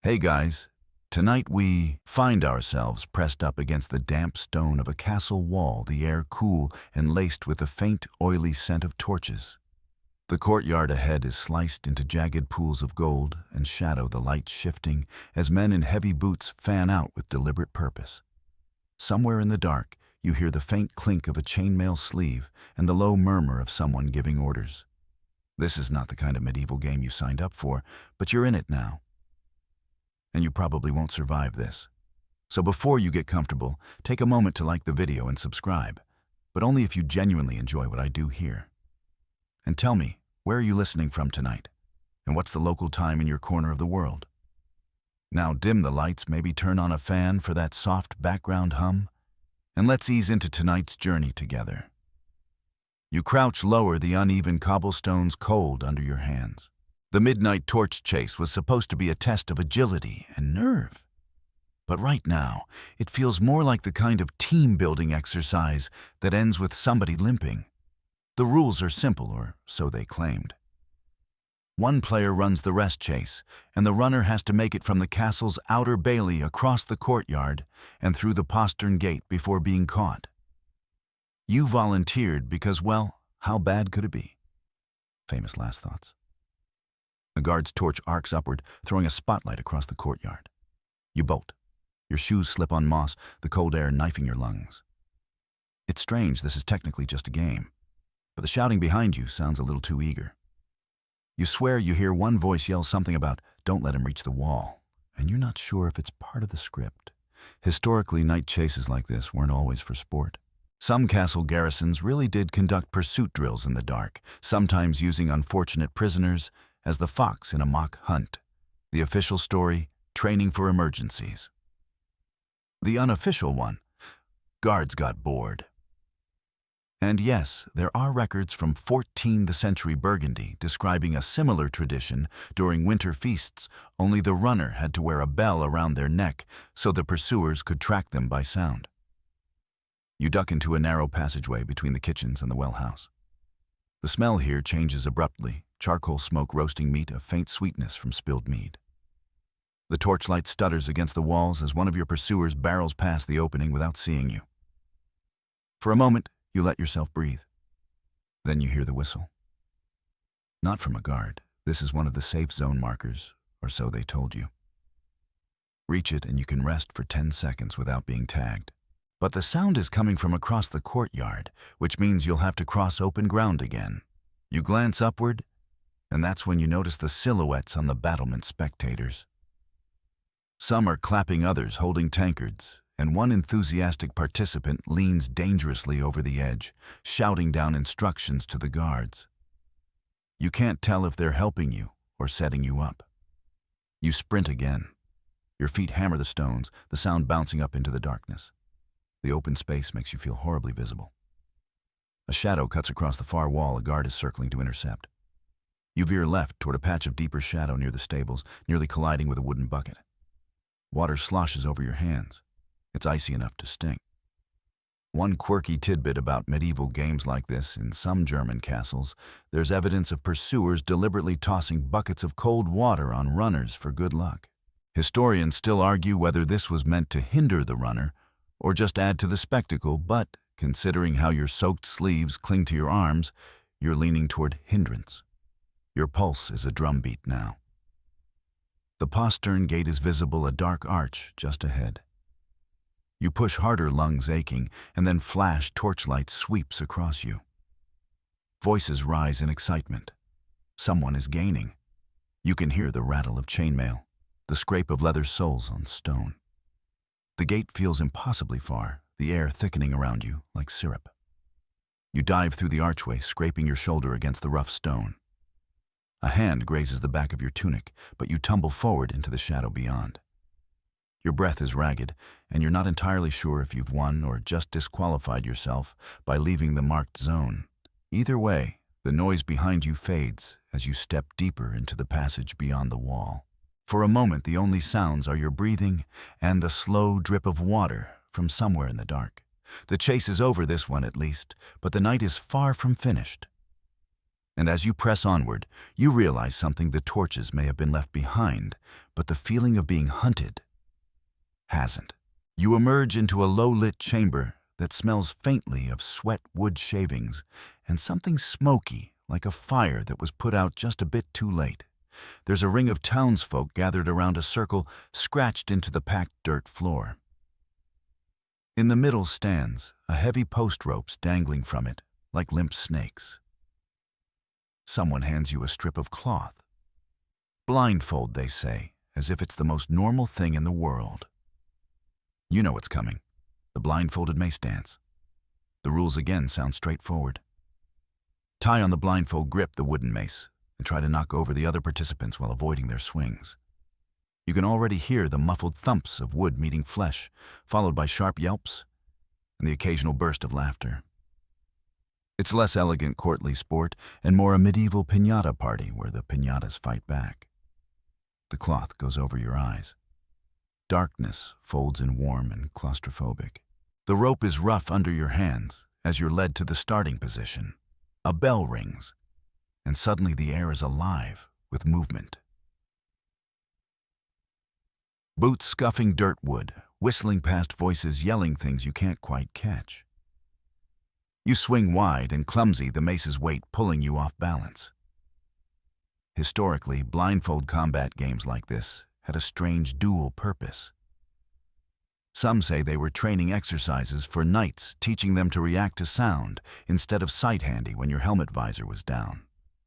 Hey guys, tonight we find ourselves pressed up against the damp stone of a castle wall, the air cool and laced with a faint, oily scent of torches. The courtyard ahead is sliced into jagged pools of gold and shadow, the light shifting as men in heavy boots fan out with deliberate purpose. Somewhere in the dark, you hear the faint clink of a chainmail sleeve and the low murmur of someone giving orders. This is not the kind of medieval game you signed up for, but you're in it now. And you probably won't survive this. So before you get comfortable, take a moment to like the video and subscribe, but only if you genuinely enjoy what I do here. And tell me, where are you listening from tonight? And what's the local time in your corner of the world? Now dim the lights, maybe turn on a fan for that soft background hum, and let's ease into tonight's journey together. You crouch lower, the uneven cobblestones cold under your hands. The midnight torch chase was supposed to be a test of agility and nerve. But right now, it feels more like the kind of team-building exercise that ends with somebody limping. The rules are simple, or so they claimed. One player runs the rest chase, and the runner has to make it from the castle's outer bailey across the courtyard and through the postern gate before being caught. You volunteered because, well, how bad could it be? Famous last thoughts. A guard's torch arcs upward, throwing a spotlight across the courtyard. You bolt. Your shoes slip on moss, the cold air knifing your lungs. It's strange, this is technically just a game, but the shouting behind you sounds a little too eager. You swear you hear one voice yell something about, "Don't let him reach the wall," and you're not sure if it's part of the script. Historically, night chases like this weren't always for sport. Some castle garrisons really did conduct pursuit drills in the dark, sometimes using unfortunate prisoners as the fox in a mock hunt. The official story, training for emergencies. The unofficial one, guards got bored. And yes, there are records from 14th century Burgundy describing a similar tradition during winter feasts, only the runner had to wear a bell around their neck so the pursuers could track them by sound. You duck into a narrow passageway between the kitchens and the well house. The smell here changes abruptly. Charcoal smoke roasting meat, a faint sweetness from spilled mead. The torchlight stutters against the walls as one of your pursuers barrels past the opening without seeing you. For a moment, you let yourself breathe. Then you hear the whistle. Not from a guard. This is one of the safe zone markers, or so they told you. Reach it and you can rest for 10 seconds without being tagged. But the sound is coming from across the courtyard, which means you'll have to cross open ground again. You glance upward, and that's when you notice the silhouettes on the battlement's spectators. Some are clapping, others holding tankards, and one enthusiastic participant leans dangerously over the edge, shouting down instructions to the guards. You can't tell if they're helping you or setting you up. You sprint again. Your feet hammer the stones, the sound bouncing up into the darkness. The open space makes you feel horribly visible. A shadow cuts across the far wall a guard is circling to intercept. You veer left toward a patch of deeper shadow near the stables, nearly colliding with a wooden bucket. Water sloshes over your hands. It's icy enough to sting. One quirky tidbit about medieval games like this: in some German castles, there's evidence of pursuers deliberately tossing buckets of cold water on runners for good luck. Historians still argue whether this was meant to hinder the runner or just add to the spectacle, but considering how your soaked sleeves cling to your arms, you're leaning toward hindrance. Your pulse is a drumbeat now. The postern gate is visible, a dark arch just ahead. You push harder, lungs aching, and then flash torchlight sweeps across you. Voices rise in excitement. Someone is gaining. You can hear the rattle of chainmail, the scrape of leather soles on stone. The gate feels impossibly far, the air thickening around you like syrup. You dive through the archway, scraping your shoulder against the rough stone. A hand grazes the back of your tunic, but you tumble forward into the shadow beyond. Your breath is ragged, and you're not entirely sure if you've won or just disqualified yourself by leaving the marked zone. Either way, the noise behind you fades as you step deeper into the passage beyond the wall. For a moment, the only sounds are your breathing and the slow drip of water from somewhere in the dark. The chase is over, this one at least, but the night is far from finished. And as you press onward, you realize something: the torches may have been left behind, but the feeling of being hunted hasn't. You emerge into a low-lit chamber that smells faintly of sweat, wood shavings, and something smoky, like a fire that was put out just a bit too late. There's a ring of townsfolk gathered around a circle scratched into the packed dirt floor. In the middle stands a heavy post ropes dangling from it, like limp snakes. Someone hands you a strip of cloth. Blindfold, they say, as if it's the most normal thing in the world. You know what's coming: the blindfolded mace dance. The rules again sound straightforward. Tie on the blindfold, grip the wooden mace, and try to knock over the other participants while avoiding their swings. You can already hear the muffled thumps of wood meeting flesh, followed by sharp yelps and the occasional burst of laughter. It's less elegant courtly sport and more a medieval piñata party where the piñatas fight back. The cloth goes over your eyes. Darkness folds in warm and claustrophobic. The rope is rough under your hands as you're led to the starting position. A bell rings, and suddenly the air is alive with movement. Boots scuffing dirt wood, whistling past voices yelling things you can't quite catch. You swing wide and clumsy, the mace's weight pulling you off balance. Historically, blindfold combat games like this had a strange dual purpose. Some say they were training exercises for knights, teaching them to react to sound instead of sight handy when your helmet visor was down.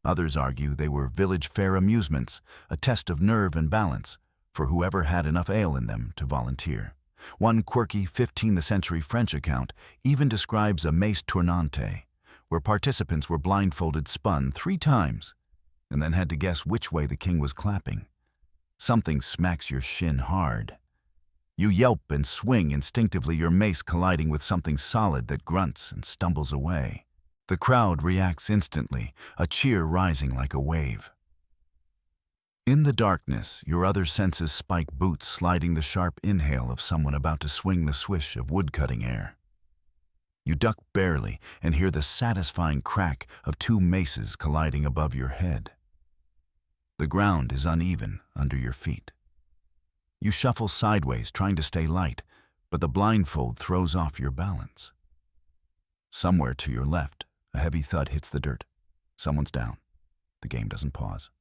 Others argue they were village fair amusements, a test of nerve and balance for whoever had enough ale in them to volunteer. One quirky 15th century French account even describes a mace tournante, where participants were blindfolded, spun 3 times, and then had to guess which way the king was clapping. Something smacks your shin hard. You yelp and swing instinctively, your mace colliding with something solid that grunts and stumbles away. The crowd reacts instantly, a cheer rising like a wave. In the darkness, your other senses spike boots sliding the sharp inhale of someone about to swing, the swish of wood-cutting air. You duck barely and hear the satisfying crack of 2 maces colliding above your head. The ground is uneven under your feet. You shuffle sideways, trying to stay light, but the blindfold throws off your balance. Somewhere to your left, a heavy thud hits the dirt. Someone's down. The game doesn't pause.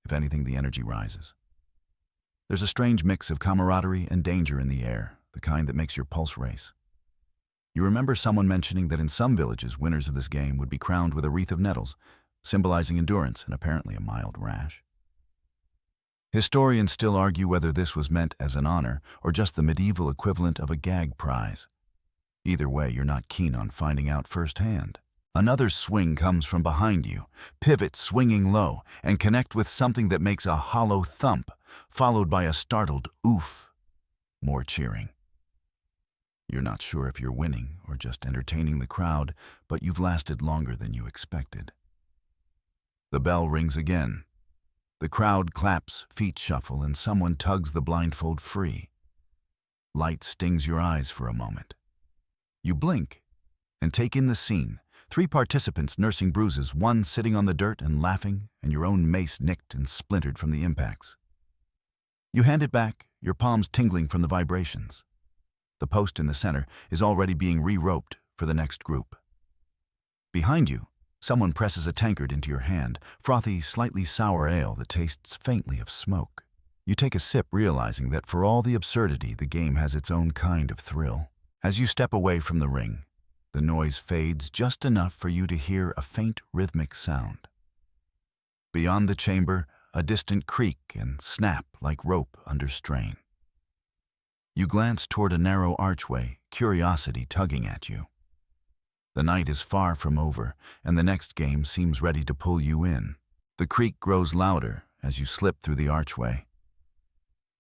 If anything, the energy rises. There's a strange mix of camaraderie and danger in the air, the kind that makes your pulse race. You remember someone mentioning that in some villages, winners of this game would be crowned with a wreath of nettles, symbolizing endurance and apparently a mild rash. Historians still argue whether this was meant as an honor or just the medieval equivalent of a gag prize. Either way, you're not keen on finding out firsthand. Another swing comes from behind you, pivot swinging low, and connect with something that makes a hollow thump, followed by a startled oof. More cheering. You're not sure if you're winning or just entertaining the crowd, but you've lasted longer than you expected. The bell rings again. The crowd claps, feet shuffle, and someone tugs the blindfold free. Light stings your eyes for a moment. You blink and take in the scene. 3 participants nursing bruises, one sitting on the dirt and laughing, and your own mace nicked and splintered from the impacts. You hand it back, your palms tingling from the vibrations. The post in the center is already being re-roped for the next group. Behind you, someone presses a tankard into your hand, frothy, slightly sour ale that tastes faintly of smoke. You take a sip, realizing that for all the absurdity, the game has its own kind of thrill. As you step away from the ring, the noise fades just enough for you to hear a faint rhythmic sound. Beyond the chamber, a distant creak and snap like rope under strain. You glance toward a narrow archway, curiosity tugging at you. The night is far from over, and the next game seems ready to pull you in. The creak grows louder as you slip through the archway.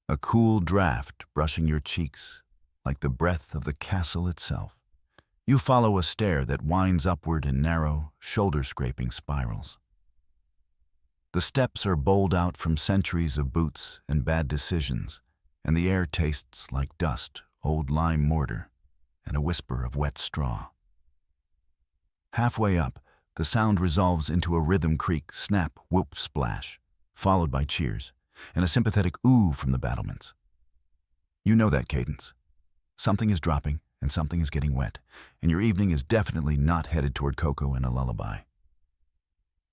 A cool draft brushing your cheeks, like the breath of the castle itself. You follow a stair that winds upward in narrow, shoulder-scraping spirals. The steps are bowled out from centuries of boots and bad decisions, and the air tastes like dust, old lime mortar, and a whisper of wet straw. Halfway up, the sound resolves into a rhythm creak, snap, whoop, splash, followed by cheers, and a sympathetic ooh from the battlements. You know that cadence. Something is dropping, and something is getting wet, and your evening is definitely not headed toward cocoa and a lullaby.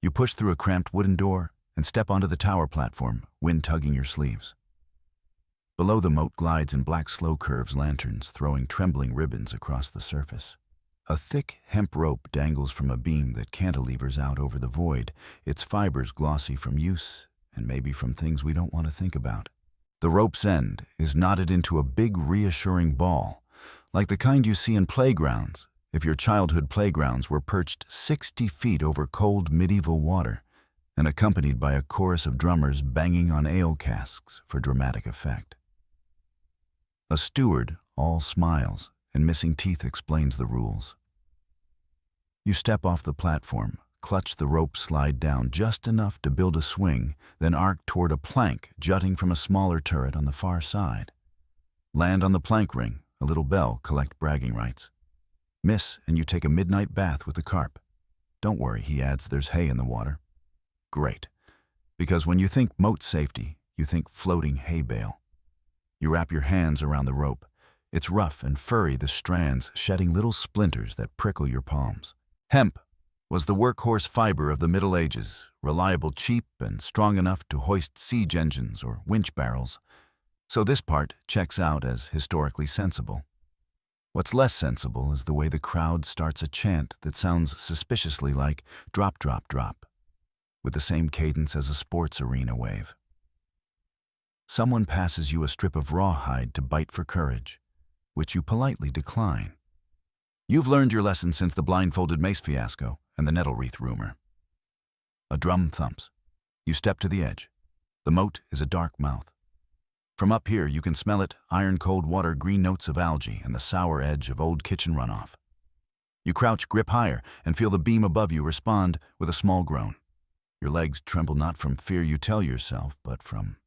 You push through a cramped wooden door and step onto the tower platform, wind tugging your sleeves. Below the moat glides in black slow curves lanterns, throwing trembling ribbons across the surface. A thick hemp rope dangles from a beam that cantilevers out over the void, its fibers glossy from use and maybe from things we don't want to think about. The rope's end is knotted into a big, reassuring ball, like the kind you see in playgrounds if your childhood playgrounds were perched 60 feet over cold medieval water and accompanied by a chorus of drummers banging on ale casks for dramatic effect. A steward, all smiles, and missing teeth explains the rules. You step off the platform, clutch the rope slide down just enough to build a swing, then arc toward a plank jutting from a smaller turret on the far side. Land on the plank ring, a little bell, collect bragging rights. Miss, and you take a midnight bath with the carp. Don't worry, he adds, there's hay in the water. Great, because when you think moat safety, you think floating hay bale. You wrap your hands around the rope. It's rough and furry, the strands shedding little splinters that prickle your palms. Hemp was the workhorse fiber of the Middle Ages, reliable, cheap, and strong enough to hoist siege engines or winch barrels. So this part checks out as historically sensible. What's less sensible is the way the crowd starts a chant that sounds suspiciously like drop, drop, drop, with the same cadence as a sports arena wave. Someone passes you a strip of rawhide to bite for courage, which you politely decline. You've learned your lesson since the blindfolded mace fiasco and the nettle wreath rumor. A drum thumps. You step to the edge. The moat is a dark mouth. From up here you can smell it, iron-cold water, green notes of algae, and the sour edge of old kitchen runoff. You crouch, grip higher, and feel the beam above you respond with a small groan. Your legs tremble not from fear, you tell yourself, but from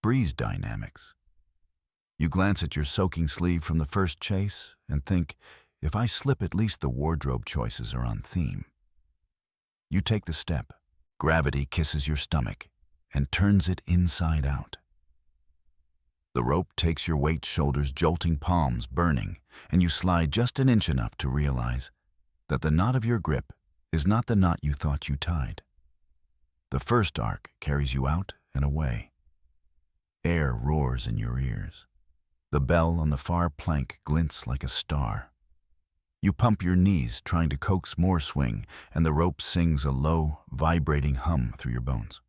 breeze dynamics. You glance at your soaking sleeve from the first chase and think, if I slip, at least the wardrobe choices are on theme. You take the step. Gravity kisses your stomach and turns it inside out. The rope takes your weight, shoulders, jolting palms, burning, and you slide just an inch enough to realize that the knot of your grip is not the knot you thought you tied. The first arc carries you out and away. Air roars in your ears. The bell on the far plank glints like a star. You pump your knees, trying to coax more swing, and the rope sings a low, vibrating hum through your bones.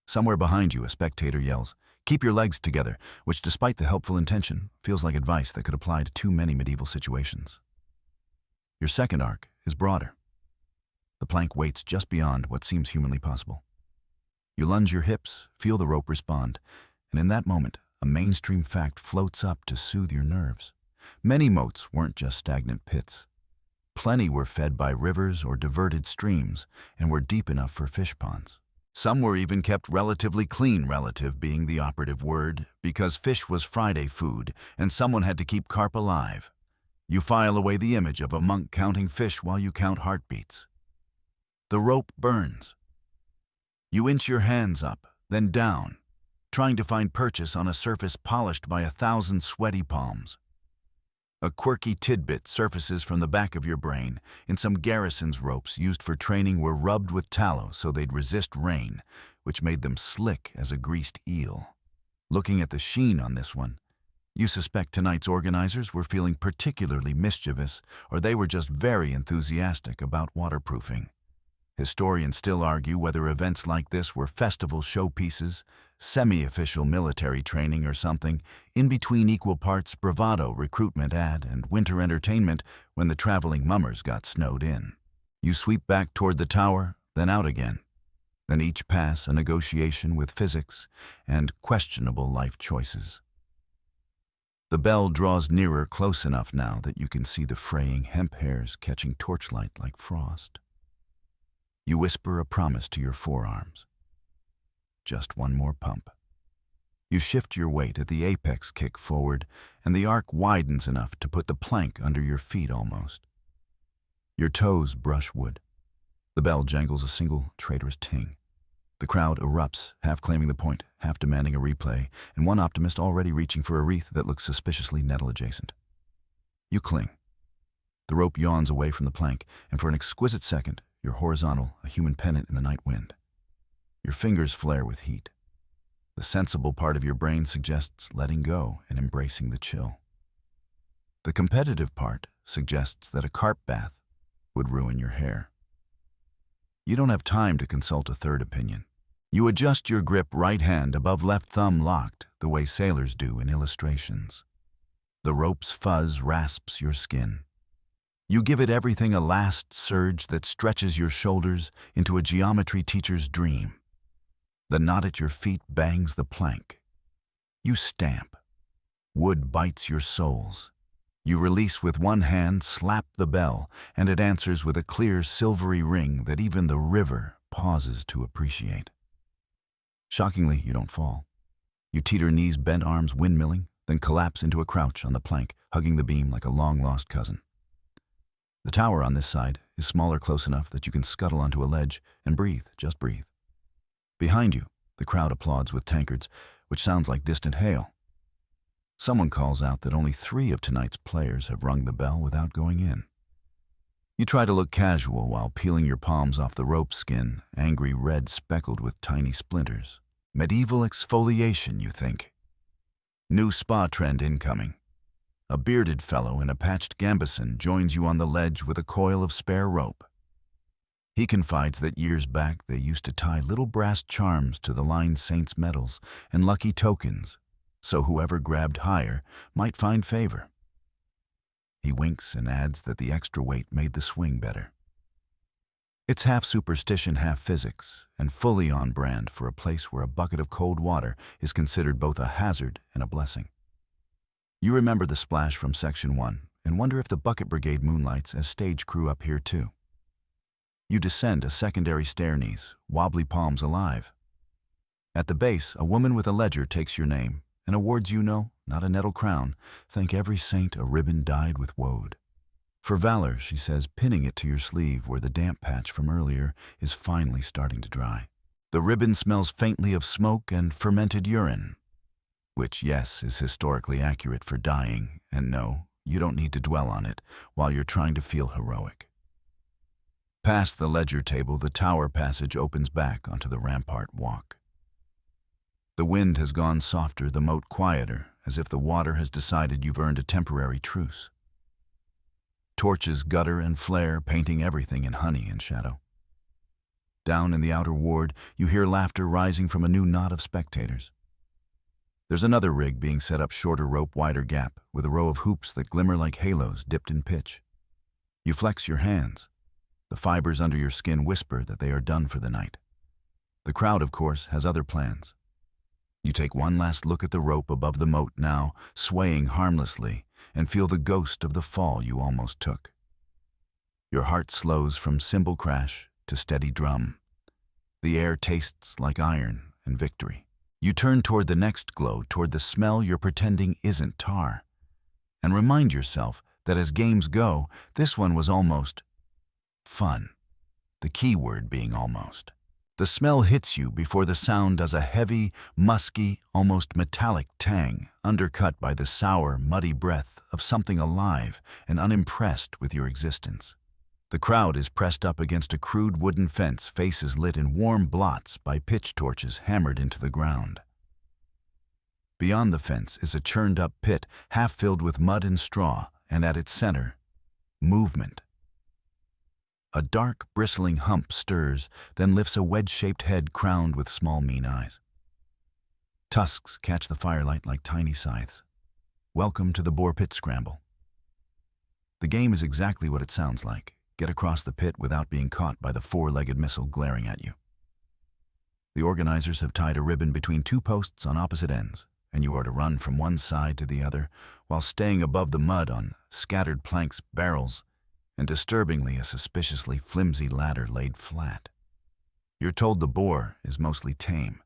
Somewhere behind you, a spectator yells, "Keep your legs together," which, despite the helpful intention, feels like advice that could apply to too many medieval situations. Your second arc is broader. The plank waits just beyond what seems humanly possible. You lunge your hips, feel the rope respond, and in that moment, a mainstream fact floats up to soothe your nerves. Many moats weren't just stagnant pits. Plenty were fed by rivers or diverted streams and were deep enough for fish ponds. Some were even kept relatively clean, relative being the operative word, because fish was Friday food and someone had to keep carp alive. You file away the image of a monk counting fish while you count heartbeats. The rope burns. You inch your hands up, then down, trying to find purchase on a surface polished by 1,000 sweaty palms. A quirky tidbit surfaces from the back of your brain. In some garrisons, ropes used for training were rubbed with tallow so they'd resist rain, which made them slick as a greased eel. Looking at the sheen on this one, you suspect tonight's organizers were feeling particularly mischievous, or they were just very enthusiastic about waterproofing. Historians still argue whether events like this were festival showpieces, semi-official military training, or something in between, equal parts bravado, recruitment ad, and winter entertainment when the traveling mummers got snowed in. You sweep back toward the tower, then out again. Then each pass a negotiation with physics and questionable life choices. The bell draws nearer, close enough now that you can see the fraying hemp hairs catching torchlight like frost. You whisper a promise to your forearms. Just one more pump. You shift your weight at the apex kick forward, and the arc widens enough to put the plank under your feet almost. Your toes brush wood. The bell jangles a single traitorous ting. The crowd erupts, half claiming the point, half demanding a replay, and one optimist already reaching for a wreath that looks suspiciously nettle-adjacent. You cling. The rope yawns away from the plank, and for an exquisite second, you're horizontal, a human pennant in the night wind. Your fingers flare with heat. The sensible part of your brain suggests letting go and embracing the chill. The competitive part suggests that a carp bath would ruin your hair. You don't have time to consult a third opinion. You adjust your grip, right hand above left thumb locked, the way sailors do in illustrations. The rope's fuzz rasps your skin. You give it everything, a last surge that stretches your shoulders into a geometry teacher's dream. The knot at your feet bangs the plank. You stamp. Wood bites your soles. You release with one hand, slap the bell, and it answers with a clear silvery ring that even the river pauses to appreciate. Shockingly, you don't fall. You teeter, knees bent, arms windmilling, then collapse into a crouch on the plank, hugging the beam like a long-lost cousin. The tower on this side is smaller, close enough that you can scuttle onto a ledge and breathe, just breathe. Behind you, the crowd applauds with tankards, which sounds like distant hail. Someone calls out that only 3 of tonight's players have rung the bell without going in. You try to look casual while peeling your palms off the rope skin, angry red speckled with tiny splinters. Medieval exfoliation, you think. New spa trend incoming. A bearded fellow in a patched gambeson joins you on the ledge with a coil of spare rope. He confides that years back they used to tie little brass charms to the line saints' medals and lucky tokens, so whoever grabbed higher might find favor. He winks and adds that the extra weight made the swing better. It's half superstition, half physics, and fully on brand for a place where a bucket of cold water is considered both a hazard and a blessing. You remember the splash from Section 1 and wonder if the Bucket Brigade moonlights as stage crew up here too. You descend a secondary stair, knees, wobbly palms alive. At the base, a woman with a ledger takes your name and awards you not a nettle crown. Thank every saint a ribbon dyed with woad. For valor, she says, pinning it to your sleeve where the damp patch from earlier is finally starting to dry. The ribbon smells faintly of smoke and fermented urine, which, yes, is historically accurate for dying, and no, you don't need to dwell on it while you're trying to feel heroic. Past the ledger table, the tower passage opens back onto the rampart walk. The wind has gone softer, the moat quieter, as if the water has decided you've earned a temporary truce. Torches gutter and flare, painting everything in honey and shadow. Down in the outer ward, you hear laughter rising from a new knot of spectators. There's another rig being set up, shorter rope, wider gap, with a row of hoops that glimmer like halos dipped in pitch. You flex your hands. The fibers under your skin whisper that they are done for the night. The crowd, of course, has other plans. You take one last look at the rope above the moat now, swaying harmlessly, and feel the ghost of the fall you almost took. Your heart slows from cymbal crash to steady drum. The air tastes like iron and victory. You turn toward the next glow, toward the smell you're pretending isn't tar, and remind yourself that as games go, this one was almost fun. The key word being almost. The smell hits you before the sound does, a heavy, musky, almost metallic tang, undercut by the sour, muddy breath of something alive and unimpressed with your existence. The crowd is pressed up against a crude wooden fence, faces lit in warm blots by pitch torches hammered into the ground. Beyond the fence is a churned-up pit, half filled with mud and straw, and at its center, movement. A dark, bristling hump stirs, then lifts a wedge-shaped head crowned with small, mean eyes. Tusks catch the firelight like tiny scythes. Welcome to the Boar Pit Scramble. The game is exactly what it sounds like. Get across the pit without being caught by the 4-legged missile glaring at you. The organizers have tied a ribbon between 2 posts on opposite ends, and you are to run from one side to the other while staying above the mud on scattered planks, barrels, and disturbingly a suspiciously flimsy ladder laid flat. You're told the boar is mostly tame.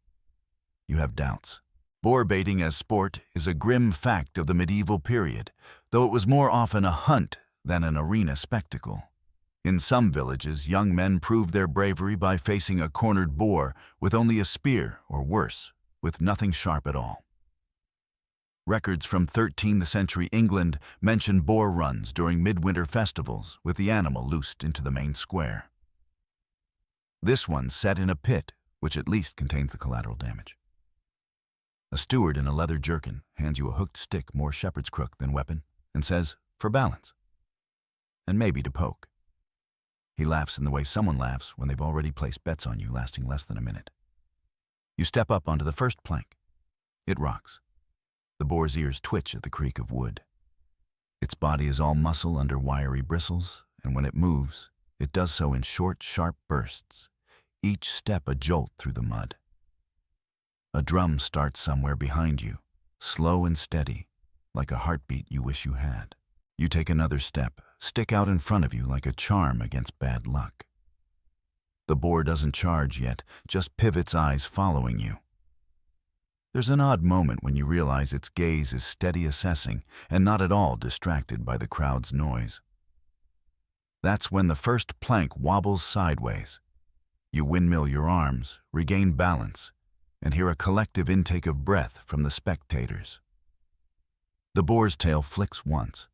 You have doubts. Boar baiting as sport is a grim fact of the medieval period, though it was more often a hunt than an arena spectacle. In some villages, young men proved their bravery by facing a cornered boar with only a spear, or worse, with nothing sharp at all. Records from 13th century England mention boar runs during midwinter festivals with the animal loosed into the main square. This one's set in a pit, which at least contains the collateral damage. A steward in a leather jerkin hands you a hooked stick more shepherd's crook than weapon and says, for balance, and maybe to poke. He laughs in the way someone laughs when they've already placed bets on you lasting less than a minute. You step up onto the first plank. It rocks. The boar's ears twitch at the creak of wood. Its body is all muscle under wiry bristles, and when it moves, it does so in short, sharp bursts, each step a jolt through the mud. A drum starts somewhere behind you, slow and steady, like a heartbeat you wish you had. You take another step, stick out in front of you like a charm against bad luck. The boar doesn't charge yet, just pivots eyes following you. There's an odd moment when you realize its gaze is steady assessing and not at all distracted by the crowd's noise. That's when the first plank wobbles sideways. You windmill your arms, regain balance, and hear a collective intake of breath from the spectators. The boar's tail flicks once.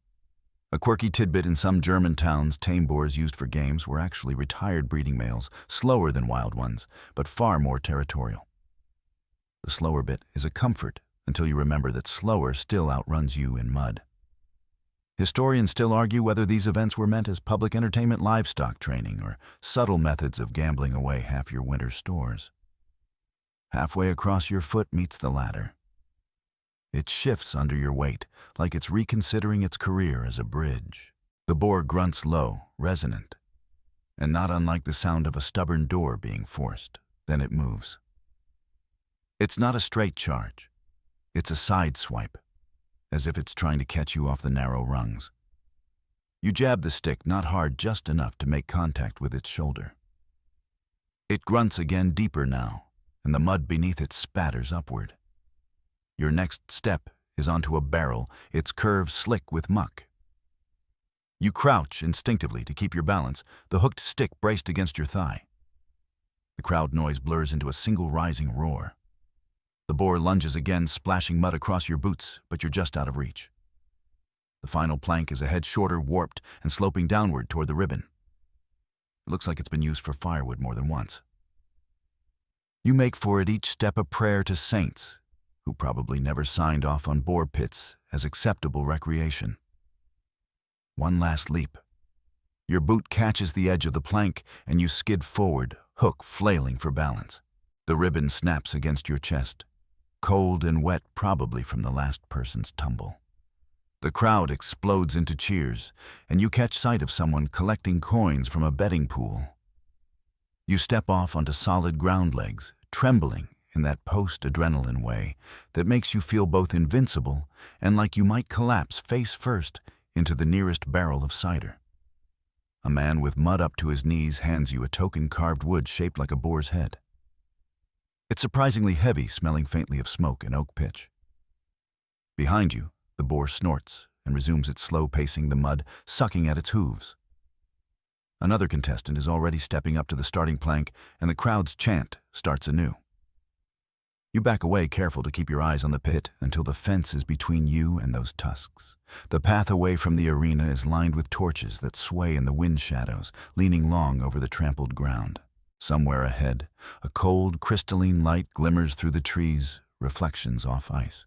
A quirky tidbit: in some German towns, tame boars used for games were actually retired breeding males, slower than wild ones, but far more territorial. The slower bit is a comfort until you remember that slower still outruns you in mud. Historians still argue whether these events were meant as public entertainment livestock training or subtle methods of gambling away half your winter stores. Halfway across your foot meets the ladder. It shifts under your weight, like it's reconsidering its career as a bridge. The boar grunts low, resonant, and not unlike the sound of a stubborn door being forced. Then it moves. It's not a straight charge. It's a side swipe, as if it's trying to catch you off the narrow rungs. You jab the stick not hard, just enough to make contact with its shoulder. It grunts again, deeper now, and the mud beneath it spatters upward. Your next step is onto a barrel, its curve slick with muck. You crouch instinctively to keep your balance, the hooked stick braced against your thigh. The crowd noise blurs into a single rising roar. The boar lunges again, splashing mud across your boots, but you're just out of reach. The final plank is a head shorter, warped, and sloping downward toward the ribbon. It looks like it's been used for firewood more than once. You make for it, each step a prayer to saints, who probably never signed off on boar pits as acceptable recreation. One last leap. Your boot catches the edge of the plank, and you skid forward, hook flailing for balance. The ribbon snaps against your chest, cold and wet probably from the last person's tumble. The crowd explodes into cheers, and you catch sight of someone collecting coins from a betting pool. You step off onto solid ground legs, trembling in that post-adrenaline way that makes you feel both invincible and like you might collapse face first into the nearest barrel of cider. A man with mud up to his knees hands you a token carved wood shaped like a boar's head. It's surprisingly heavy, smelling faintly of smoke and oak pitch. Behind you, the boar snorts and resumes its slow pacing, the mud sucking at its hooves. Another contestant is already stepping up to the starting plank, and the crowd's chant starts anew. You back away, careful to keep your eyes on the pit until the fence is between you and those tusks. The path away from the arena is lined with torches that sway in the wind shadows, leaning long over the trampled ground. Somewhere ahead, a cold, crystalline light glimmers through the trees, reflections off ice.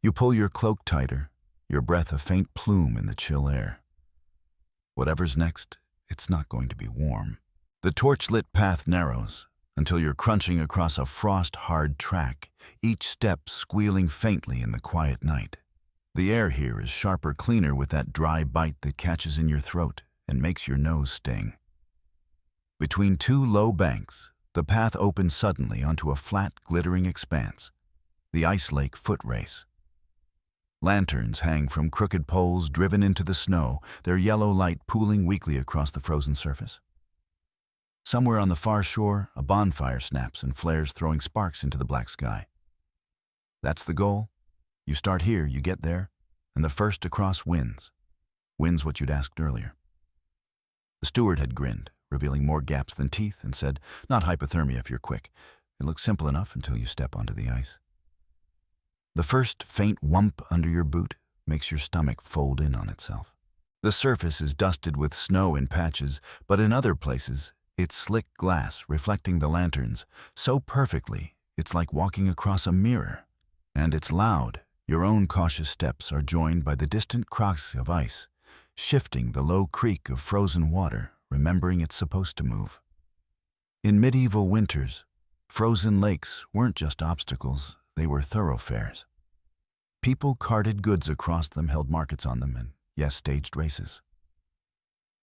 You pull your cloak tighter, your breath a faint plume in the chill air. Whatever's next, it's not going to be warm. The torch-lit path narrows until you're crunching across a frost-hard track, each step squealing faintly in the quiet night. The air here is sharper, cleaner, with that dry bite that catches in your throat and makes your nose sting. Between two low banks, the path opens suddenly onto a flat, glittering expanse, the Ice Lake Foot Race. Lanterns hang from crooked poles driven into the snow, their yellow light pooling weakly across the frozen surface. Somewhere on the far shore, a bonfire snaps and flares, throwing sparks into the black sky. That's the goal. You start here, you get there, and the first to cross wins. Wins what you'd asked earlier. The steward had grinned, revealing more gaps than teeth, and said, "Not hypothermia if you're quick. It looks simple enough until you step onto the ice." The first faint whump under your boot makes your stomach fold in on itself. The surface is dusted with snow in patches, but in other places, it's slick glass reflecting the lanterns so perfectly it's like walking across a mirror. And it's loud. Your own cautious steps are joined by the distant cracks of ice, shifting the low creak of frozen water, remembering it's supposed to move. In medieval winters, frozen lakes weren't just obstacles, they were thoroughfares. People carted goods across them, held markets on them, and, yes, staged races.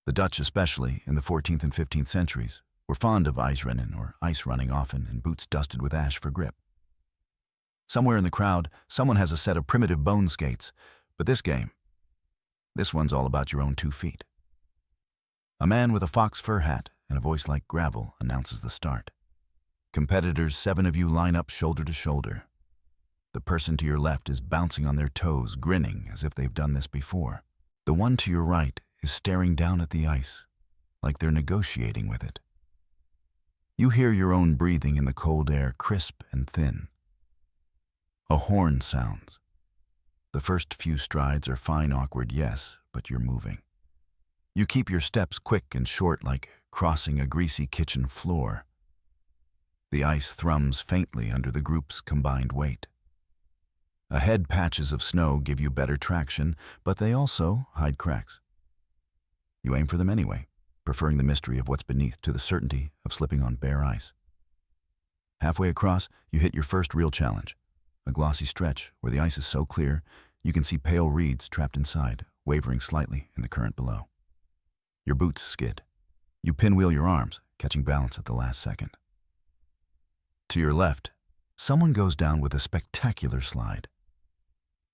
The Dutch, especially in the 14th and 15th centuries, were fond of ijsrennen, or ice running, often in boots dusted with ash for grip. Somewhere in the crowd, someone has a set of primitive bone skates, but this one's all about your own 2 feet. A man with a fox fur hat and a voice like gravel announces the start. Competitors, 7 of you, line up shoulder to shoulder. The person to your left is bouncing on their toes, grinning as if they've done this before. The one to your right is staring down at the ice, like they're negotiating with it. You hear your own breathing in the cold air, crisp and thin. A horn sounds. The first few strides are fine, awkward, yes, but you're moving. You keep your steps quick and short, like crossing a greasy kitchen floor. The ice thrums faintly under the group's combined weight. Ahead, patches of snow give you better traction, but they also hide cracks. You aim for them anyway, preferring the mystery of what's beneath to the certainty of slipping on bare ice. Halfway across, you hit your first real challenge, a glossy stretch where the ice is so clear you can see pale reeds trapped inside, wavering slightly in the current below. Your boots skid. You pinwheel your arms, catching balance at the last second. To your left, someone goes down with a spectacular slide,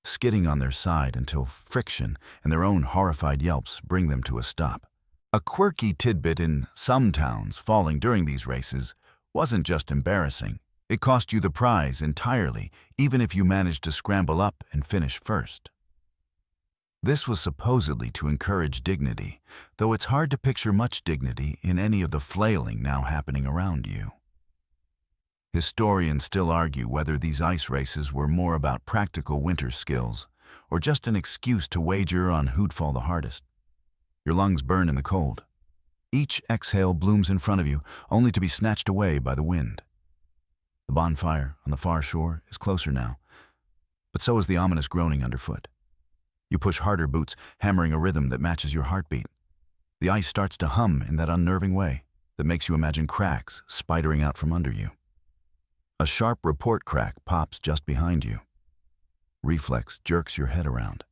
skidding on their side until friction and their own horrified yelps bring them to a stop. A quirky tidbit: in some towns, falling during these races wasn't just embarrassing. It cost you the prize entirely, even if you managed to scramble up and finish first. This was supposedly to encourage dignity, though it's hard to picture much dignity in any of the flailing now happening around you. Historians still argue whether these ice races were more about practical winter skills or just an excuse to wager on who'd fall the hardest. Your lungs burn in the cold. Each exhale blooms in front of you, only to be snatched away by the wind. The bonfire on the far shore is closer now, but so is the ominous groaning underfoot. You push harder, boots hammering a rhythm that matches your heartbeat. The ice starts to hum in that unnerving way that makes you imagine cracks spidering out from under you. A sharp report crack pops just behind you. Reflex jerks your head around.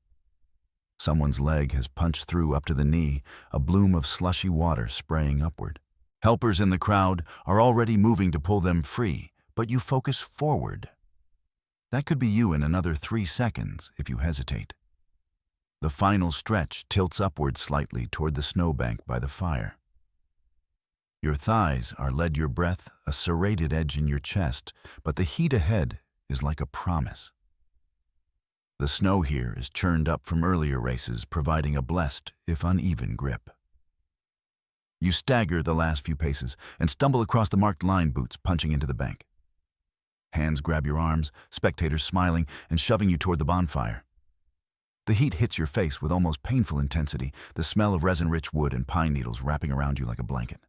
Someone's leg has punched through up to the knee, a bloom of slushy water spraying upward. Helpers in the crowd are already moving to pull them free, but you focus forward. That could be you in another 3 seconds if you hesitate. The final stretch tilts upward slightly toward the snowbank by the fire. Your thighs are led your breath, a serrated edge in your chest, but the heat ahead is like a promise. The snow here is churned up from earlier races, providing a blessed, if uneven, grip. You stagger the last few paces and stumble across the marked line, boots punching into the bank. Hands grab your arms, spectators smiling and shoving you toward the bonfire. The heat hits your face with almost painful intensity, the smell of resin-rich wood and pine needles wrapping around you like a blanket.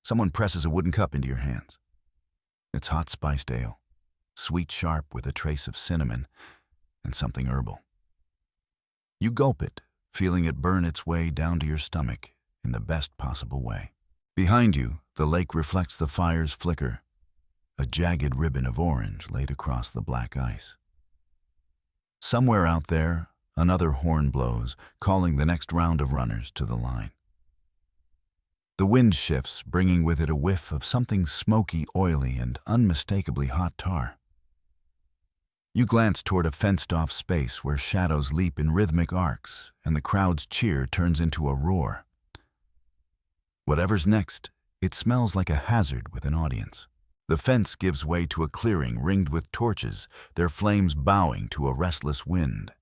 Someone presses a wooden cup into your hands. It's hot spiced ale, sweet sharp with a trace of cinnamon and something herbal. You gulp it, feeling it burn its way down to your stomach in the best possible way. Behind you, the lake reflects the fire's flicker, a jagged ribbon of orange laid across the black ice. Somewhere out there, another horn blows, calling the next round of runners to the line. The wind shifts, bringing with it a whiff of something smoky, oily, and unmistakably hot tar. You glance toward a fenced-off space where shadows leap in rhythmic arcs, and the crowd's cheer turns into a roar. Whatever's next, it smells like a hazard with an audience. The fence gives way to a clearing ringed with torches, their flames bowing to a restless wind.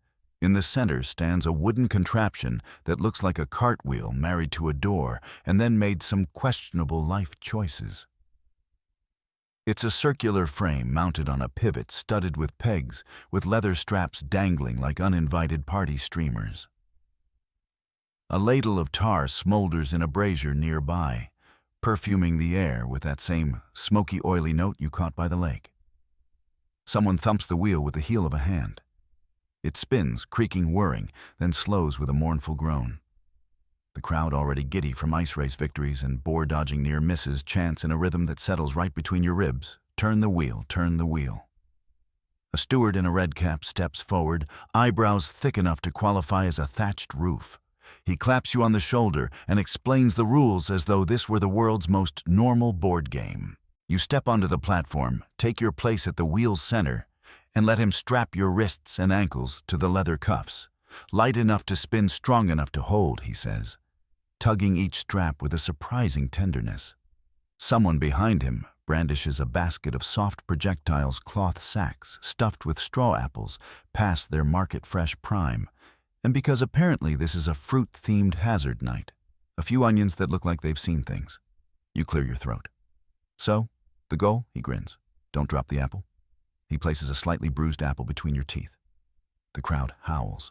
In the center stands a wooden contraption that looks like a cartwheel married to a door and then made some questionable life choices. It's a circular frame mounted on a pivot studded with pegs, with leather straps dangling like uninvited party streamers. A ladle of tar smolders in a brazier nearby, perfuming the air with that same smoky, oily note you caught by the lake. Someone thumps the wheel with the heel of a hand. It spins, creaking, whirring, then slows with a mournful groan. The crowd, already giddy from ice race victories and boar-dodging near misses, chants in a rhythm that settles right between your ribs, "Turn the wheel, turn the wheel." A steward in a red cap steps forward, eyebrows thick enough to qualify as a thatched roof. He claps you on the shoulder and explains the rules as though this were the world's most normal board game. You step onto the platform, take your place at the wheel's center, and let him strap your wrists and ankles to the leather cuffs. Light enough to spin, strong enough to hold, he says, tugging each strap with a surprising tenderness. Someone behind him brandishes a basket of soft projectiles cloth sacks stuffed with straw apples past their market-fresh prime, and because apparently this is a fruit-themed hazard night, a few onions that look like they've seen things. You clear your throat. "So, the goal?" he grins. "Don't drop the apple." He places a slightly bruised apple between your teeth. The crowd howls.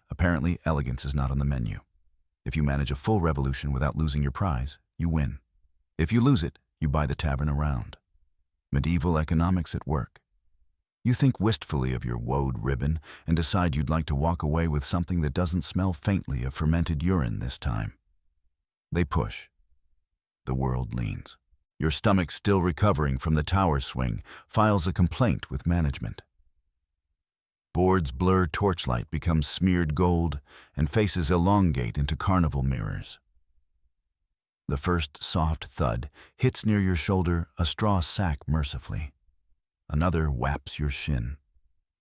Apparently, elegance is not on the menu. If you manage a full revolution without losing your prize, you win. If you lose it, you buy the tavern around. Medieval economics at work. You think wistfully of your woad ribbon and decide you'd like to walk away with something that doesn't smell faintly of fermented urine this time. They push. The world leans. Your stomach, still recovering from the tower swing, files a complaint with management. Boards blur, torchlight becomes smeared gold, and faces elongate into carnival mirrors. The first soft thud hits near your shoulder, a straw sack mercifully. Another whaps your shin.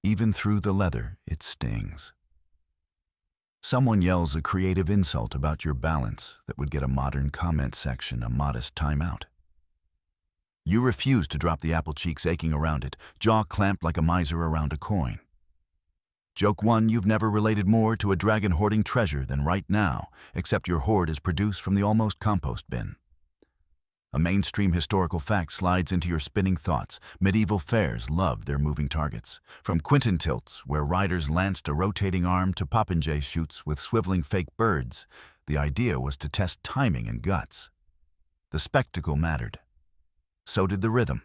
Even through the leather, it stings. Someone yells a creative insult about your balance that would get a modern comment section a modest timeout. You refuse to drop the apple, cheeks aching around it, jaw clamped like a miser around a coin. Joke one, you've never related more to a dragon-hoarding treasure than right now, except your hoard is produced from the almost compost bin. A mainstream historical fact slides into your spinning thoughts. Medieval fairs loved their moving targets. From Quinton tilts, where riders lanced a rotating arm, to popinjay shoots with swiveling fake birds, the idea was to test timing and guts. The spectacle mattered. So did the rhythm.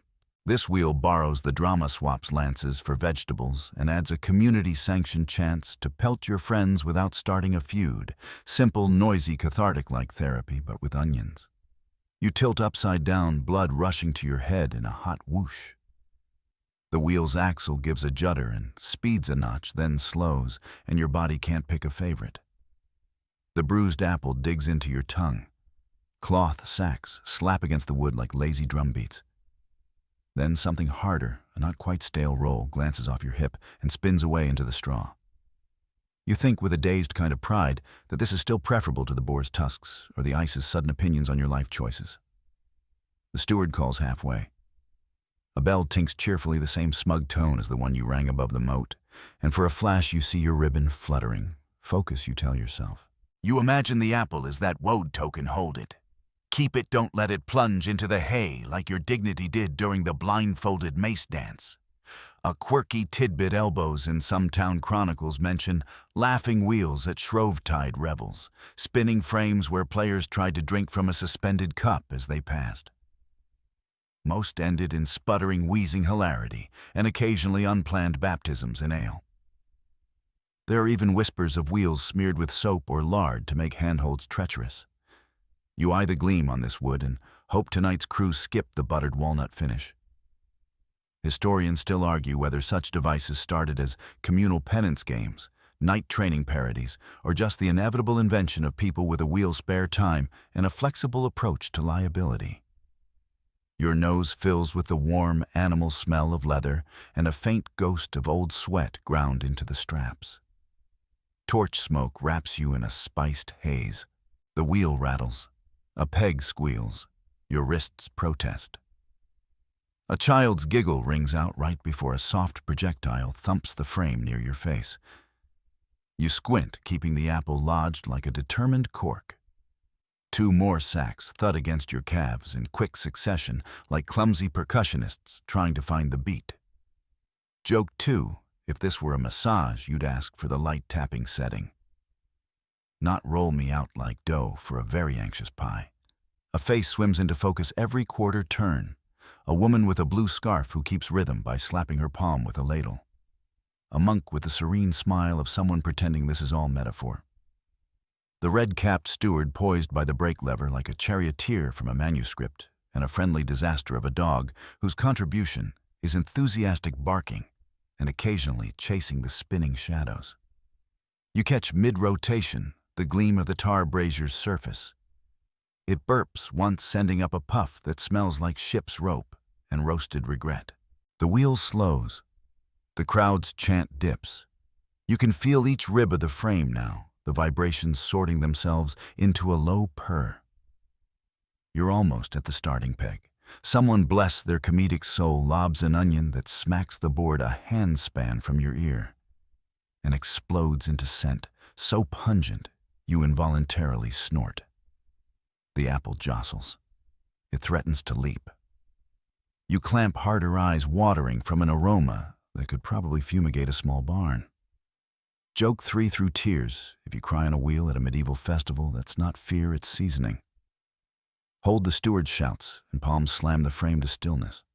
This wheel borrows the drama swaps lances for vegetables and adds a community-sanctioned chance to pelt your friends without starting a feud. Simple, noisy, cathartic-like therapy, but with onions. You tilt upside down, blood rushing to your head in a hot whoosh. The wheel's axle gives a judder and speeds a notch, then slows, and your body can't pick a favorite. The bruised apple digs into your tongue. Cloth sacks slap against the wood like lazy drum beats. Then something harder, a not quite stale roll, glances off your hip and spins away into the straw. You think with a dazed kind of pride that this is still preferable to the boar's tusks or the ice's sudden opinions on your life choices. The steward calls halfway. A bell tinks cheerfully, the same smug tone as the one you rang above the moat, and for a flash you see your ribbon fluttering. Focus, you tell yourself. You imagine the apple is that woad token, hold it. Keep it, don't let it plunge into the hay like your dignity did during the blindfolded mace dance. A quirky tidbit elbows in some town chronicles mention laughing wheels at Shrovetide revels, spinning frames where players tried to drink from a suspended cup as they passed. Most ended in sputtering, wheezing hilarity and occasionally unplanned baptisms in ale. There are even whispers of wheels smeared with soap or lard to make handholds treacherous. You eye the gleam on this wood and hope tonight's crew skipped the buttered walnut finish. Historians still argue whether such devices started as communal penance games, night training parodies, or just the inevitable invention of people with a wheel spare time and a flexible approach to liability. Your nose fills with the warm animal smell of leather and a faint ghost of old sweat ground into the straps. Torch smoke wraps you in a spiced haze. The wheel rattles. A peg squeals. Your wrists protest. A child's giggle rings out right before a soft projectile thumps the frame near your face. You squint, keeping the apple lodged like a determined cork. 2 more sacks thud against your calves in quick succession like clumsy percussionists trying to find the beat. Joke 2, if this were a massage, you'd ask for the light tapping setting. Not roll me out like dough for a very anxious pie. A face swims into focus every quarter turn. A woman with a blue scarf who keeps rhythm by slapping her palm with a ladle. A monk with the serene smile of someone pretending this is all metaphor. The red-capped steward poised by the brake lever like a charioteer from a manuscript, and a friendly disaster of a dog whose contribution is enthusiastic barking and occasionally chasing the spinning shadows. You catch mid-rotation the gleam of the tar brazier's surface. It burps, once sending up a puff that smells like ship's rope and roasted regret. The wheel slows. The crowd's chant dips. You can feel each rib of the frame now, the vibrations sorting themselves into a low purr. You're almost at the starting peg. Someone, bless their comedic soul, lobs an onion that smacks the board a handspan from your ear and explodes into scent so pungent you involuntarily snort. The apple jostles. It threatens to leap. You clamp harder, eyes watering from an aroma that could probably fumigate a small barn. Joke 3 through tears if you cry on a wheel at a medieval festival that's not fear, it's seasoning. Hold the steward shouts and palms slam the frame to stillness.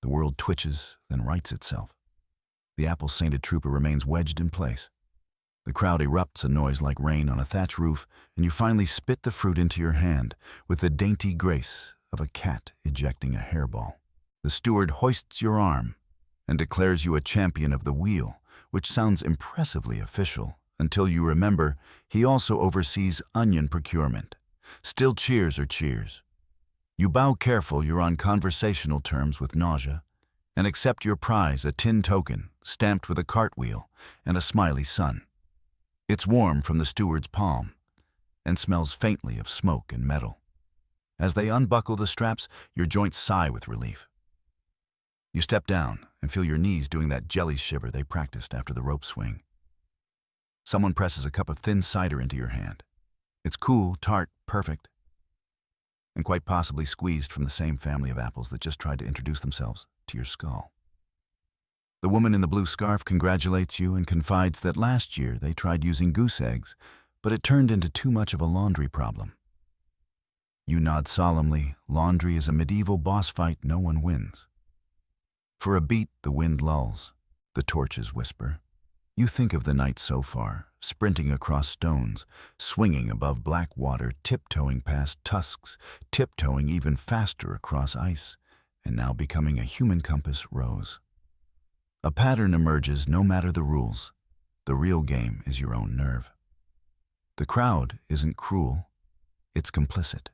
The world twitches, then rights itself. The apple-sainted trooper remains wedged in place. The crowd erupts, a noise like rain on a thatch roof, and you finally spit the fruit into your hand with the dainty grace of a cat ejecting a hairball. The steward hoists your arm and declares you a champion of the wheel, which sounds impressively official until you remember he also oversees onion procurement. Still cheers are cheers. You bow careful you're on conversational terms with nausea and accept your prize, a tin token stamped with a cartwheel and a smiley sun. It's warm from the steward's palm and smells faintly of smoke and metal. As they unbuckle the straps, your joints sigh with relief. You step down and feel your knees doing that jelly shiver they practiced after the rope swing. Someone presses a cup of thin cider into your hand. It's cool, tart, perfect, and quite possibly squeezed from the same family of apples that just tried to introduce themselves to your skull. The woman in the blue scarf congratulates you and confides that last year they tried using goose eggs, but it turned into too much of a laundry problem. You nod solemnly. Laundry is a medieval boss fight no one wins. For a beat, the wind lulls. The torches whisper. You think of the night so far, sprinting across stones, swinging above black water, tiptoeing past tusks, tiptoeing even faster across ice, and now becoming a human compass rose. A pattern emerges no matter the rules. The real game is your own nerve. The crowd isn't cruel, it's complicit.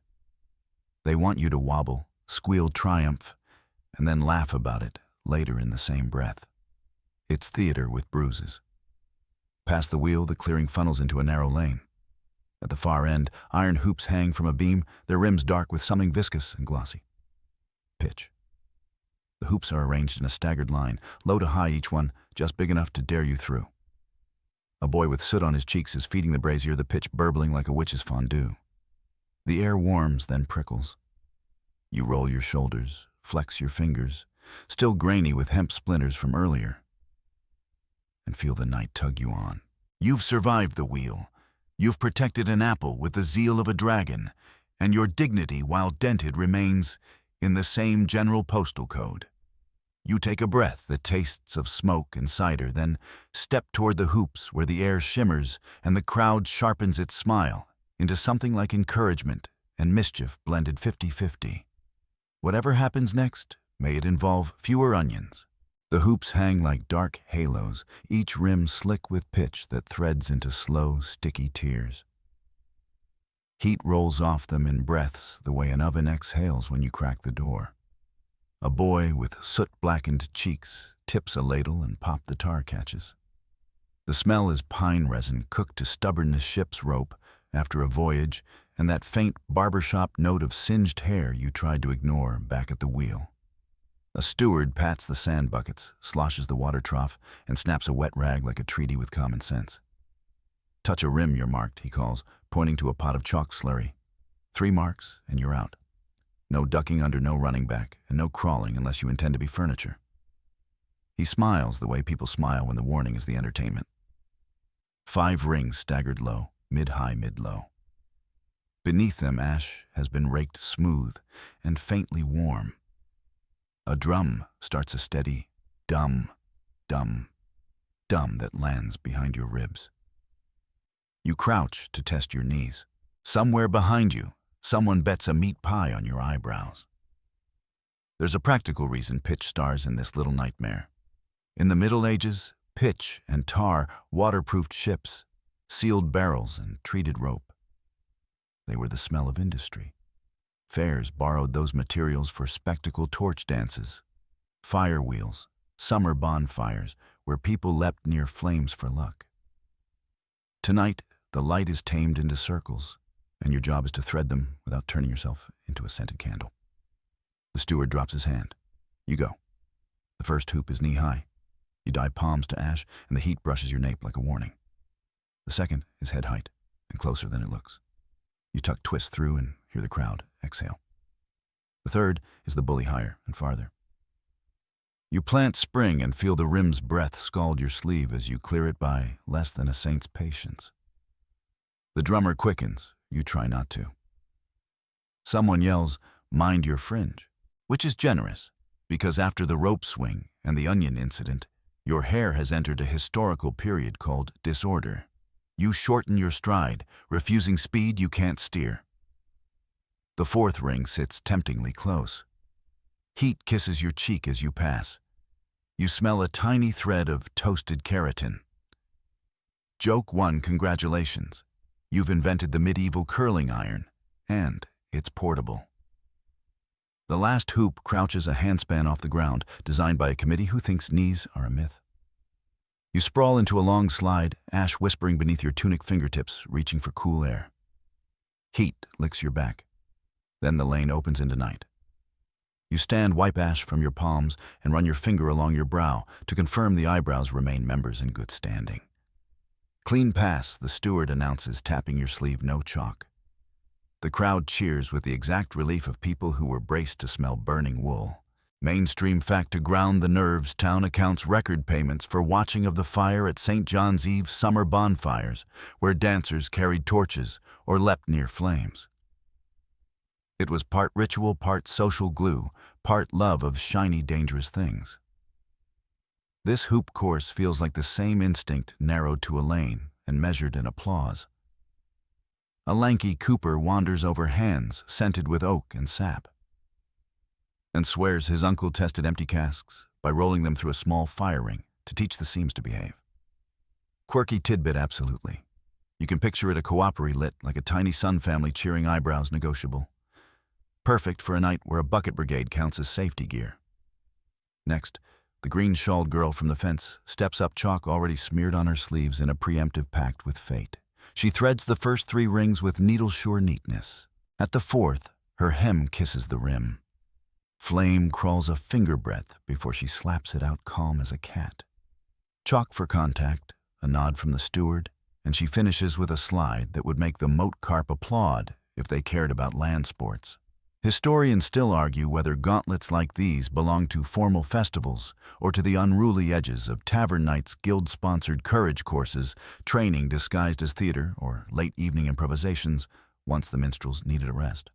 They want you to wobble, squeal triumph, and then laugh about it later in the same breath. It's theater with bruises. Past the wheel, the clearing funnels into a narrow lane. At the far end, iron hoops hang from a beam, their rims dark with something viscous and glossy. Pitch. The hoops are arranged in a staggered line, low to high each one, just big enough to dare you through. A boy with soot on his cheeks is feeding the brazier, the pitch burbling like a witch's fondue. The air warms, then prickles. You roll your shoulders, flex your fingers, still grainy with hemp splinters from earlier, and feel the night tug you on. You've survived the wheel. You've protected an apple with the zeal of a dragon, and your dignity, while dented, remains in the same general postal code. You take a breath that tastes of smoke and cider, then step toward the hoops where the air shimmers and the crowd sharpens its smile into something like encouragement and mischief blended 50-50. Whatever happens next, may it involve fewer onions. The hoops hang like dark halos, each rim slick with pitch that threads into slow, sticky tears. Heat rolls off them in breaths the way an oven exhales when you crack the door. A boy with soot-blackened cheeks tips a ladle and pop the tar catches. The smell is pine resin cooked to stubbornness ship's rope after a voyage, and that faint barbershop note of singed hair you tried to ignore back at the wheel. A steward pats the sand buckets, sloshes the water trough, and snaps a wet rag like a treaty with common sense. Touch a rim, you're marked, he calls, pointing to a pot of chalk slurry. 3 marks, and you're out. No ducking under, no running back, and no crawling unless you intend to be furniture. He smiles the way people smile when the warning is the entertainment. 5 rings staggered low, mid-high, mid-low. Beneath them, ash has been raked smooth and faintly warm. A drum starts a steady dum, dum, dum that lands behind your ribs. You crouch to test your knees. Somewhere behind you, someone bets a meat pie on your eyebrows. There's a practical reason pitch stars in this little nightmare. In the Middle Ages, pitch and tar waterproofed ships, sealed barrels, and treated rope. They were the smell of industry. Fairs borrowed those materials for spectacle torch dances, fire wheels, summer bonfires where people leapt near flames for luck. Tonight, the light is tamed into circles, and your job is to thread them without turning yourself into a scented candle. The steward drops his hand. You go. The first hoop is knee-high. You dive palms to ash, and the heat brushes your nape like a warning. The second is head height, and closer than it looks. You tuck twists through and hear the crowd exhale. The third is the bully higher and farther. You plant spring and feel the rim's breath scald your sleeve as you clear it by less than a saint's patience. The drummer quickens. You try not to. Someone yells, "Mind your fringe," which is generous, because after the rope swing and the onion incident, your hair has entered a historical period called disorder. You shorten your stride, refusing speed you can't steer. The fourth ring sits temptingly close. Heat kisses your cheek as you pass. You smell a tiny thread of toasted keratin. Joke 1, congratulations. You've invented the medieval curling iron, and it's portable. The last hoop crouches a handspan off the ground, designed by a committee who thinks knees are a myth. You sprawl into a long slide, ash whispering beneath your tunic fingertips, reaching for cool air. Heat licks your back. Then the lane opens into night. You stand, wipe ash from your palms, and run your finger along your brow to confirm the eyebrows remain members in good standing. Clean pass, the steward announces, tapping your sleeve, no chalk. The crowd cheers with the exact relief of people who were braced to smell burning wool. Mainstream fact to ground the nerves, town accounts record payments for watching of the fire at St. John's Eve summer bonfires, where dancers carried torches or leapt near flames. It was part ritual, part social glue, part love of shiny, dangerous things. This hoop course feels like the same instinct narrowed to a lane and measured in applause. A lanky cooper wanders over hands scented with oak and sap, and swears his uncle tested empty casks by rolling them through a small fire ring to teach the seams to behave. Quirky tidbit, absolutely. You can picture it a coopery lit like a tiny Sun family cheering, eyebrows negotiable. Perfect for a night where a bucket brigade counts as safety gear. Next, the green-shawled girl from the fence steps up, chalk already smeared on her sleeves in a preemptive pact with fate. She threads the first 3 rings with needle-sure neatness. At the 4th, her hem kisses the rim. Flame crawls a finger breadth before she slaps it out calm as a cat. Chalk for contact, a nod from the steward, and she finishes with a slide that would make the moat carp applaud if they cared about land sports. Historians still argue whether gauntlets like these belong to formal festivals or to the unruly edges of tavern nights, guild-sponsored courage courses, training disguised as theater, or late evening improvisations once the minstrels needed a rest.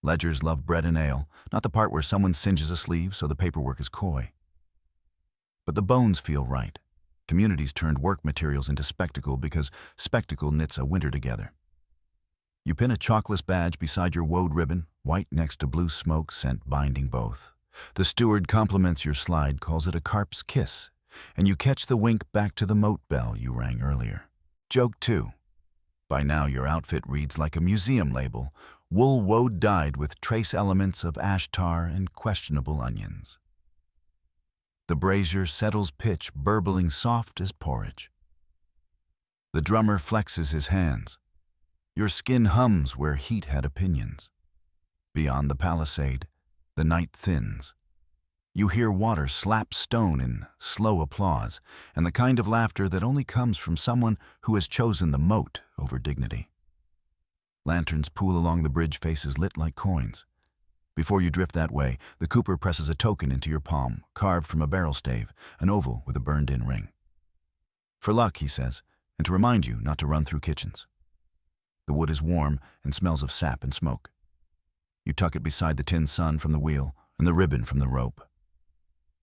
Ledgers love bread and ale, not the part where someone singes a sleeve so the paperwork is coy. But the bones feel right. Communities turned work materials into spectacle because spectacle knits a winter together. You pin a chalkless badge beside your woad ribbon, white next to blue smoke scent binding both. The steward compliments your slide, calls it a carp's kiss, and you catch the wink back to the moat bell you rang earlier. Joke 2. By now your outfit reads like a museum label, wool woad dyed with trace elements of ash tar and questionable onions. The brazier settles pitch, burbling soft as porridge. The drummer flexes his hands. Your skin hums where heat had opinions. Beyond the palisade, the night thins. You hear water slap stone in slow applause, and the kind of laughter that only comes from someone who has chosen the moat over dignity. Lanterns pool along the bridge faces lit like coins. Before you drift that way, the cooper presses a token into your palm, carved from a barrel stave, an oval with a burned-in ring. For luck, he says, and to remind you not to run through kitchens. The wood is warm and smells of sap and smoke. You tuck it beside the tin sun from the wheel and the ribbon from the rope.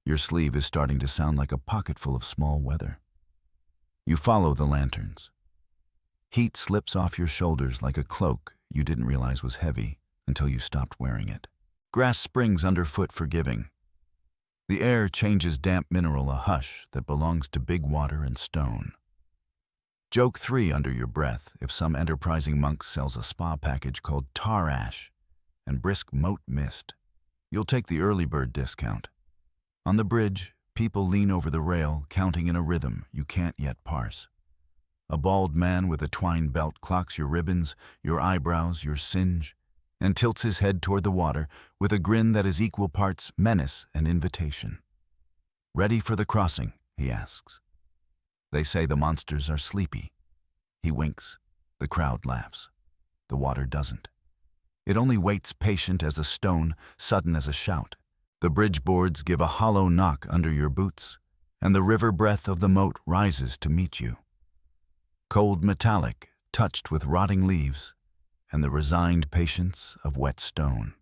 Your sleeve is starting to sound like a pocketful of small weather. You follow the lanterns. Heat slips off your shoulders like a cloak you didn't realize was heavy until you stopped wearing it. Grass springs underfoot forgiving. The air changes damp mineral a hush that belongs to big water and stone. Joke 3 under your breath if some enterprising monk sells a spa package called tar ash and brisk moat mist. You'll take the early bird discount. On the bridge, people lean over the rail, counting in a rhythm you can't yet parse. A bald man with a twine belt clocks your ribbons, your eyebrows, your singe, and tilts his head toward the water with a grin that is equal parts menace and invitation. "Ready for the crossing?" he asks. They say the monsters are sleepy. He winks. The crowd laughs. The water doesn't. It only waits patient as a stone, sudden as a shout. The bridge boards give a hollow knock under your boots, and the river breath of the moat rises to meet you. Cold metallic, touched with rotting leaves, and the resigned patience of wet stone.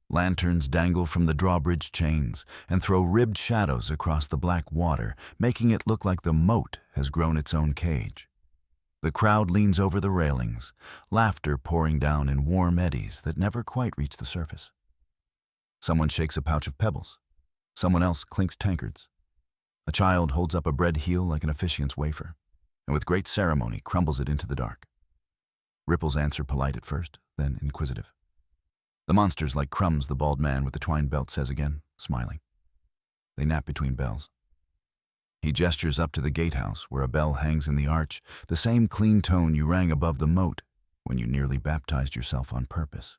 Lanterns dangle from the drawbridge chains and throw ribbed shadows across the black water, making it look like the moat has grown its own cage. The crowd leans over the railings, laughter pouring down in warm eddies that never quite reach the surface. Someone shakes a pouch of pebbles. Someone else clinks tankards. A child holds up a bread heel like an officiant's wafer, and with great ceremony crumbles it into the dark. Ripples answer polite at first, then inquisitive. The monsters like crumbs, the bald man with the twine belt says again, smiling. They nap between bells. He gestures up to the gatehouse where a bell hangs in the arch, the same clean tone you rang above the moat when you nearly baptized yourself on purpose.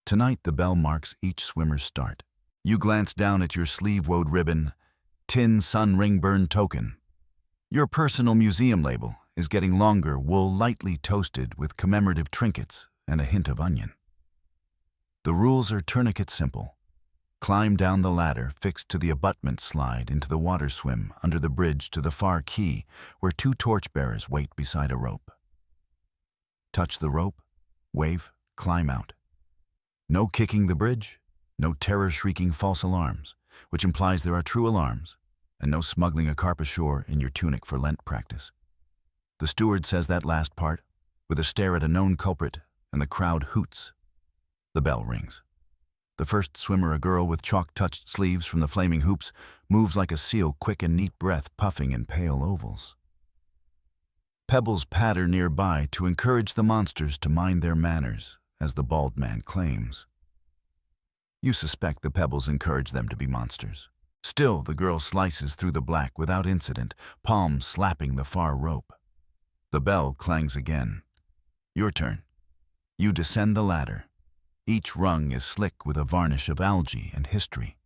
Tonight the bell marks each swimmer's start. You glance down at your sleeve-wode ribbon, tin sun ring burn token. Your personal museum label is getting longer, wool lightly toasted with commemorative trinkets and a hint of onion. The rules are tourniquet simple. Climb down the ladder fixed to the abutment slide into the water swim under the bridge to the far quay where 2 torchbearers wait beside a rope. Touch the rope, wave, climb out. No kicking the bridge, no terror-shrieking false alarms, which implies there are true alarms, and no smuggling a carp ashore in your tunic for Lent practice. The steward says that last part, with a stare at a known culprit, and the crowd hoots. The bell rings. The first swimmer, a girl with chalk-touched sleeves from the flaming hoops, moves like a seal, quick and neat breath puffing in pale ovals. Pebbles patter nearby to encourage the monsters to mind their manners, as the bald man claims. You suspect the pebbles encourage them to be monsters. Still, the girl slices through the black without incident, palms slapping the far rope. The bell clangs again. Your turn. You descend the ladder. Each rung is slick with a varnish of algae and history.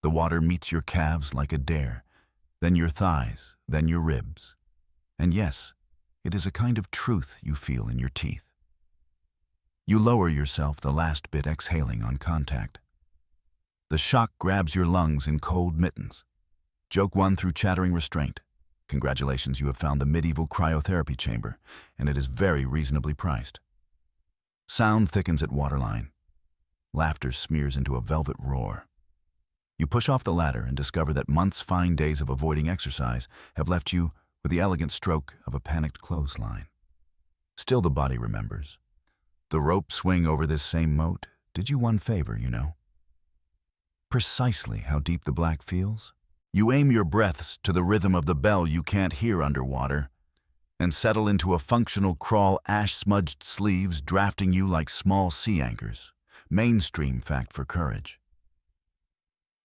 The water meets your calves like a dare, then your thighs, then your ribs. And yes, it is a kind of truth you feel in your teeth. You lower yourself the last bit, exhaling on contact. The shock grabs your lungs in cold mittens. Joke 1 through chattering restraint. Congratulations, you have found the medieval cryotherapy chamber, and it is very reasonably priced. Sound thickens at waterline. Laughter smears into a velvet roar. You push off the ladder and discover that months' fine days of avoiding exercise have left you with the elegant stroke of a panicked clothesline. Still, the body remembers. The rope swing over this same moat did you one favor, you know. Precisely how deep the black feels. You aim your breaths to the rhythm of the bell you can't hear underwater, and settle into a functional crawl, ash-smudged sleeves drafting you like small sea anchors. Mainstream fact for courage.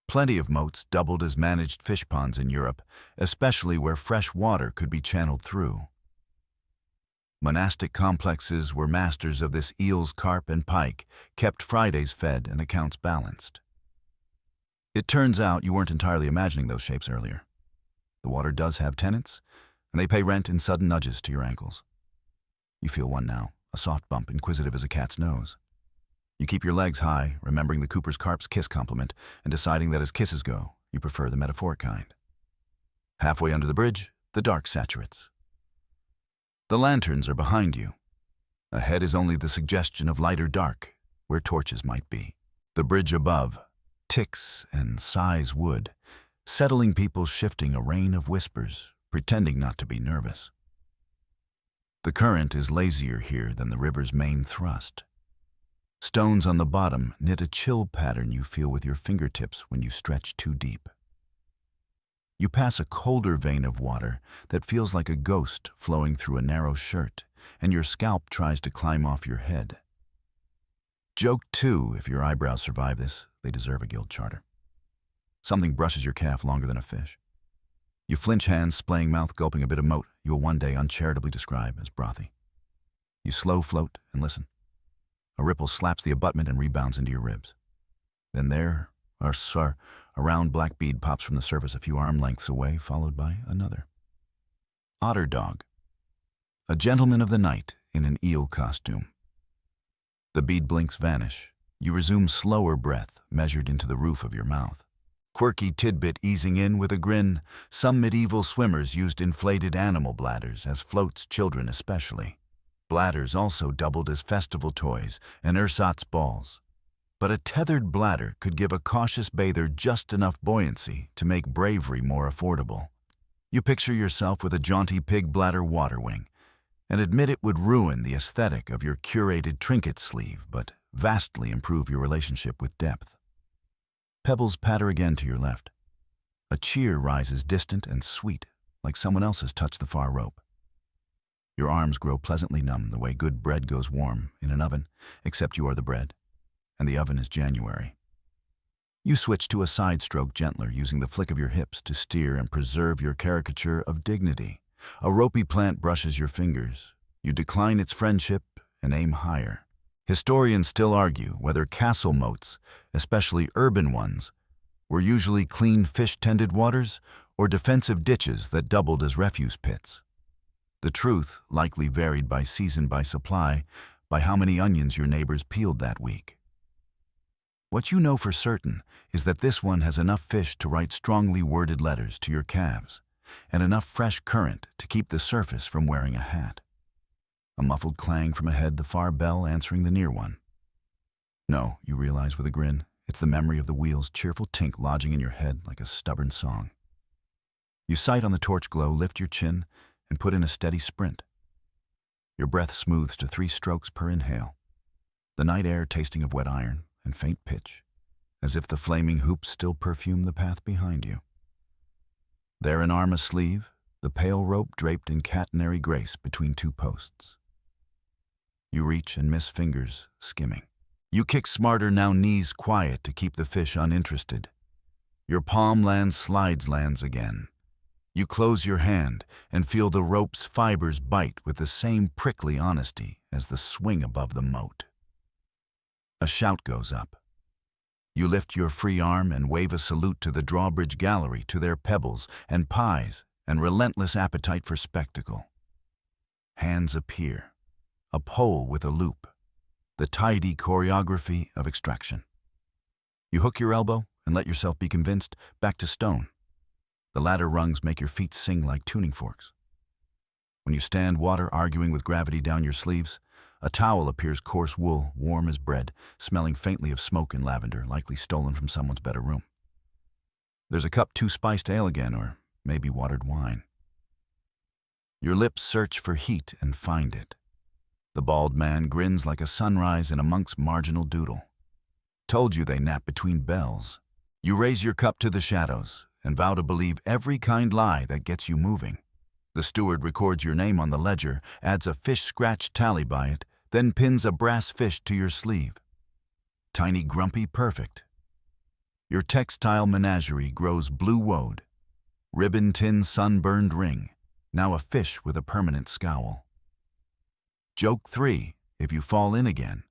Plenty of moats doubled as managed fish ponds in Europe, especially where fresh water could be channeled through. Monastic complexes were masters of this eels, carp, and pike, kept Fridays fed and accounts balanced. It turns out you weren't entirely imagining those shapes earlier. The water does have tenants, and they pay rent in sudden nudges to your ankles. You feel one now, a soft bump inquisitive as a cat's nose. You keep your legs high, remembering the Cooper's Carp's kiss compliment, and deciding that as kisses go, you prefer the metaphoric kind. Halfway under the bridge, the dark saturates. The lanterns are behind you. Ahead is only the suggestion of lighter dark, where torches might be. The bridge above ticks and sighs wood, settling people shifting a rain of whispers, pretending not to be nervous. The current is lazier here than the river's main thrust. Stones on the bottom knit a chill pattern you feel with your fingertips when you stretch too deep. You pass a colder vein of water that feels like a ghost flowing through a narrow shirt, and your scalp tries to climb off your head. Joke too, if your eyebrows survive this, they deserve a guild charter. Something brushes your calf longer than a fish. You flinch hands, splaying mouth, gulping a bit of moat you will one day uncharitably describe as brothy. You slow float and listen. A ripple slaps the abutment and rebounds into your ribs. Then there, a round black bead pops from the surface a few arm lengths away, followed by another. Otter dog. A gentleman of the night in an eel costume. The bead blinks vanish. You resume slower breath, measured into the roof of your mouth. Quirky tidbit easing in with a grin, some medieval swimmers used inflated animal bladders as floats, children especially. Bladders also doubled as festival toys and ersatz balls. But a tethered bladder could give a cautious bather just enough buoyancy to make bravery more affordable. You picture yourself with a jaunty pig bladder water wing, and admit it would ruin the aesthetic of your curated trinket sleeve, but vastly improve your relationship with depth. Pebbles patter again to your left. A cheer rises distant and sweet, like someone else has touched the far rope. Your arms grow pleasantly numb the way good bread goes warm in an oven, except you are the bread, and the oven is January. You switch to a side stroke gentler, using the flick of your hips to steer and preserve your caricature of dignity. A ropey plant brushes your fingers. You decline its friendship and aim higher. Historians still argue whether castle moats, especially urban ones, were usually clean fish-tended waters or defensive ditches that doubled as refuse pits. The truth likely varied by season, by supply, by how many onions your neighbors peeled that week. What you know for certain is that this one has enough fish to write strongly worded letters to your calves, and enough fresh current to keep the surface from wearing a hat. A muffled clang from ahead, the far bell answering the near one. No, you realize with a grin, it's the memory of the wheel's cheerful tink lodging in your head like a stubborn song. You sight on the torch glow, lift your chin, and put in a steady sprint. Your breath smooths to 3 strokes per inhale, the night air tasting of wet iron and faint pitch, as if the flaming hoops still perfume the path behind you. There, an arm asleeve, the pale rope draped in catenary grace between 2 posts. You reach and miss fingers skimming. You kick smarter, now knees quiet to keep the fish uninterested. Your palm lands again. You close your hand and feel the rope's fibers bite with the same prickly honesty as the swing above the moat. A shout goes up. You lift your free arm and wave a salute to the drawbridge gallery, to their pebbles and pies and relentless appetite for spectacle. Hands appear, a pole with a loop, the tidy choreography of extraction. You hook your elbow and let yourself be convinced, back to stone. The ladder rungs make your feet sing like tuning forks. When you stand, water arguing with gravity down your sleeves, a towel appears, coarse wool, warm as bread, smelling faintly of smoke and lavender, likely stolen from someone's better room. There's a cup too spiced ale again, or maybe watered wine. Your lips search for heat and find it. The bald man grins like a sunrise in a monk's marginal doodle. Told you they nap between bells. You raise your cup to the shadows and vow to believe every kind lie that gets you moving. The steward records your name on the ledger, adds a fish scratch tally by it, then pins a brass fish to your sleeve. Tiny, grumpy, perfect. Your textile menagerie grows blue-woad. Ribbon tin sunburned ring, now a fish with a permanent scowl. Joke 3, if you fall in again,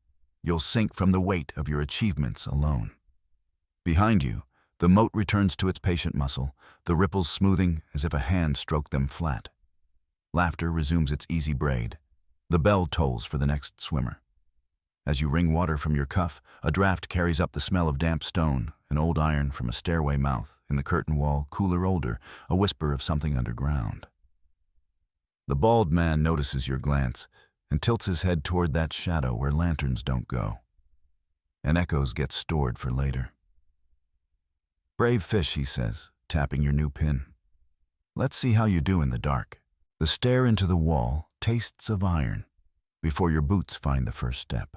you'll sink from the weight of your achievements alone. Behind you, The moat returns to its patient muscle, the ripples smoothing as if a hand stroked them flat. Laughter resumes its easy braid. The bell tolls for the next swimmer. As you wring water from your cuff, a draft carries up the smell of damp stone, an old iron from a stairway mouth, in the curtain wall, cooler older, a whisper of something underground. The bald man notices your glance and tilts his head toward that shadow where lanterns don't go. And echoes get stored for later. "Brave fish," he says, tapping your new pin. "Let's see how you do in the dark." The stare into the wall tastes of iron before your boots find the first step.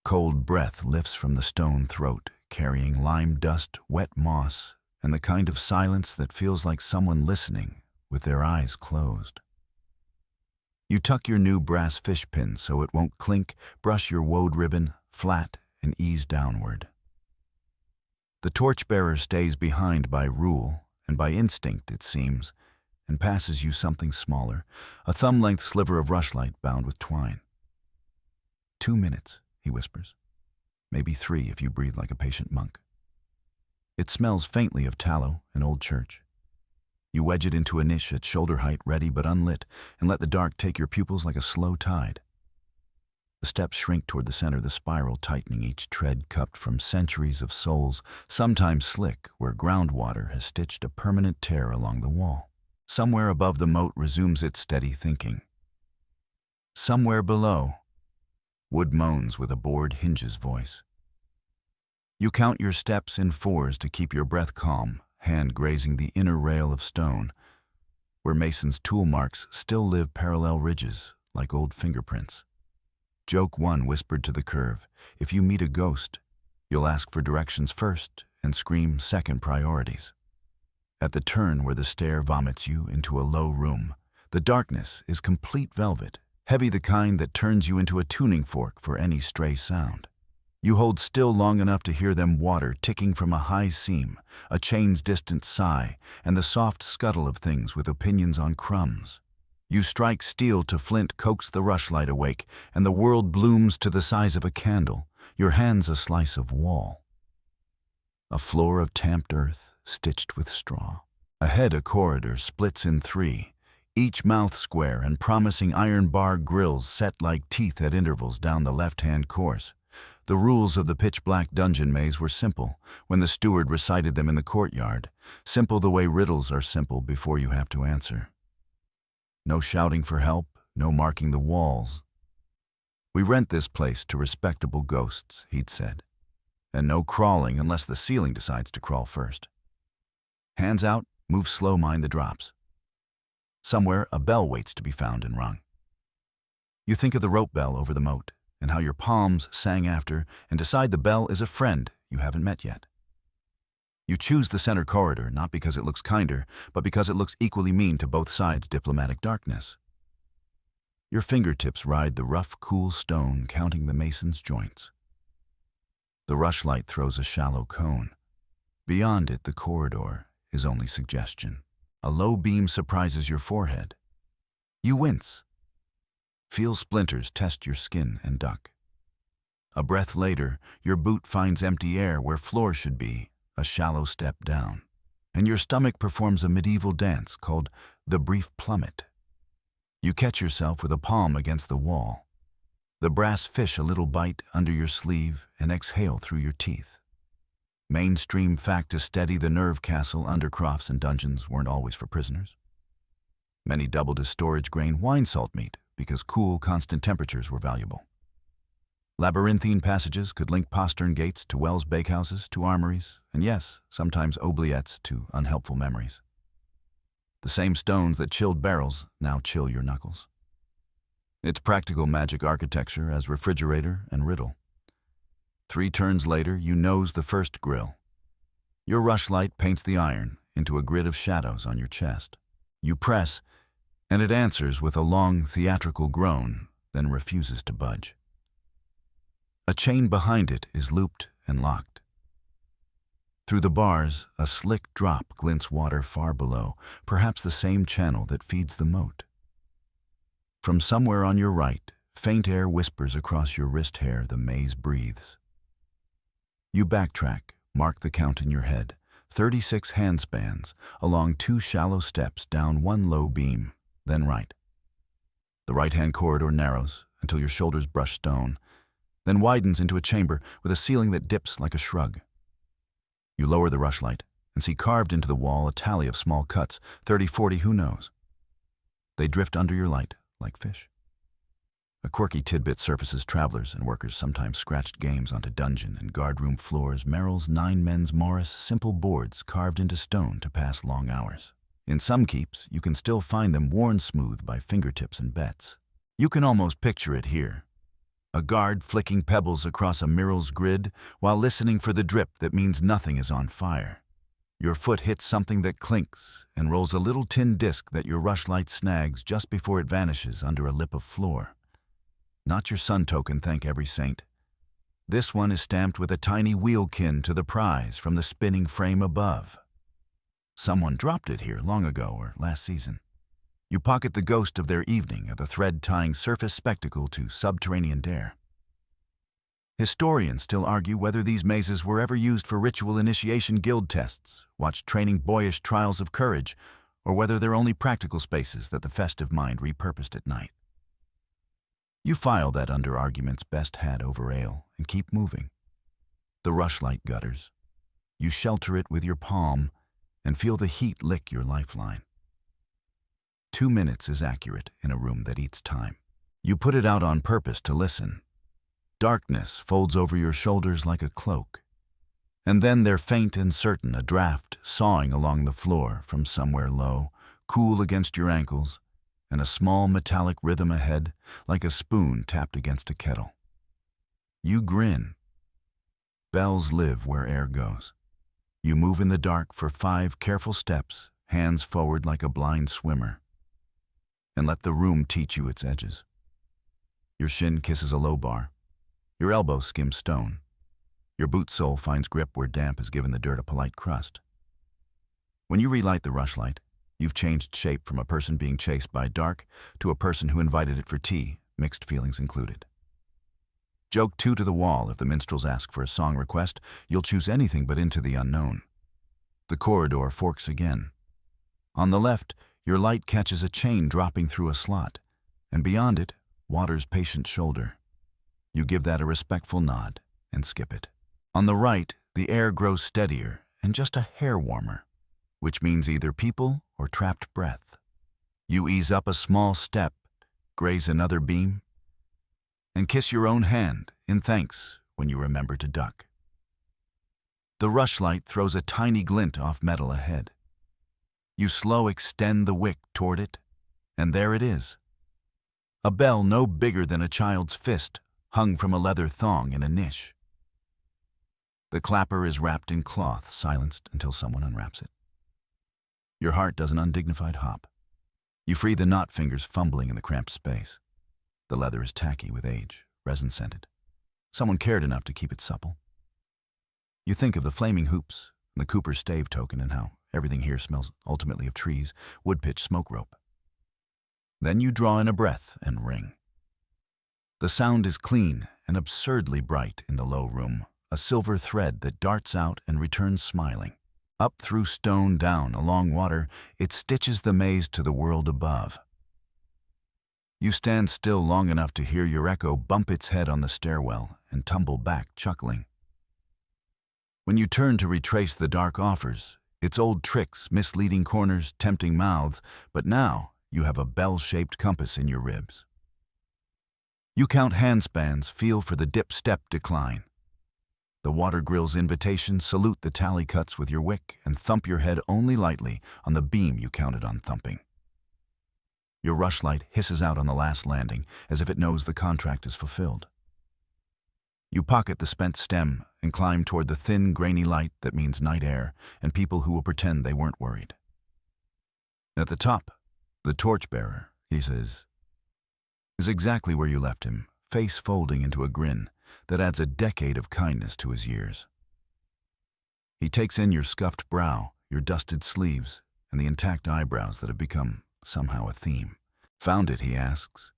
Cold breath lifts from the stone throat, carrying lime dust, wet moss, and the kind of silence that feels like someone listening with their eyes closed. You tuck your new brass fish pin so it won't clink, brush your woad ribbon flat, and ease downward. The torchbearer stays behind by rule and by instinct, it seems, and passes you something smaller, a thumb-length sliver of rushlight bound with twine. 2 minutes, he whispers. Maybe 3 if you breathe like a patient monk. It smells faintly of tallow and old church. You wedge it into a niche at shoulder height, ready but unlit, and let the dark take your pupils like a slow tide. The steps shrink toward the center, the spiral tightening, each tread cupped from centuries of soles, sometimes slick, where groundwater has stitched a permanent tear along the wall. Somewhere above the moat resumes its steady thinking. Somewhere below, wood moans with a bored hinge's voice. You count your steps in 4s to keep your breath calm, hand grazing the inner rail of stone, where mason's tool marks still live parallel ridges, like old fingerprints. Joke 1 whispered to the curve, if you meet a ghost, you'll ask for directions first and scream second priorities. At the turn where the stair vomits you into a low room, the darkness is complete velvet, heavy, the kind that turns you into a tuning fork for any stray sound. You hold still long enough to hear them water ticking from a high seam, a chain's distant sigh, and the soft scuttle of things with opinions on crumbs. You strike steel to flint, coax the rushlight awake, and the world blooms to the size of a candle, your hands a slice of wall. A floor of tamped earth, stitched with straw. Ahead a corridor splits in 3, each mouth square and promising iron bar grills set like teeth at intervals down the left-hand course. The rules of the pitch-black dungeon maze were simple when the steward recited them in the courtyard, simple the way riddles are simple before you have to answer. No shouting for help, no marking the walls. "We rent this place to respectable ghosts," he'd said, "and no crawling unless the ceiling decides to crawl first. Hands out, move slow, mind the drops." Somewhere a bell waits to be found and rung. You think of the rope bell over the moat, and how your palms sang after, and decide the bell is a friend you haven't met yet. You choose the center corridor, not because it looks kinder, but because it looks equally mean to both sides' diplomatic darkness. Your fingertips ride the rough, cool stone, counting the mason's joints. The rushlight throws a shallow cone. Beyond it, the corridor is only suggestion. A low beam surprises your forehead. You wince. Feel splinters test your skin and duck. A breath later, your boot finds empty air where floor should be, a shallow step down, and your stomach performs a medieval dance called the brief plummet. You catch yourself with a palm against the wall, the brass fish a little bite under your sleeve, and exhale through your teeth. Mainstream fact to steady the nerve castle, undercrofts and dungeons weren't always for prisoners. Many doubled as storage grain wine salt meat because cool, constant temperatures were valuable. Labyrinthine passages could link postern gates to Wells bakehouses to armories, and yes, sometimes oubliettes to unhelpful memories. The same stones that chilled barrels now chill your knuckles. It's practical magic architecture as refrigerator and riddle. 3 turns later, you nose the first grill. Your rushlight paints the iron into a grid of shadows on your chest. You press, and it answers with a long, theatrical groan, then refuses to budge. A chain behind it is looped and locked. Through the bars, a slick drop glints water far below, perhaps the same channel that feeds the moat. From somewhere on your right, faint air whispers across your wrist hair, the maze breathes. You backtrack, Mark the count in your head. 36 handspans along 2 shallow steps down 1 low beam, then right. The right-hand corridor narrows until your shoulders brush stone, then widens into a chamber with a ceiling that dips like a shrug. You lower the rushlight and see carved into the wall a tally of small cuts, 30, 40, who knows. They drift under your light like fish. A quirky tidbit surfaces. Travelers and workers sometimes scratched games onto dungeon and guardroom floors. Merrill's 9 men's Morris simple boards carved into stone to pass long hours. In some keeps, you can still find them worn smooth by fingertips and bets. You can almost picture it here. A guard flicking pebbles across a Merrill's grid while listening for the drip that means nothing is on fire. Your foot hits something that clinks and rolls a little tin disc that your rushlight snags just before it vanishes under a lip of floor. Not your sun token, thank every saint. This one is stamped with a tiny wheel kin to the prize from the spinning frame above. Someone dropped it here long ago or last season. You pocket the ghost of their evening of the thread-tying surface spectacle to subterranean dare. Historians still argue whether these mazes were ever used for ritual initiation guild tests, watch training boyish trials of courage, or whether they're only practical spaces that the festive mind repurposed at night. You file that under argument's best hat over ale and keep moving. The rushlight gutters. You shelter it with your palm and feel the heat lick your lifeline. 2 minutes is accurate in a room that eats time. You put it out on purpose to listen. Darkness folds over your shoulders like a cloak. And then they're faint and certain, a draft sawing along the floor from somewhere low, cool against your ankles, and a small metallic rhythm ahead, like a spoon tapped against a kettle. You grin. Bells live where air goes. You move in the dark for 5 careful steps, hands forward like a blind swimmer, and let the room teach you its edges. Your shin kisses a low bar. Your elbow skims stone. Your boot sole finds grip where damp has given the dirt a polite crust. When you relight the rushlight, you've changed shape from a person being chased by dark to a person who invited it for tea, mixed feelings included. Joke 2 to the wall. If the minstrels ask for a song request, you'll choose anything but Into the Unknown. The corridor forks again. On the left, your light catches a chain dropping through a slot, and beyond it, water's patient shoulder. You give that a respectful nod and skip it. On the right, the air grows steadier and just a hair warmer, which means either people or trapped breath. You ease up a small step, graze another beam, and kiss your own hand in thanks when you remember to duck. The rushlight throws a tiny glint off metal ahead. You slow extend the wick toward it, and there it is. A bell no bigger than a child's fist, hung from a leather thong in a niche. The clapper is wrapped in cloth, silenced until someone unwraps it. Your heart does an undignified hop. You free the knot fingers fumbling in the cramped space. The leather is tacky with age, resin-scented. Someone cared enough to keep it supple. You think of the flaming hoops, and the Cooper's stave token, and how everything here smells ultimately of trees, wood pitch, smoke rope. Then you draw in a breath and ring. The sound is clean and absurdly bright in the low room, a silver thread that darts out and returns smiling. Up through stone, down along water, it stitches the maze to the world above. You stand still long enough to hear your echo bump its head on the stairwell and tumble back, chuckling. When you turn to retrace the dark offers, its old tricks, misleading corners, tempting mouths, but now you have a bell-shaped compass in your ribs. You count handspans, feel for the dip-step decline. The water grill's invitation, salute the tally cuts with your wick, and thump your head only lightly on the beam you counted on thumping. Your rushlight hisses out on the last landing, as if it knows the contract is fulfilled. You pocket the spent stem and climb toward the thin, grainy light that means night air and people who will pretend they weren't worried. At the top, the torchbearer, he says, is exactly where you left him, face folding into a grin that adds a decade of kindness to his years. He takes in your scuffed brow, your dusted sleeves, and the intact eyebrows that have become somehow a theme. Found it, he asks.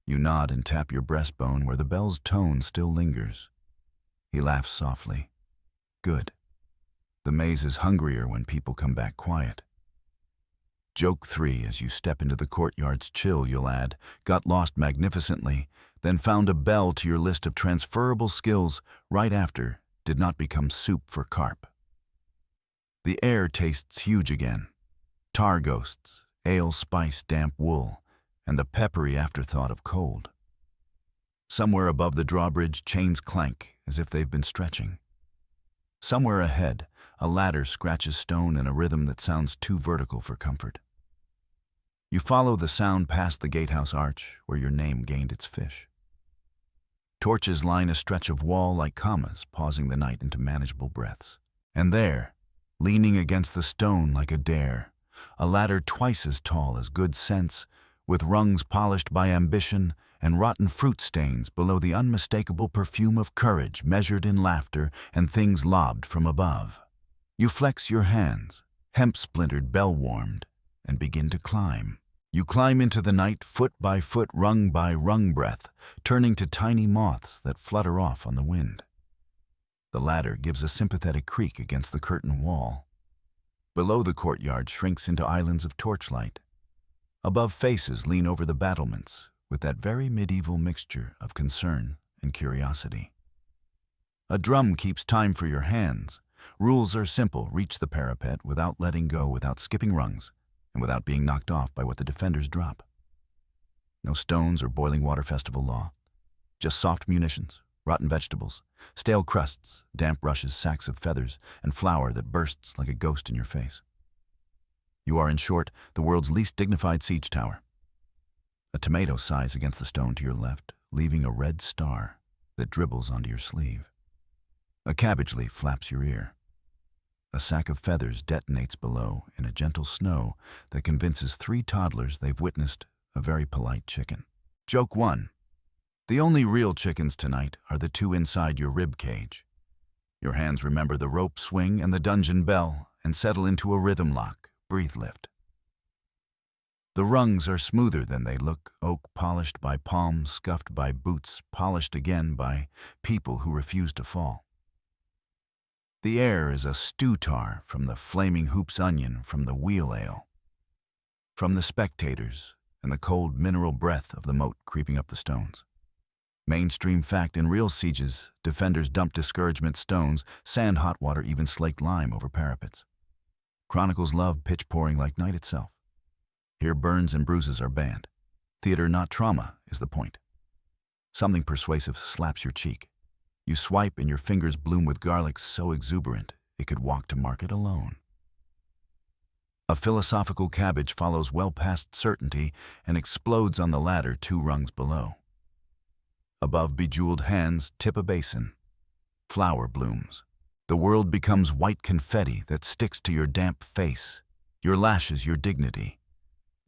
You nod and tap your breastbone where the bell's tone still lingers. He laughs softly. Good. The maze is hungrier when people come back quiet. Joke 3, as you step into the courtyard's chill, you'll add, got lost magnificently, then found a bell to your list of transferable skills right after, did not become soup for carp. The air tastes huge again. Tar ghosts, ale spice damp wool, and the peppery afterthought of cold. Somewhere above the drawbridge, chains clank as if they've been stretching. Somewhere ahead, a ladder scratches stone in a rhythm that sounds too vertical for comfort. You follow the sound past the gatehouse arch where your name gained its fish. Torches line a stretch of wall like commas, pausing the night into manageable breaths. And there, leaning against the stone like a dare, a ladder twice as tall as good sense, with rungs polished by ambition and rotten fruit stains below the unmistakable perfume of courage measured in laughter and things lobbed from above. You flex your hands, hemp-splintered, bell-warmed, and begin to climb. You climb into the night, foot by foot, rung by rung breath, turning to tiny moths that flutter off on the wind. The ladder gives a sympathetic creak against the curtain wall. Below, the courtyard shrinks into islands of torchlight. Above, faces lean over the battlements with that very medieval mixture of concern and curiosity. A drum keeps time for your hands. Rules are simple: reach the parapet without letting go, without skipping rungs, and without being knocked off by what the defenders drop. No stones or boiling water festival law. Just soft munitions, rotten vegetables, stale crusts, damp rushes, sacks of feathers, and flour that bursts like a ghost in your face. You are, in short, the world's least dignified siege tower. A tomato sighs against the stone to your left, leaving a red star that dribbles onto your sleeve. A cabbage leaf flaps your ear. A sack of feathers detonates below in a gentle snow that convinces 3 toddlers they've witnessed a very polite chicken. Joke 1. The only real chickens tonight are the 2 inside your rib cage. Your hands remember the rope swing and the dungeon bell and settle into a rhythm lock, breathe lift. The rungs are smoother than they look, oak polished by palms, scuffed by boots, polished again by people who refuse to fall. The air is a stew tar from the flaming hoops onion from the wheel ale, from the spectators and the cold mineral breath of the moat creeping up the stones. Mainstream fact: in real sieges, defenders dump discouragement stones, sand, hot water, even slaked lime over parapets. Chronicles love pitch pouring like night itself. Here burns and bruises are banned. Theater, not trauma, is the point. Something persuasive slaps your cheek. You swipe and your fingers bloom with garlic so exuberant it could walk to market alone. A philosophical cabbage follows well past certainty and explodes on the ladder 2 rungs below. Above, bejeweled hands tip a basin. Flower blooms. The world becomes white confetti that sticks to your damp face, your lashes, your dignity.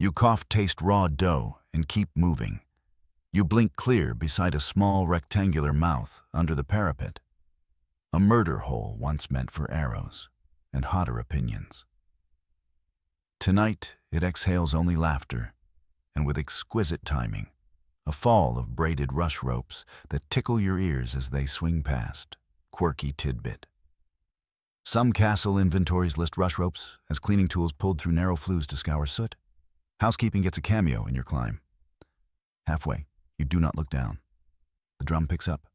You cough, taste raw dough, and keep moving. You blink clear beside a small rectangular mouth under the parapet. A murder hole once meant for arrows and hotter opinions. Tonight, it exhales only laughter, and with exquisite timing, a fall of braided rush ropes that tickle your ears as they swing past. Quirky tidbit. Some castle inventories list rush ropes as cleaning tools pulled through narrow flues to scour soot. Housekeeping gets a cameo in your climb. Halfway, you do not look down. The drum picks up.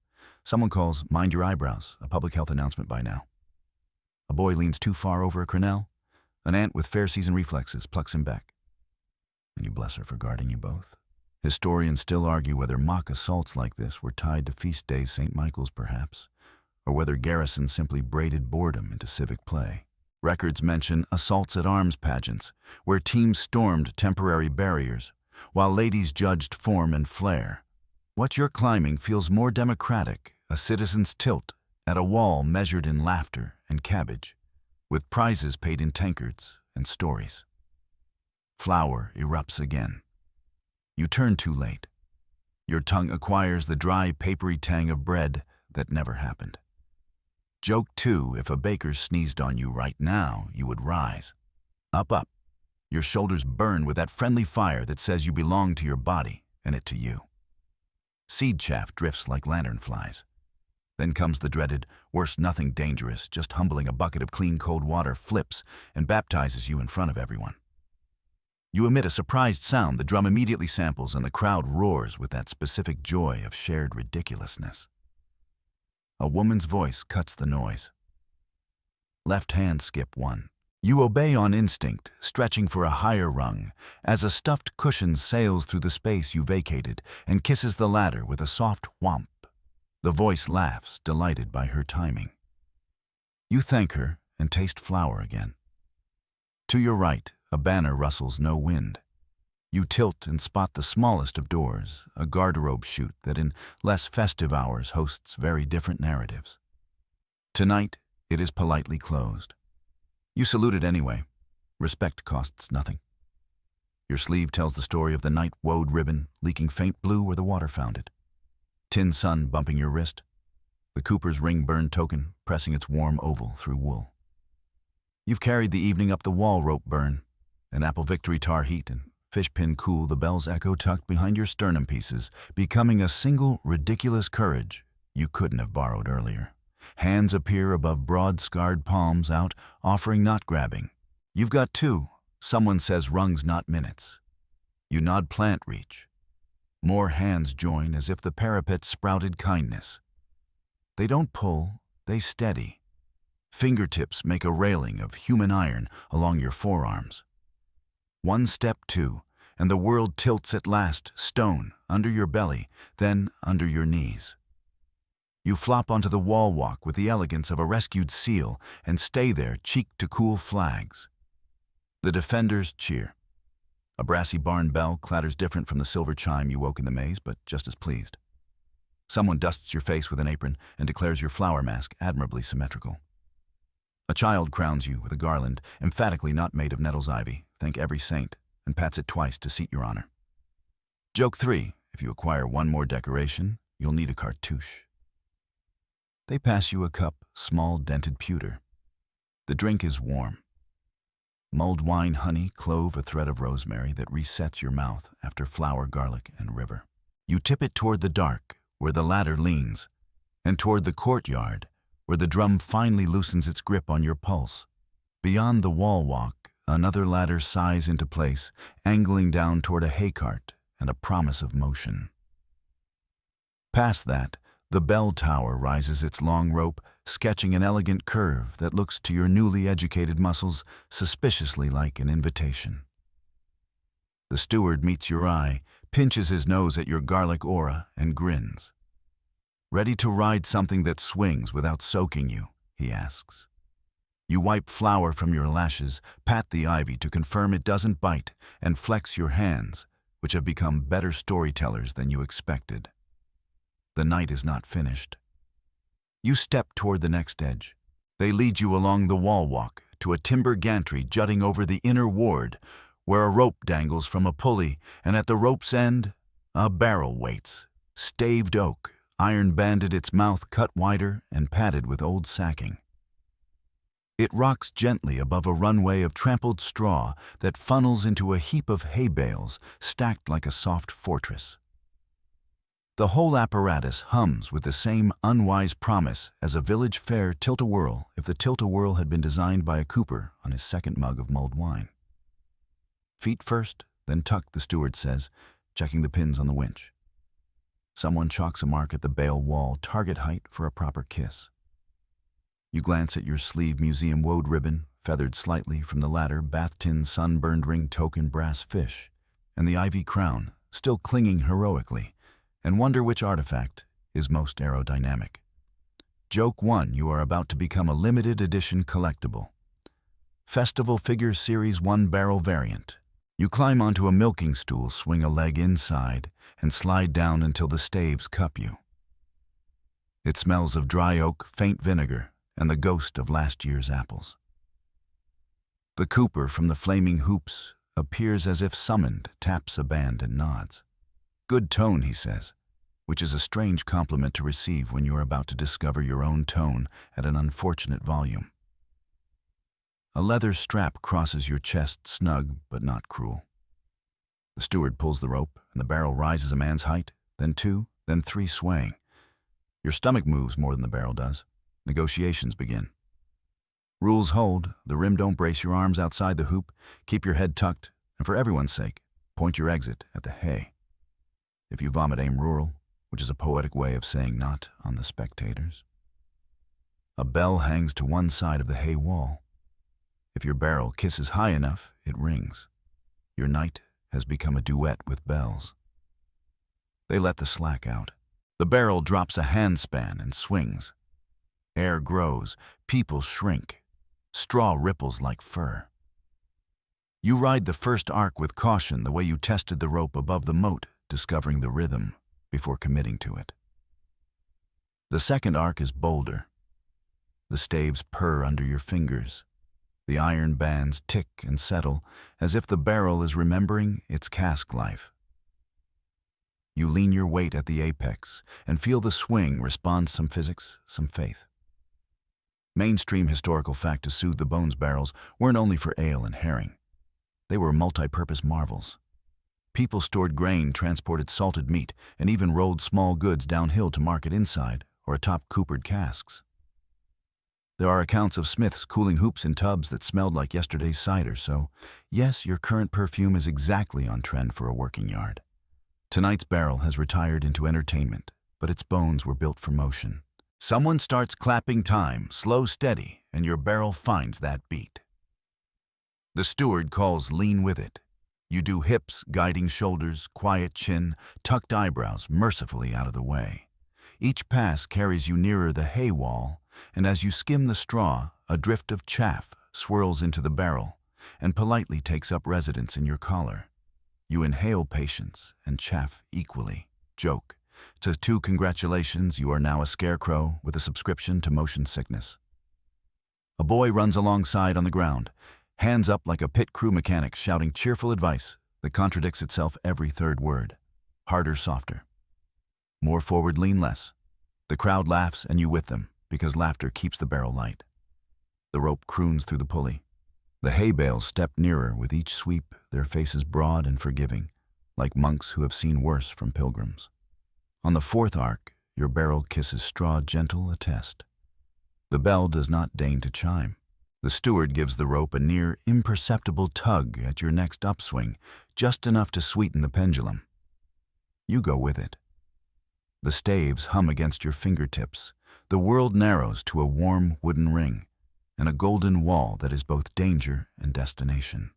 Someone calls, "Mind your eyebrows," a public health announcement by now. A boy leans too far over a crenelle. An ant with fair season reflexes plucks him back. And you bless her for guarding you both. Historians still argue whether mock assaults like this were tied to feast days, St. Michael's perhaps, or whether garrisons simply braided boredom into civic play. Records mention assaults at arms pageants, where teams stormed temporary barriers, while ladies judged form and flair. What you're climbing feels more democratic, a citizen's tilt at a wall measured in laughter and cabbage, with prizes paid in tankards and stories. Flour erupts again. You turn too late. Your tongue acquires the dry, papery tang of bread that never happened. Joke 2, if a baker sneezed on you right now, you would rise. Up, up. Your shoulders burn with that friendly fire that says you belong to your body and it to you. Seed chaff drifts like lantern flies. Then comes the dreaded, worse nothing dangerous, just humbling a bucket of clean cold water flips and baptizes you in front of everyone. You emit a surprised sound the drum immediately samples, and the crowd roars with that specific joy of shared ridiculousness. A woman's voice cuts the noise. Left hand skip 1. You obey on instinct, stretching for a higher rung, as a stuffed cushion sails through the space you vacated and kisses the ladder with a soft whomp. The voice laughs, delighted by her timing. You thank her and taste flour again. To your right, a banner rustles no wind. You tilt and spot the smallest of doors, a garderobe chute that in less festive hours hosts very different narratives. Tonight, it is politely closed. You salute it anyway. Respect costs nothing. Your sleeve tells the story of the night woad ribbon leaking faint blue where the water found it. Tin sun bumping your wrist. The Cooper's ring burn token pressing its warm oval through wool. You've carried the evening up the wall rope burn, an apple victory tar heat and fish pin cool, the bell's echo tucked behind your sternum pieces, becoming a single ridiculous courage you couldn't have borrowed earlier. Hands appear above broad scarred palms out, offering not grabbing. You've got 2. Someone says rungs not minutes. You nod plant reach. More hands join as if the parapet sprouted kindness. They don't pull, they steady. Fingertips make a railing of human iron along your forearms. 1 step 2, and the world tilts at last, stone, under your belly, then under your knees. You flop onto the wall walk with the elegance of a rescued seal and stay there, cheek to cool flags. The defenders cheer. A brassy barn bell clatters different from the silver chime you woke in the maze, but just as pleased. Someone dusts your face with an apron and declares your flower mask admirably symmetrical. A child crowns you with a garland, emphatically not made of nettles ivy, thank every saint, and pats it twice to seat your honor. Joke 3, if you acquire 1 more decoration, you'll need a cartouche. They pass you a cup, small dented pewter. The drink is warm. Mulled wine, honey, clove, a thread of rosemary that resets your mouth after flour, garlic, and river. You tip it toward the dark, where the ladder leans, and toward the courtyard, where the drum finally loosens its grip on your pulse. Beyond the wall walk, another ladder sighs into place, angling down toward a hay cart and a promise of motion. Past that, the bell tower rises its long rope, sketching an elegant curve that looks to your newly educated muscles suspiciously like an invitation. The steward meets your eye, pinches his nose at your garlic aura, and grins. Ready to ride something that swings without soaking you, he asks. You wipe flour from your lashes, pat the ivy to confirm it doesn't bite, and flex your hands, which have become better storytellers than you expected. The night is not finished. You step toward the next edge. They lead you along the wall walk to a timber gantry jutting over the inner ward, where a rope dangles from a pulley, and at the rope's end, a barrel waits, staved oak, iron-banded, its mouth cut wider and padded with old sacking. It rocks gently above a runway of trampled straw that funnels into a heap of hay bales stacked like a soft fortress. The whole apparatus hums with the same unwise promise as a village fair tilt-a-whirl if the tilt-a-whirl had been designed by a cooper on his second mug of mulled wine. Feet first, then tuck, the steward says, checking the pins on the winch. Someone chalks a mark at the bale wall, target height for a proper kiss. You glance at your sleeve museum woad ribbon, feathered slightly from the ladder, bath tin sunburned ring token brass fish, and the ivy crown, still clinging heroically, and wonder which artifact is most aerodynamic. Joke 1, you are about to become a limited edition collectible. Festival Figure Series 1 barrel variant. You climb onto a milking stool, swing a leg inside, and slide down until the staves cup you. It smells of dry oak, faint vinegar, and the ghost of last year's apples. The Cooper from the flaming hoops appears as if summoned, taps a band and nods. Good tone, he says, which is a strange compliment to receive when you are about to discover your own tone at an unfortunate volume. A leather strap crosses your chest, snug but not cruel. The steward pulls the rope, and the barrel rises a man's height, then 2, then 3 swaying. Your stomach moves more than the barrel does. Negotiations begin. Rules hold. The rim don't brace your arms outside the hoop. Keep your head tucked. And for everyone's sake, point your exit at the hay. If you vomit, aim rural, which is a poetic way of saying not on the spectators. A bell hangs to one side of the hay wall. If your barrel kisses high enough, it rings. Your night has become a duet with bells. They let the slack out. The barrel drops a handspan and swings. Air grows, people shrink. Straw ripples like fur. You ride the first arc with caution, the way you tested the rope above the moat, discovering the rhythm before committing to it. The second arc is bolder. The staves purr under your fingers. The iron bands tick and settle as if the barrel is remembering its cask life. You lean your weight at the apex and feel the swing respond, some physics, some faith. Mainstream historical fact to soothe the bones barrels weren't only for ale and herring. They were multi-purpose marvels. People stored grain, transported salted meat, and even rolled small goods downhill to market inside or atop coopered casks. There are accounts of smiths cooling hoops in tubs that smelled like yesterday's cider, so yes, your current perfume is exactly on trend for a working yard. Tonight's barrel has retired into entertainment, but its bones were built for motion. Someone starts clapping time, slow, steady, and your barrel finds that beat. The steward calls lean with it. You do hips, guiding shoulders, quiet chin, tucked eyebrows mercifully out of the way. Each pass carries you nearer the hay wall, and as you skim the straw, a drift of chaff swirls into the barrel and politely takes up residence in your collar. You inhale patience and chaff equally. Joke. To two congratulations, you are now a scarecrow with a subscription to motion sickness. A boy runs alongside on the ground, hands up like a pit crew mechanic shouting cheerful advice that contradicts itself every third word. Harder, softer. More forward, lean less. The crowd laughs and you with them, because laughter keeps the barrel light. The rope croons through the pulley. The hay bales step nearer with each sweep, their faces broad and forgiving, like monks who have seen worse from pilgrims. On the fourth arc, your barrel kisses straw gentle attest. The bell does not deign to chime. The steward gives the rope a near imperceptible tug at your next upswing, just enough to sweeten the pendulum. You go with it. The staves hum against your fingertips. The world narrows to a warm wooden ring and a golden wall that is both danger and destination.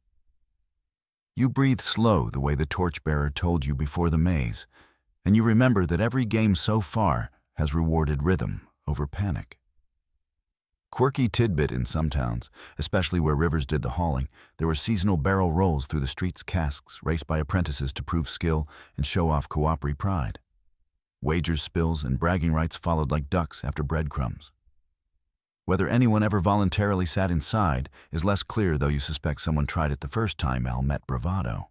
You breathe slow the way the torchbearer told you before the maze, and you remember that every game so far has rewarded rhythm over panic. Quirky tidbit in some towns, especially where rivers did the hauling, there were seasonal barrel rolls through the streets' casks raced by apprentices to prove skill and show off cooperative pride. Wagers, spills, and bragging rights followed like ducks after breadcrumbs. Whether anyone ever voluntarily sat inside is less clear, though you suspect someone tried it the first time Al met bravado.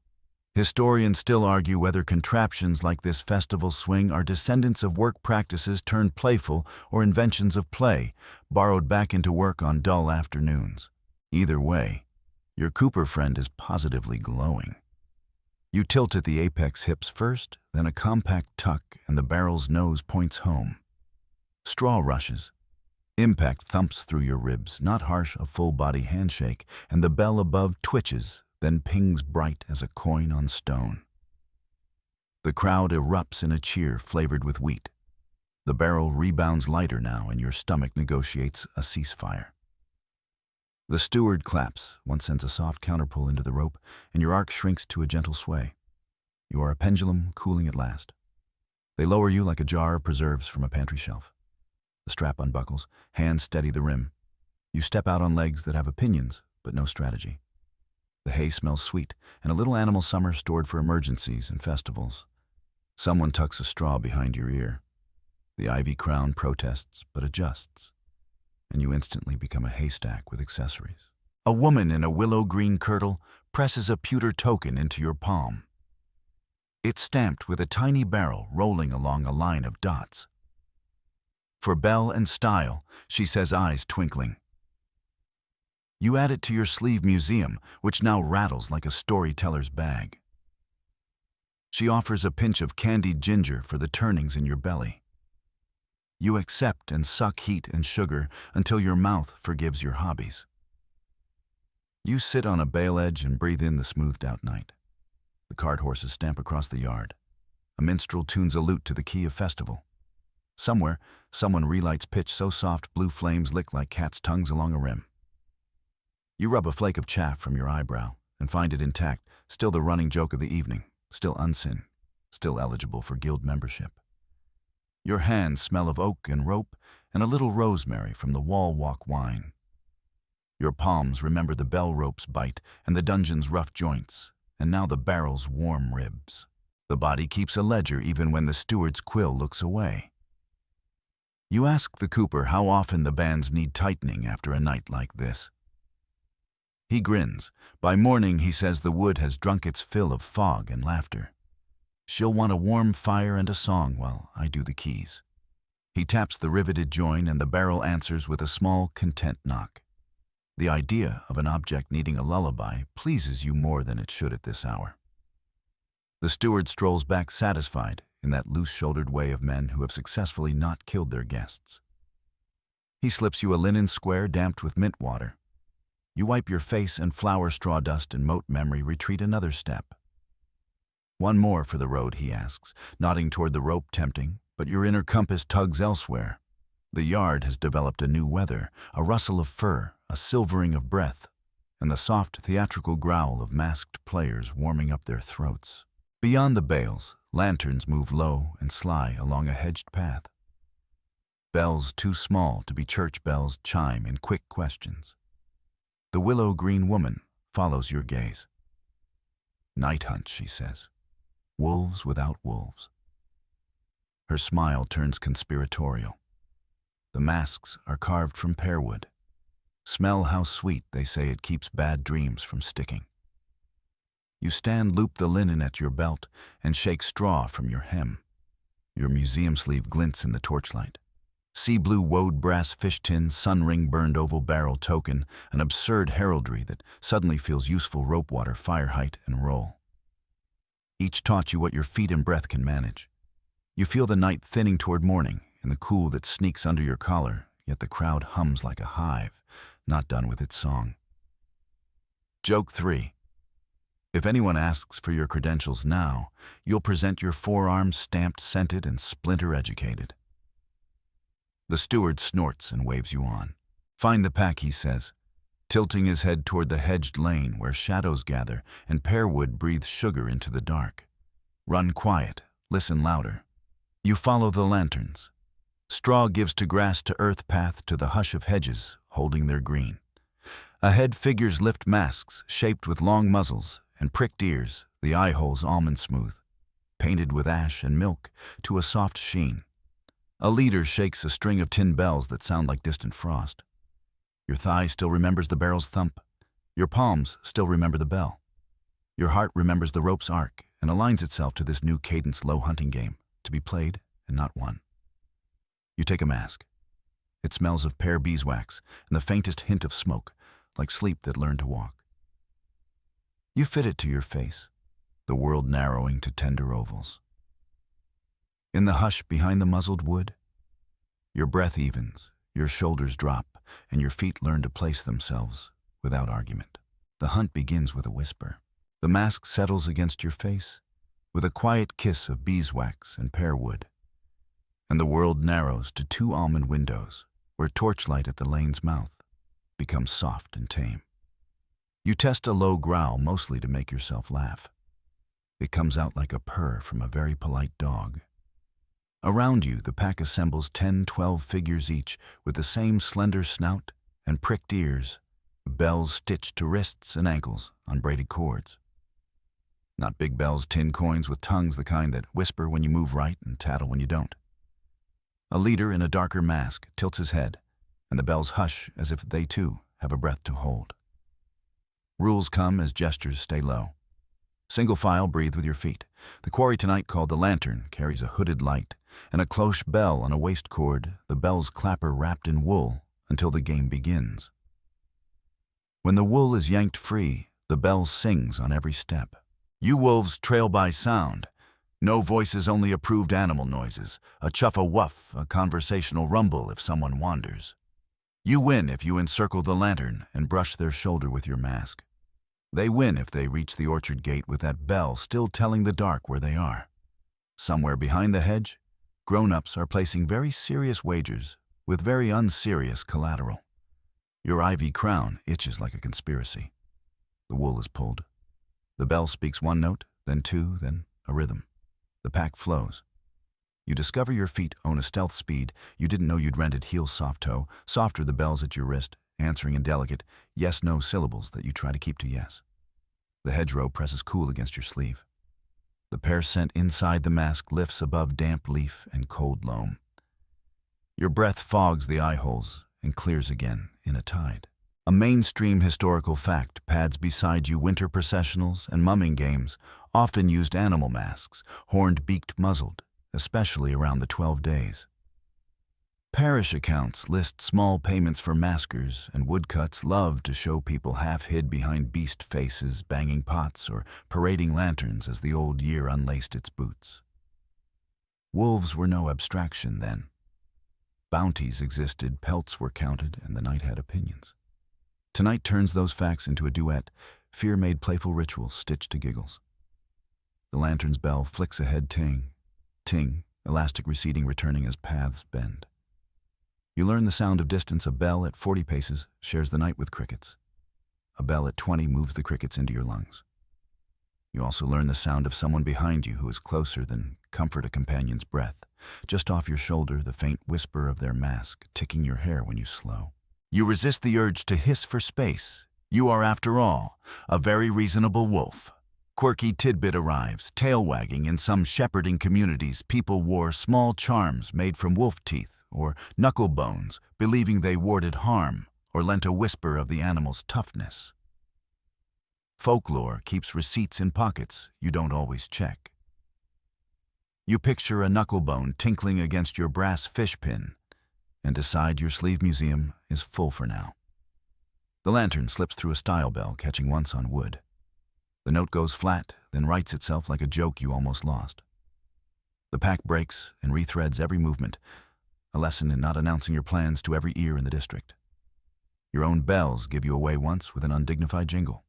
Historians still argue whether contraptions like this festival swing are descendants of work practices turned playful or inventions of play, borrowed back into work on dull afternoons. Either way, your Cooper friend is positively glowing. You tilt at the apex hips first, then a compact tuck, and the barrel's nose points home. Straw rushes. Impact thumps through your ribs, not harsh, a full-body handshake, and the bell above twitches, then pings bright as a coin on stone. The crowd erupts in a cheer flavored with wheat. The barrel rebounds lighter now, and your stomach negotiates a ceasefire. The steward claps, one sends a soft counterpull into the rope, and your arc shrinks to a gentle sway. You are a pendulum cooling at last. They lower you like a jar of preserves from a pantry shelf. The strap unbuckles, hands steady the rim. You step out on legs that have opinions, but no strategy. The hay smells sweet, and a little animal summer stored for emergencies and festivals. Someone tucks a straw behind your ear. The ivy crown protests, but adjusts, and you instantly become a haystack with accessories. A woman in a willow-green kirtle presses a pewter token into your palm. It's stamped with a tiny barrel rolling along a line of dots. For bell and style, she says, eyes twinkling. You add it to your sleeve museum, which now rattles like a storyteller's bag. She offers a pinch of candied ginger for the turnings in your belly. You accept and suck heat and sugar until your mouth forgives your hobbies. You sit on a bale edge and breathe in the smoothed-out night. The cart horses stamp across the yard. A minstrel tunes a lute to the key of festival. Somewhere, someone relights pitch so soft blue flames lick like cats' tongues along a rim. You rub a flake of chaff from your eyebrow and find it intact, still the running joke of the evening, still unseen, still eligible for guild membership. Your hands smell of oak and rope and a little rosemary from the wall walk wine. Your palms remember the bell rope's bite and the dungeon's rough joints, and now the barrel's warm ribs. The body keeps a ledger even when the steward's quill looks away. You ask the cooper how often the bands need tightening after a night like this. He grins. By morning, he says the wood has drunk its fill of fog and laughter. She'll want a warm fire and a song while I do the keys. He taps the riveted join and the barrel answers with a small, content knock. The idea of an object needing a lullaby pleases you more than it should at this hour. The steward strolls back satisfied in that loose-shouldered way of men who have successfully not killed their guests. He slips you a linen square damped with mint water. You wipe your face and flour straw dust and moat memory retreat another step. One more for the road, he asks, nodding toward the rope tempting, but your inner compass tugs elsewhere. The yard has developed a new weather, a rustle of fur, a silvering of breath, and the soft theatrical growl of masked players warming up their throats. Beyond the bales, lanterns move low and sly along a hedged path. Bells too small to be church bells chime in quick questions. The willow-green woman follows your gaze. Night hunt, she says. Wolves without wolves. Her smile turns conspiratorial. The masks are carved from pearwood. Smell how sweet, they say it keeps bad dreams from sticking. You loop the linen at your belt and shake straw from your hem. Your museum sleeve glints in the torchlight. Sea blue woad brass fish tin, sun ring burned oval barrel token, an absurd heraldry that suddenly feels useful rope water, fire height, and roll. Each taught you what your feet and breath can manage. You feel the night thinning toward morning and the cool that sneaks under your collar, yet the crowd hums like a hive, not done with its song. Joke 3. If anyone asks for your credentials now, you'll present your forearms stamped, scented, and splinter-educated. The steward snorts and waves you on. Find the pack, he says, tilting his head toward the hedged lane where shadows gather and pearwood breathes sugar into the dark. Run quiet, listen louder. You follow the lanterns. Straw gives to grass to earth path to the hush of hedges, holding their green. Ahead figures lift masks shaped with long muzzles and pricked ears, the eye holes almond smooth, painted with ash and milk to a soft sheen. A leader shakes a string of tin bells that sound like distant frost. Your thigh still remembers the barrel's thump. Your palms still remember the bell. Your heart remembers the rope's arc and aligns itself to this new cadence low hunting game, to be played and not won. You take a mask. It smells of pear beeswax and the faintest hint of smoke, like sleep that learned to walk. You fit it to your face, the world narrowing to tender ovals. In the hush behind the muzzled wood, your breath evens, your shoulders drop, and your feet learn to place themselves without argument. The hunt begins with a whisper. The mask settles against your face with a quiet kiss of beeswax and pearwood, and the world narrows to 2 almond windows where torchlight at the lane's mouth becomes soft and tame. You test a low growl mostly to make yourself laugh. It comes out like a purr from a very polite dog. Around you, the pack assembles 10-12 figures each with the same slender snout and pricked ears, bells stitched to wrists and ankles on braided cords. Not big bells, tin coins with tongues, the kind that whisper when you move right and tattle when you don't. A leader in a darker mask tilts his head, and the bells hush as if they too have a breath to hold. Rules come as gestures stay low. Single file, breathe with your feet. The quarry tonight, called the lantern, carries a hooded light, and a cloche bell on a waist cord, the bell's clapper wrapped in wool until the game begins. When the wool is yanked free, the bell sings on every step. You wolves trail by sound. No voices, only approved animal noises, a chuff-a-wuff, a conversational rumble if someone wanders. You win if you encircle the lantern and brush their shoulder with your mask. They win if they reach the orchard gate with that bell still telling the dark where they are. Somewhere behind the hedge, grown-ups are placing very serious wagers with very unserious collateral. Your ivy crown itches like a conspiracy. The wool is pulled. The bell speaks one note, then two, then a rhythm. The pack flows. You discover your feet own a stealth speed you didn't know you'd rented. Heels soft toe, softer the bells at your wrist, answering in delicate yes-no syllables that you try to keep to yes. The hedgerow presses cool against your sleeve. The pear scent inside the mask lifts above damp leaf and cold loam. Your breath fogs the eye holes and clears again in a tide. A mainstream historical fact pads beside you winter processionals and mumming games often used animal masks, horned, beaked, muzzled, especially around the 12 days. Parish accounts list small payments for maskers, and woodcuts love to show people half hid behind beast faces, banging pots or parading lanterns as the old year unlaced its boots. Wolves were no abstraction then. Bounties existed, pelts were counted, and the night had opinions. Tonight turns those facts into a duet, fear-made playful ritual stitched to giggles. The lantern's bell flicks ahead, ting, ting, elastic receding, returning as paths bend. You learn the sound of distance. A bell at 40 paces shares the night with crickets. A bell at 20 moves the crickets into your lungs. You also learn the sound of someone behind you who is closer than comfort a companion's breath. Just off your shoulder, the faint whisper of their mask, ticking your hair when you slow. You resist the urge to hiss for space. You are, after all, a very reasonable wolf. Quirky tidbit arrives, tail wagging. In some shepherding communities, people wore small charms made from wolf teeth or knuckle bones, believing they warded harm or lent a whisper of the animal's toughness. Folklore keeps receipts in pockets you don't always check. You picture a knucklebone tinkling against your brass fish pin and decide your sleeve museum is full for now. The lantern slips through a stile bell, catching once on wood. The note goes flat, then rights itself like a joke you almost lost. The pack breaks and rethreads every movement, a lesson in not announcing your plans to every ear in the district. Your own bells give you away once with an undignified jingle.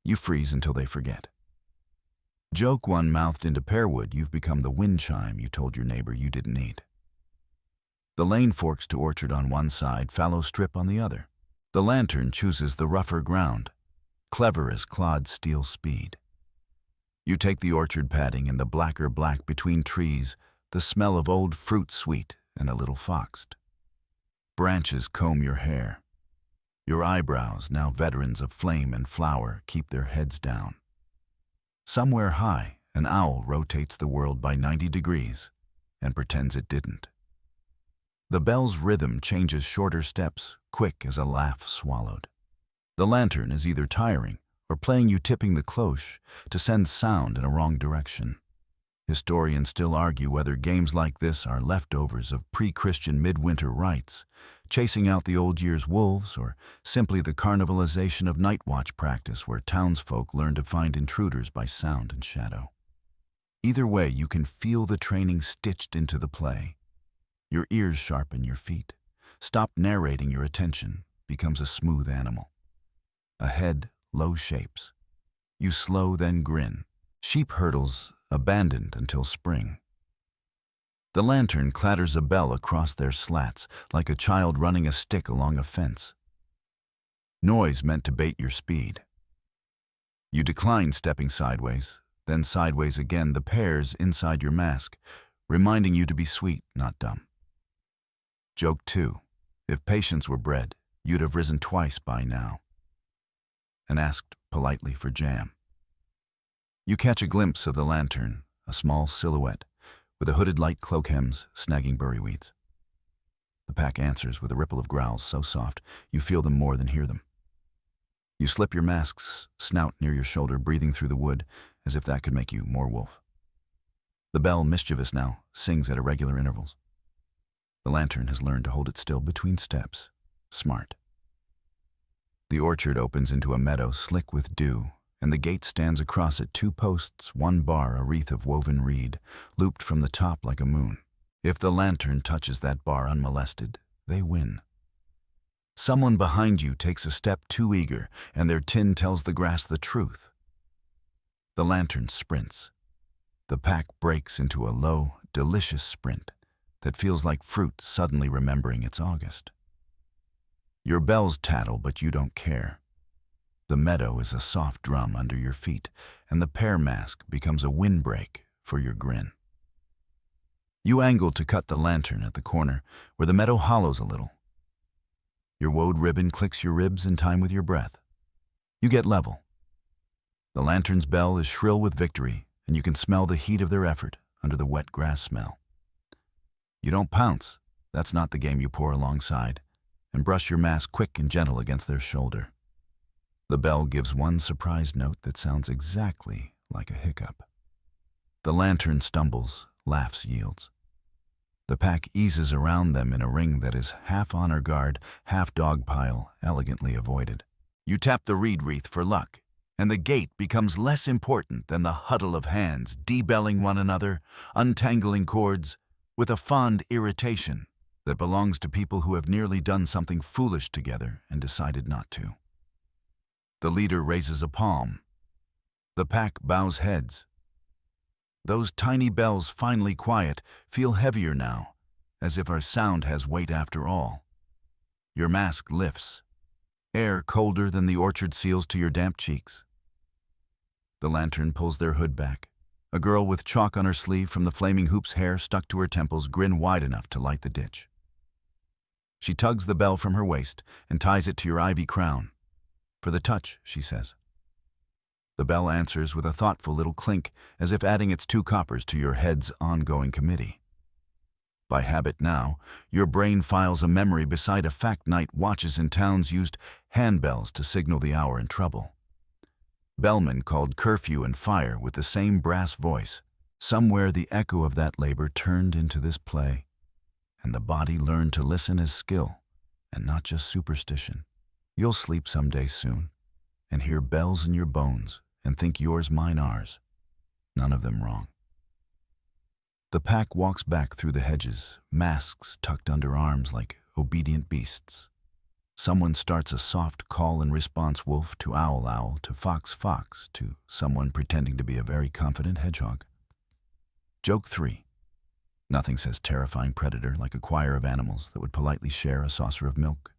You freeze until they forget. Joke one-mouthed into pearwood, you've become the wind chime you told your neighbor you didn't need. The lane forks to orchard on one side, fallow strip on the other. The lantern chooses the rougher ground, clever as clod steel speed. You take the orchard padding in the blacker black between trees, the smell of old fruit sweet and a little foxed. Branches comb your hair. Your eyebrows, now veterans of flame and flower, keep their heads down. Somewhere high, an owl rotates the world by 90 degrees and pretends it didn't. The bell's rhythm changes shorter steps, quick as a laugh swallowed. The lantern is either tiring or playing you tipping the cloche to send sound in a wrong direction. Historians still argue whether games like this are leftovers of pre-Christian midwinter rites, chasing out the old year's wolves, or simply the carnivalization of night watch practice where townsfolk learn to find intruders by sound and shadow. Either way, you can feel the training stitched into the play. Your ears sharpen your feet. Stop narrating, your attention becomes a smooth animal. Ahead, low shapes. You slow, then grin. Sheep hurdles, abandoned until spring. The lantern clatters a bell across their slats like a child running a stick along a fence. Noise meant to bait your speed. You decline stepping sideways, then sideways again, the pears inside your mask, reminding you to be sweet, not dumb. Joke 2. If patience were bread, you'd have risen twice by now and asked politely for jam. You catch a glimpse of the lantern, a small silhouette, with a hooded light cloak hems snagging buryweeds. The pack answers with a ripple of growls so soft you feel them more than hear them. You slip your mask's snout near your shoulder, breathing through the wood as if that could make you more wolf. The bell, mischievous now, sings at irregular intervals. The lantern has learned to hold it still between steps. Smart. The orchard opens into a meadow slick with dew and the gate stands across it 2 posts, 1 bar, a wreath of woven reed, looped from the top like a moon. If the lantern touches that bar unmolested, they win. Someone behind you takes a step too eager, and their tin tells the grass the truth. The lantern sprints. The pack breaks into a low, delicious sprint that feels like fruit suddenly remembering it's August. Your bells tattle, but you don't care. The meadow is a soft drum under your feet, and the pear mask becomes a windbreak for your grin. You angle to cut the lantern at the corner where the meadow hollows a little. Your woad ribbon clicks your ribs in time with your breath. You get level. The lantern's bell is shrill with victory, and you can smell the heat of their effort under the wet grass smell. You don't pounce, that's not the game you pour alongside, and brush your mask quick and gentle against their shoulder. The bell gives one surprised note that sounds exactly like a hiccup. The lantern stumbles, laughs, yields. The pack eases around them in a ring that is half honor guard, half dog pile, elegantly avoided. You tap the reed wreath for luck, and the gate becomes less important than the huddle of hands debelling one another, untangling cords, with a fond irritation that belongs to people who have nearly done something foolish together and decided not to. The leader raises a palm. The pack bows heads. Those tiny bells, finally quiet, feel heavier now, as if our sound has weight after all. Your mask lifts, air colder than the orchard seals to your damp cheeks. The lantern pulls their hood back. A girl with chalk on her sleeve from the flaming hoop's hair stuck to her temples grin wide enough to light the ditch. She tugs the bell from her waist and ties it to your ivy crown. For the touch, she says. The bell answers with a thoughtful little clink, as if adding its 2 coppers to your head's ongoing committee. By habit now, your brain files a memory beside a fact night watches in towns used handbells to signal the hour in trouble. Bellmen called curfew and fire with the same brass voice. Somewhere the echo of that labor turned into this play, and the body learned to listen as skill, and not just superstition. You'll sleep someday soon, and hear bells in your bones, and think yours, mine, ours. None of them wrong. The pack walks back through the hedges, masks tucked under arms like obedient beasts. Someone starts a soft call-and-response wolf to owl to fox to someone pretending to be a very confident hedgehog. Joke 3. Nothing says terrifying predator like a choir of animals that would politely share a saucer of milk.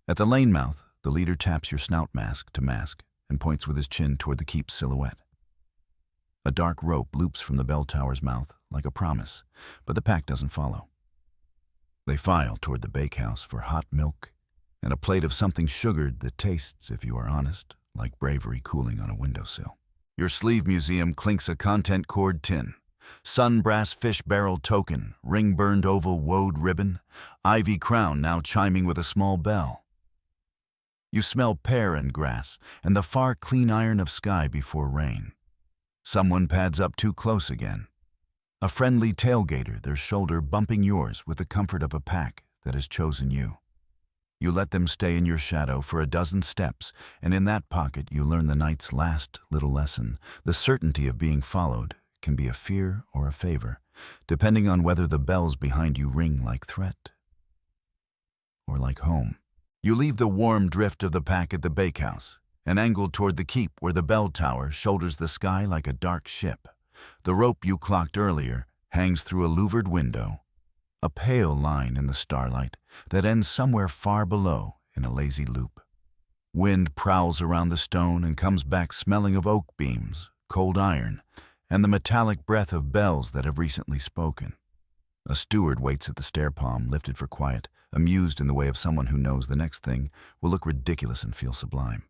At the lane mouth, the leader taps your snout mask to mask and points with his chin toward the keep's silhouette. A dark rope loops from the bell tower's mouth like a promise, but the pack doesn't follow. They file toward the bakehouse for hot milk and a plate of something sugared that tastes, if you are honest, like bravery cooling on a windowsill. Your sleeve museum clinks a content cord tin. Sun brass fish barrel token, ring-burned oval woad ribbon, ivy crown now chiming with a small bell. You smell pear and grass and the far clean iron of sky before rain. Someone pads up too close again. A friendly tailgater, their shoulder bumping yours with the comfort of a pack that has chosen you. You let them stay in your shadow for a dozen steps, and in that pocket you learn the night's last little lesson. The certainty of being followed can be a fear or a favor, depending on whether the bells behind you ring like threat or like home. You leave the warm drift of the pack at the bakehouse and angle toward the keep where the bell tower shoulders the sky like a dark ship. The rope you clocked earlier hangs through a louvered window, a pale line in the starlight that ends somewhere far below in a lazy loop. Wind prowls around the stone and comes back smelling of oak beams, cold iron, and the metallic breath of bells that have recently spoken. A steward waits at the stair palm, lifted for quiet, amused in the way of someone who knows the next thing will look ridiculous and feel sublime.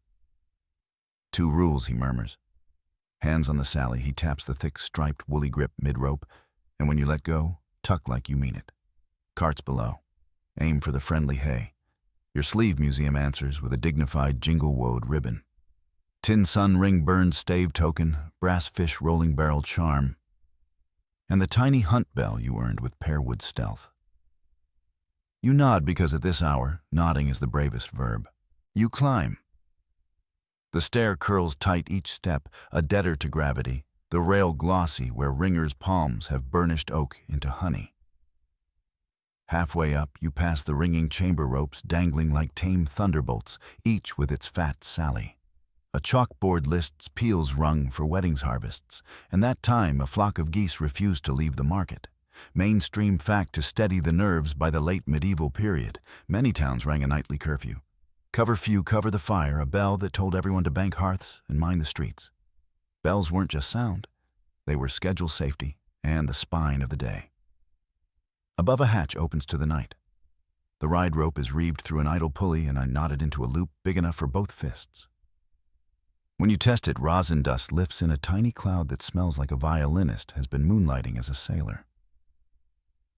2 rules, he murmurs. Hands on the sally, he taps the thick striped woolly grip mid-rope, and when you let go, tuck like you mean it. Carts below. Aim for the friendly hay. Your sleeve museum answers with a dignified jingle-woad ribbon. Tin sun ring burned stave token, brass fish rolling barrel charm, and the tiny hunt bell you earned with pearwood stealth. You nod because at this hour, nodding is the bravest verb. You climb. The stair curls tight each step, a debtor to gravity, the rail glossy where ringers' palms have burnished oak into honey. Halfway up, you pass the ringing chamber ropes dangling like tame thunderbolts, each with its fat Sally. A chalkboard lists peals rung for weddings harvests, and that time a flock of geese refused to leave the market. Mainstream fact to steady the nerves by the late medieval period. Many towns rang a nightly curfew. Cover few, cover the fire, a bell that told everyone to bank hearths and mind the streets. Bells weren't just sound. They were schedule safety and the spine of the day. Above a hatch opens to the night. The ride rope is reeved through an idle pulley and knotted into a loop big enough for both fists. When you test it, rosin dust lifts in a tiny cloud that smells like a violinist has been moonlighting as a sailor.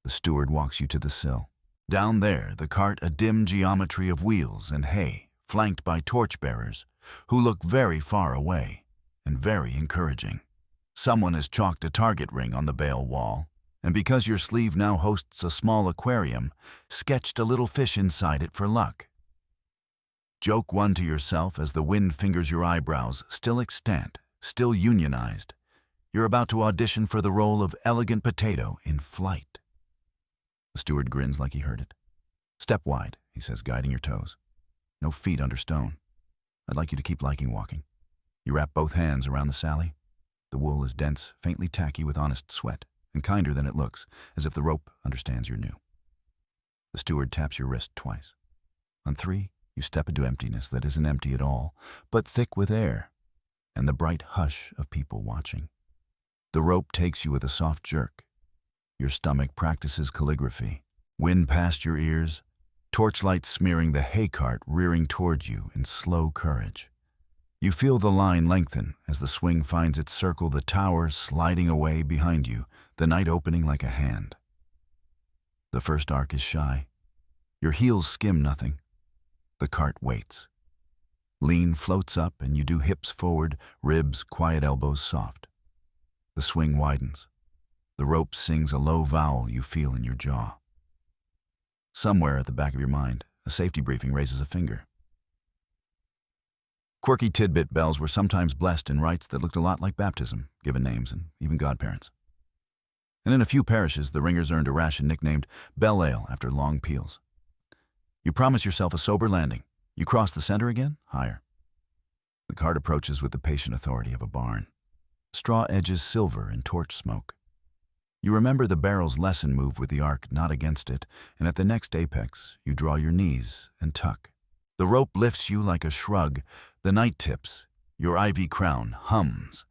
The steward walks you to the sill. Down there, the cart a dim geometry of wheels and hay, flanked by torchbearers, who look very far away and very encouraging. Someone has chalked a target ring on the bale wall, and because your sleeve now hosts a small aquarium, sketched a little fish inside it for luck. Joke one to yourself as the wind fingers your eyebrows, still extant, still unionized. You're about to audition for the role of elegant potato in Flight. The steward grins like he heard it. Step wide, he says, guiding your toes. No feet under stone. I'd like you to keep liking walking. You wrap both hands around the Sally. The wool is dense, faintly tacky with honest sweat, and kinder than it looks, as if the rope understands you're new. The steward taps your wrist twice. On 3, you step into emptiness that isn't empty at all, but thick with air, and the bright hush of people watching. The rope takes you with a soft jerk. Your stomach practices calligraphy. Wind past your ears, torchlight smearing the hay cart rearing towards you in slow courage. You feel the line lengthen as the swing finds its circle, the tower sliding away behind you, the night opening like a hand. The first arc is shy. Your heels skim nothing. The cart waits. Lean floats up and you do hips forward, ribs, quiet elbows soft. The swing widens. The rope sings a low vowel you feel in your jaw. Somewhere at the back of your mind, a safety briefing raises a finger. Quirky tidbit bells were sometimes blessed in rites that looked a lot like baptism, given names, and even godparents. And in a few parishes, the ringers earned a ration nicknamed Bell Ale after long peals. You promise yourself a sober landing. You cross the center again, higher. The cart approaches with the patient authority of a barn. Straw edges silver in torch smoke. You remember the barrel's lesson move with the arc not against it, and at the next apex, you draw your knees and tuck. The rope lifts you like a shrug. The night tips. Your ivy crown hums.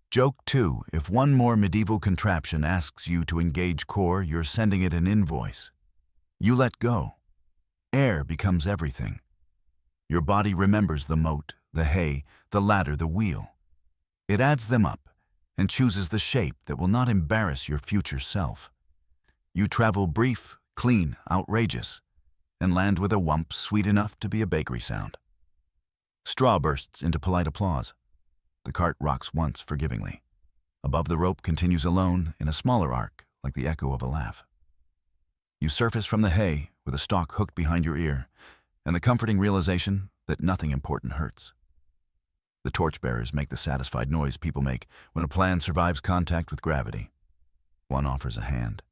Joke 2, if one more medieval contraption asks you to engage core, you're sending it an invoice. You let go. Air becomes everything. Your body remembers the moat, the hay, the ladder, the wheel. It adds them up and chooses the shape that will not embarrass your future self. You travel brief, clean, outrageous, and land with a whump sweet enough to be a bakery sound. Straw bursts into polite applause. The cart rocks once forgivingly. Above the rope continues alone in a smaller arc, like the echo of a laugh. You surface from the hay with a stalk hooked behind your ear, and the comforting realization that nothing important hurts. The torchbearers make the satisfied noise people make when a plan survives contact with gravity. One offers a hand.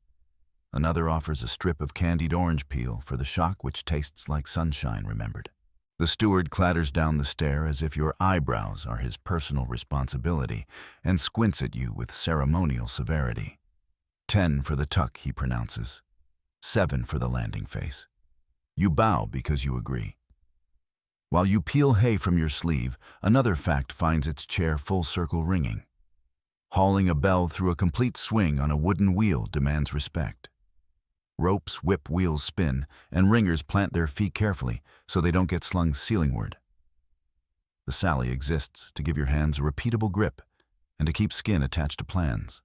Another offers a strip of candied orange peel for the shock which tastes like sunshine remembered. The steward clatters down the stair as if your eyebrows are his personal responsibility and squints at you with ceremonial severity. 10 for the tuck, he pronounces. 7 for the landing face. You bow because you agree. While you peel hay from your sleeve, another fact finds its chair full circle ringing. Hauling a bell through a complete swing on a wooden wheel demands respect. Ropes whip, wheels spin, and ringers plant their feet carefully so they don't get slung ceilingward. The Sally exists to give your hands a repeatable grip and to keep skin attached to plans.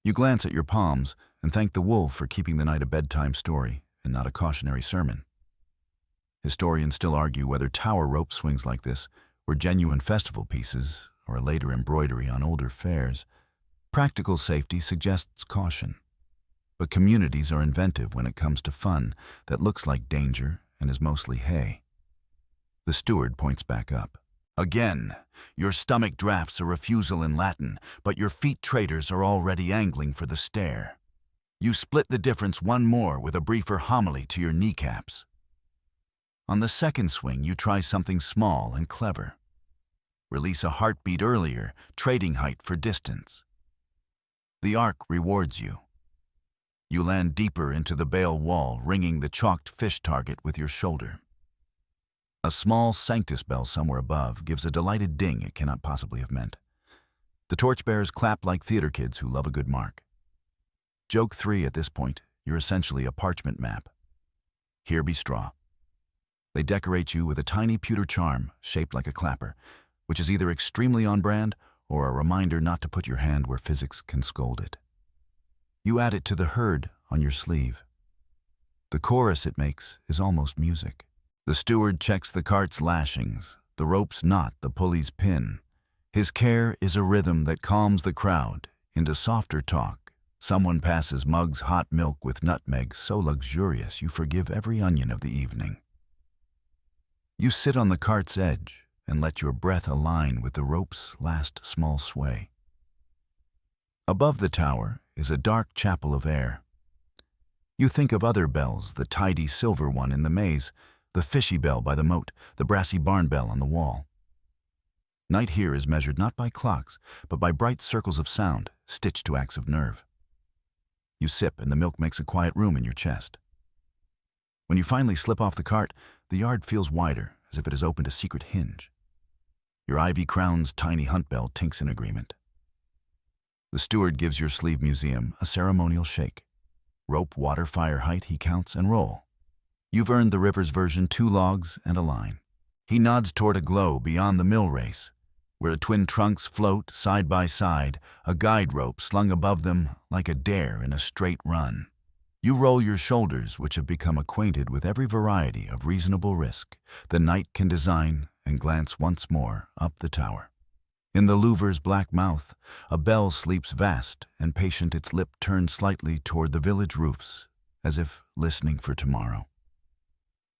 You glance at your palms and thank the wool for keeping the night a bedtime story and not a cautionary sermon. Historians still argue whether tower rope swings like this were genuine festival pieces or a later embroidery on older fairs. Practical safety suggests caution. But communities are inventive when it comes to fun that looks like danger and is mostly hay. The steward points back up. Again, your stomach drafts a refusal in Latin, but your feet traders are already angling for the stair. You split the difference one more with a briefer homily to your kneecaps. On the second swing, you try something small and clever. Release a heartbeat earlier, trading height for distance. The arc rewards you. You land deeper into the bale wall, ringing the chalked fish target with your shoulder. A small Sanctus bell somewhere above gives a delighted ding it cannot possibly have meant. The torchbearers clap like theater kids who love a good mark. Joke 3 at this point, you're essentially a parchment map. Here be straw. They decorate you with a tiny pewter charm shaped like a clapper, which is either extremely on brand or a reminder not to put your hand where physics can scold it. You add it to the herd on your sleeve. The chorus it makes is almost music. The steward checks the cart's lashings, the rope's knot, the pulley's pin. His care is a rhythm that calms the crowd into softer talk. Someone passes mugs hot milk with nutmeg so luxurious you forgive every onion of the evening. You sit on the cart's edge and let your breath align with the rope's last small sway. Above the tower is a dark chapel of air. You think of other bells, the tidy silver one in the maze, the fishy bell by the moat, the brassy barn bell on the wall. Night here is measured not by clocks, but by bright circles of sound stitched to acts of nerve. You sip and the milk makes a quiet room in your chest. When you finally slip off the cart, the yard feels wider, as if it has opened a secret hinge. Your ivy crown's tiny hunt bell tinks in agreement. The steward gives your sleeve museum a ceremonial shake. Rope, water, fire height, he counts and roll. You've earned the river's version 2 logs and a line. He nods toward a glow beyond the mill race, where the twin trunks float side by side, a guide rope slung above them like a dare in a straight run. You roll your shoulders, which have become acquainted with every variety of reasonable risk the knight can design, and glance once more up the tower. In the louver's black mouth, a bell sleeps vast and patient, its lip turned slightly toward the village roofs, as if listening for tomorrow.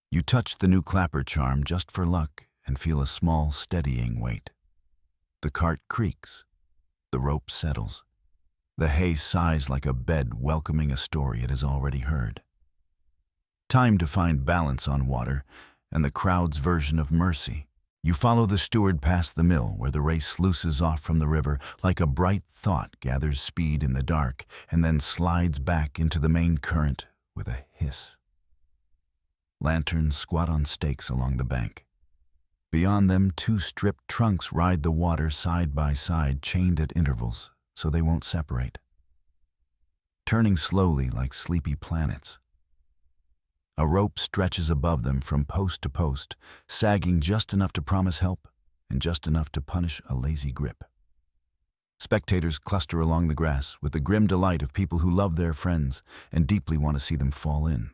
You touch the new clapper charm just for luck and feel a small, steadying weight. The cart creaks. The rope settles. The hay sighs like a bed welcoming a story it has already heard. Time to find balance on water and the crowd's version of mercy. You follow the steward past the mill where the race sluices off from the river like a bright thought gathers speed in the dark and then slides back into the main current with a hiss. Lanterns squat on stakes along the bank. Beyond them, 2 stripped trunks ride the water side by side, chained at intervals so they won't separate. Turning slowly like sleepy planets. A rope stretches above them from post to post, sagging just enough to promise help and just enough to punish a lazy grip. Spectators cluster along the grass with the grim delight of people who love their friends and deeply want to see them fall in.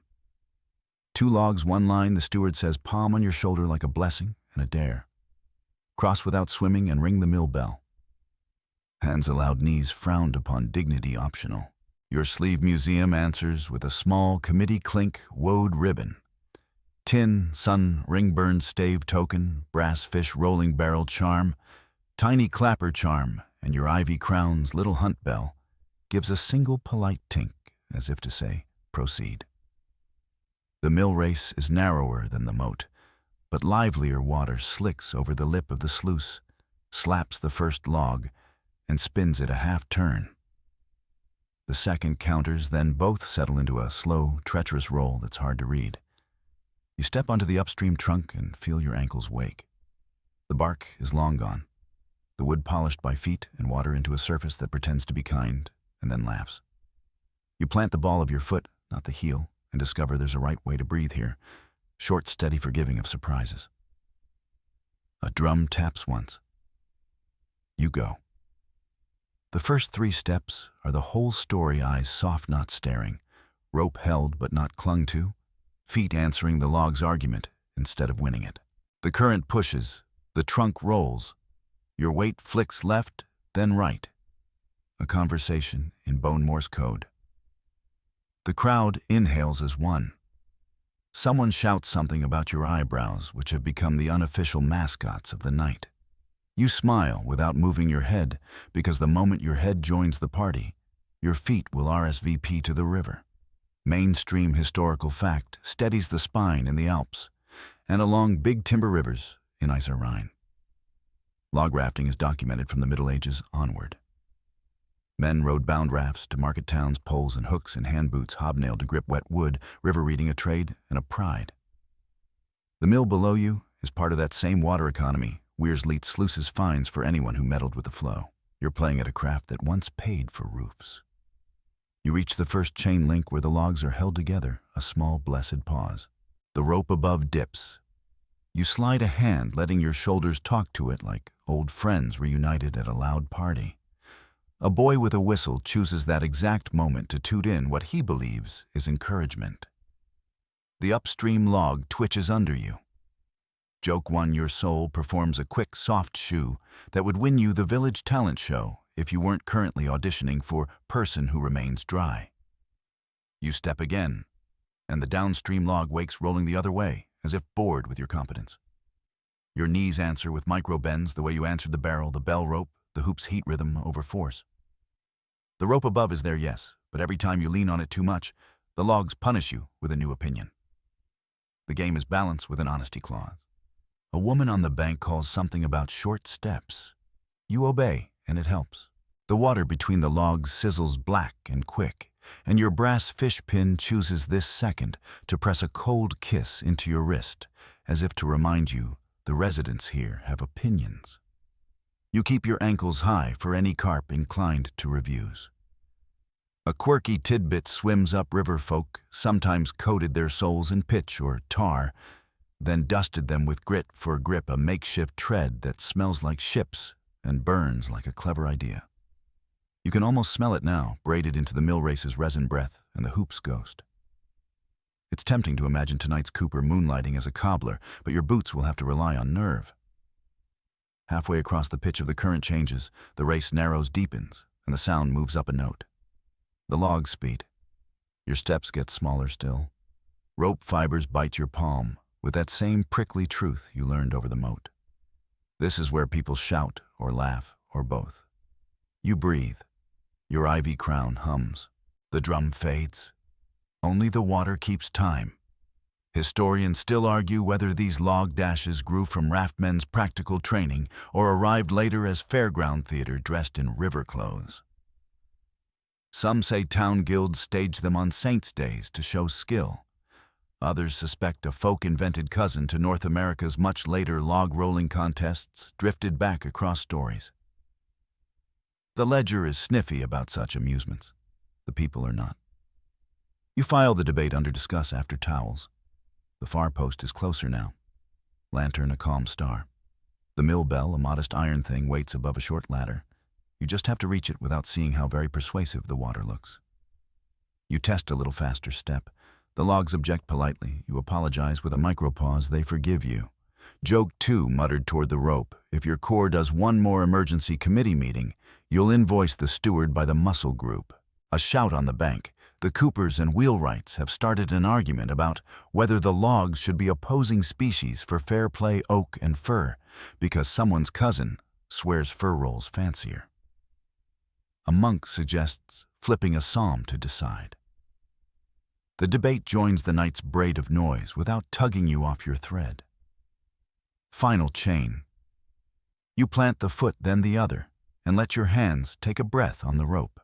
2 logs, 1 line, the steward says, palm on your shoulder like a blessing and a dare. Cross without swimming and ring the mill bell. Hands allowed, knees frowned upon, dignity optional. Your sleeve museum answers with a small committee clink woad ribbon. Tin, sun, ring-burned stave token, brass fish rolling barrel charm, tiny clapper charm, and your ivy crown's little hunt bell gives a single polite tink, as if to say, proceed. The mill race is narrower than the moat, but livelier water slicks over the lip of the sluice, slaps the first log, and spins it a half turn. The second counters, then both settle into a slow, treacherous roll that's hard to read. You step onto the upstream trunk and feel your ankles wake. The bark is long gone, the wood polished by feet and water into a surface that pretends to be kind and then laughs. You plant the ball of your foot, not the heel, and discover there's a right way to breathe here, short, steady, forgiving of surprises. A drum taps once. You go. The first 3 steps are the whole story, eyes soft, not staring, rope held but not clung to, feet answering the log's argument instead of winning it. The current pushes, the trunk rolls, your weight flicks left, then right. A conversation in bone Morse code. The crowd inhales as one. Someone shouts something about your eyebrows, which have become the unofficial mascots of the night. You smile without moving your head because the moment your head joins the party, your feet will RSVP to the river. Mainstream historical fact steadies the spine in the Alps and along big timber rivers in Isar Rhine. Log rafting is documented from the Middle Ages onward. Men rode bound rafts to market towns, poles and hooks and hand boots hobnailed to grip wet wood, river reading a trade and a pride. The mill below you is part of that same water economy. Weir's-Leet sluices fines for anyone who meddled with the flow. You're playing at a craft that once paid for roofs. You reach the first chain link where the logs are held together, a small blessed pause. The rope above dips. You slide a hand, letting your shoulders talk to it like old friends reunited at a loud party. A boy with a whistle chooses that exact moment to toot in what he believes is encouragement. The upstream log twitches under you. Joke one, your soul performs a quick, soft shoe that would win you the village talent show if you weren't currently auditioning for Person Who Remains Dry. You step again, and the downstream log wakes rolling the other way, as if bored with your competence. Your knees answer with micro bends the way you answered the barrel, the bell rope, the hoop's heat rhythm over force. The rope above is there, yes, but every time you lean on it too much, the logs punish you with a new opinion. The game is balanced with an honesty clause. A woman on the bank calls something about short steps. You obey, and it helps. The water between the logs sizzles black and quick, and your brass fish pin chooses this second to press a cold kiss into your wrist, as if to remind you the residents here have opinions. You keep your ankles high for any carp inclined to reviews. A quirky tidbit swims up river folk, sometimes coated their souls in pitch or tar, then dusted them with grit for grip, a makeshift tread that smells like ships and burns like a clever idea. You can almost smell it now, braided into the mill race's resin breath and the hoop's ghost. It's tempting to imagine tonight's Cooper moonlighting as a cobbler, but your boots will have to rely on nerve. Halfway across the pitch of the current changes, the race narrows, deepens, and the sound moves up a note. The logs speed. Your steps get smaller still. Rope fibers bite your palm with that same prickly truth you learned over the moat. This is where people shout or laugh or both. You breathe. Your ivy crown hums. The drum fades. Only the water keeps time. Historians still argue whether these log dashes grew from raftmen's practical training or arrived later as fairground theater dressed in river clothes. Some say town guilds staged them on saints' days to show skill. Others suspect a folk-invented cousin to North America's much later log-rolling contests drifted back across stories. The ledger is sniffy about such amusements. The people are not. You file the debate under discuss after towels. The far post is closer now. Lantern a calm star. The mill bell, a modest iron thing, waits above a short ladder. You just have to reach it without seeing how very persuasive the water looks. You test a little faster step. The logs object politely. You apologize with a micropause. They forgive you. Joke 2 muttered toward the rope. If your corps does one more emergency committee meeting, you'll invoice the steward by the muscle group. A shout on the bank. The Coopers and wheelwrights have started an argument about whether the logs should be opposing species for fair play oak and fir, because someone's cousin swears fir rolls fancier. A monk suggests flipping a psalm to decide. The debate joins the night's braid of noise without tugging you off your thread. Final chain. You plant the foot, then the other, and let your hands take a breath on the rope.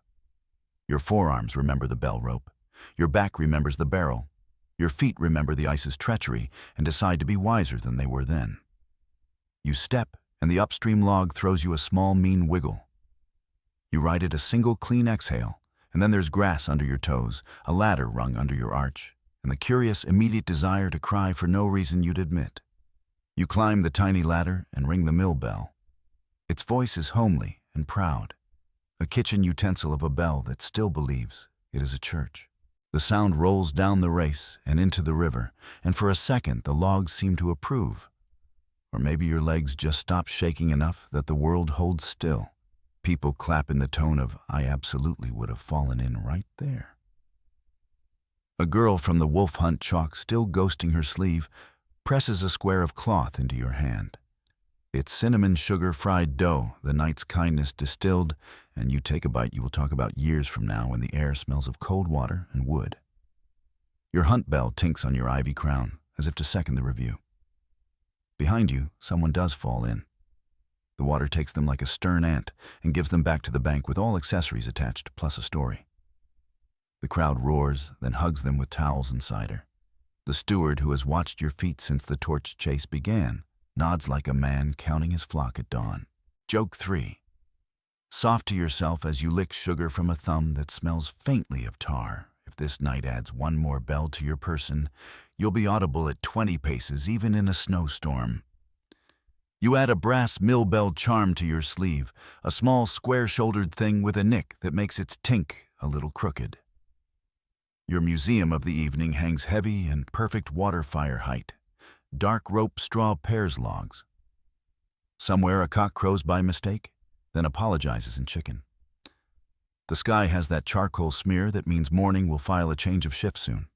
Your forearms remember the bell rope. Your back remembers the barrel. Your feet remember the ice's treachery and decide to be wiser than they were then. You step, and the upstream log throws you a small, mean wiggle. You ride it a single clean exhale, and then there's grass under your toes, a ladder rung under your arch, and the curious, immediate desire to cry for no reason you'd admit. You climb the tiny ladder and ring the mill bell. Its voice is homely and proud, a kitchen utensil of a bell that still believes it is a church. The sound rolls down the race and into the river, and for a second the logs seem to approve. Or maybe your legs just stop shaking enough that the world holds still. People clap in the tone of, I absolutely would have fallen in right there. A girl from the wolf hunt chalk, still ghosting her sleeve, presses a square of cloth into your hand. It's cinnamon sugar fried dough, the night's kindness distilled, and you take a bite you will talk about years from now when the air smells of cold water and wood. Your hunt bell tinks on your ivy crown, as if to second the review. Behind you, someone does fall in. The water takes them like a stern ant and gives them back to the bank with all accessories attached, plus a story. The crowd roars, then hugs them with towels and cider. The steward, who has watched your feet since the torch chase began, nods like a man counting his flock at dawn. Joke 3. Soft to yourself as you lick sugar from a thumb that smells faintly of tar. If this night adds one more bell to your person, you'll be audible at 20 paces, even in a snowstorm. You add a brass mill bell charm to your sleeve, a small square-shouldered thing with a nick that makes its tink a little crooked. Your museum of the evening hangs heavy and perfect water fire height. Dark rope straw pears logs. Somewhere a cock crows by mistake, then apologizes in chicken. The sky has that charcoal smear that means morning will file a change of shift soon.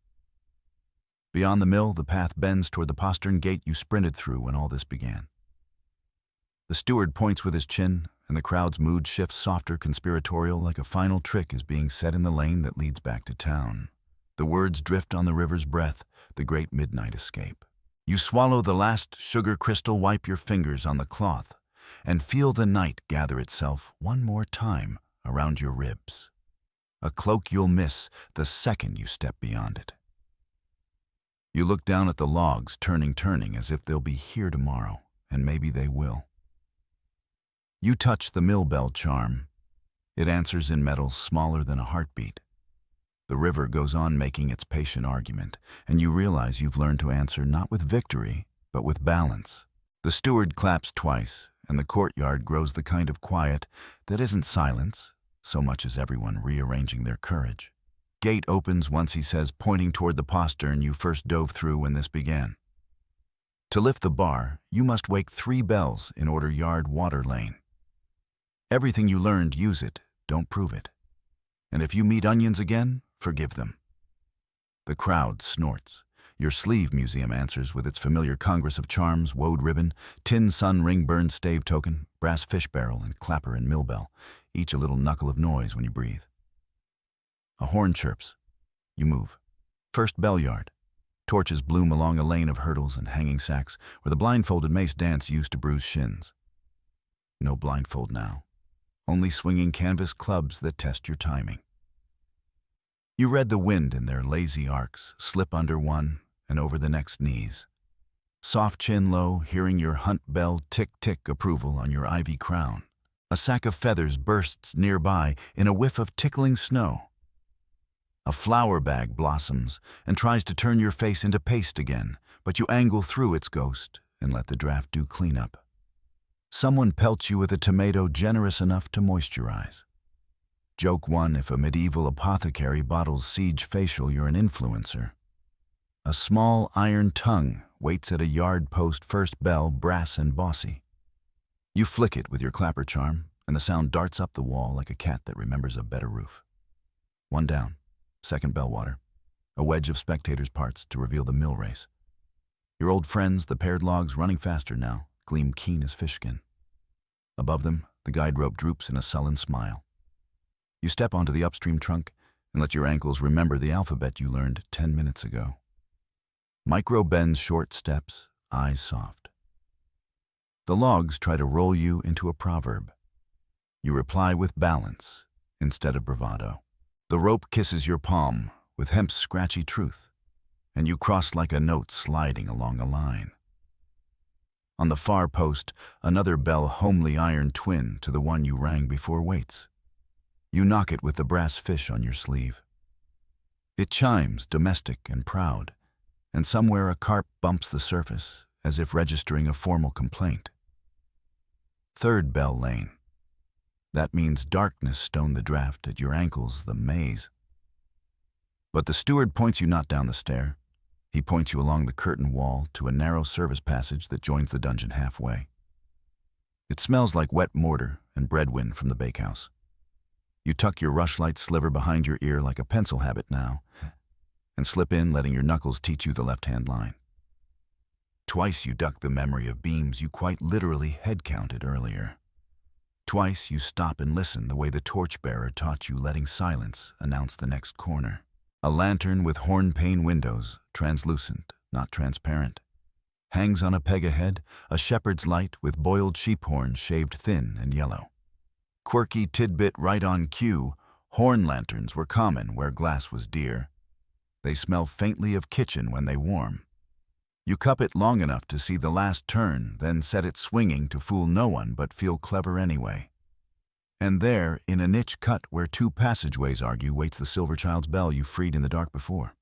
Beyond the mill, the path bends toward the postern gate you sprinted through when all this began. The steward points with his chin, and the crowd's mood shifts softer, conspiratorial, like a final trick is being set in the lane that leads back to town. The words drift on the river's breath, the great midnight escape. You swallow the last sugar crystal, wipe your fingers on the cloth, and feel the night gather itself one more time around your ribs. A cloak you'll miss the second you step beyond it. You look down at the logs, turning as if they'll be here tomorrow, and maybe they will. You touch the mill bell charm. It answers in metal smaller than a heartbeat. The river goes on making its patient argument, and you realize you've learned to answer not with victory, but with balance. The steward claps twice, and the courtyard grows the kind of quiet that isn't silence, so much as everyone rearranging their courage. Gate opens once he says, pointing toward the postern you first dove through when this began. To lift the bar, you must wake 3 bells in order yard water lane. Everything you learned, use it, don't prove it. And if you meet onions again, forgive them. The crowd snorts. Your sleeve museum answers with its familiar congress of charms, woad ribbon, tin sun ring burned stave token, brass fish barrel, and clapper and mill bell, each a little knuckle of noise when you breathe. A horn chirps. You move. First bell yard. Torches bloom along a lane of hurdles and hanging sacks where the blindfolded mace dance used to bruise shins. No blindfold now. Only swinging canvas clubs that test your timing. You read the wind in their lazy arcs, slip under one and over the next knees. Soft chin low, hearing your hunt bell tick-tick approval on your ivy crown. A sack of feathers bursts nearby in a whiff of tickling snow. A flower bag blossoms and tries to turn your face into paste again, but you angle through its ghost and let the draft do cleanup. Someone pelts you with a tomato generous enough to moisturize. Joke 1, if a medieval apothecary bottles siege facial, you're an influencer. A small iron tongue waits at a yard post first bell, brass and bossy. You flick it with your clapper charm, and the sound darts up the wall like a cat that remembers a better roof. 1 down, second bell water. A wedge of spectators parts to reveal the mill race. Your old friends, the paired logs running faster now, gleam keen as fish skin. Above them, the guide rope droops in a sullen smile. You step onto the upstream trunk and let your ankles remember the alphabet you learned 10 minutes ago. Micro bends short steps, eyes soft. The logs try to roll you into a proverb. You reply with balance instead of bravado. The rope kisses your palm with hemp's scratchy truth, and you cross like a note sliding along a line. On the far post, another bell homely iron twin to the one you rang before waits. You knock it with the brass fish on your sleeve. It chimes, domestic and proud, and somewhere a carp bumps the surface, as if registering a formal complaint. Third bell lane. That means darkness stone the draft, at your ankles the maze. But the steward points you not down the stair. He points you along the curtain wall to a narrow service passage that joins the dungeon halfway. It smells like wet mortar and breadwind from the bakehouse. You tuck your rushlight sliver behind your ear like a pencil habit now, and slip in, letting your knuckles teach you the left-hand line. Twice you duck the memory of beams you quite literally head-counted earlier. Twice you stop and listen the way the torchbearer taught you, letting silence announce the next corner. A lantern with horn-pane windows, translucent, not transparent, hangs on a peg ahead, a shepherd's light with boiled sheep horns shaved thin and yellow. Quirky tidbit right on cue, horn lanterns were common where glass was dear. They smell faintly of kitchen when they warm. You cup it long enough to see the last turn, then set it swinging to fool no one but feel clever anyway. And there, in a niche cut where two passageways argue, waits the silver child's bell you freed in the dark before.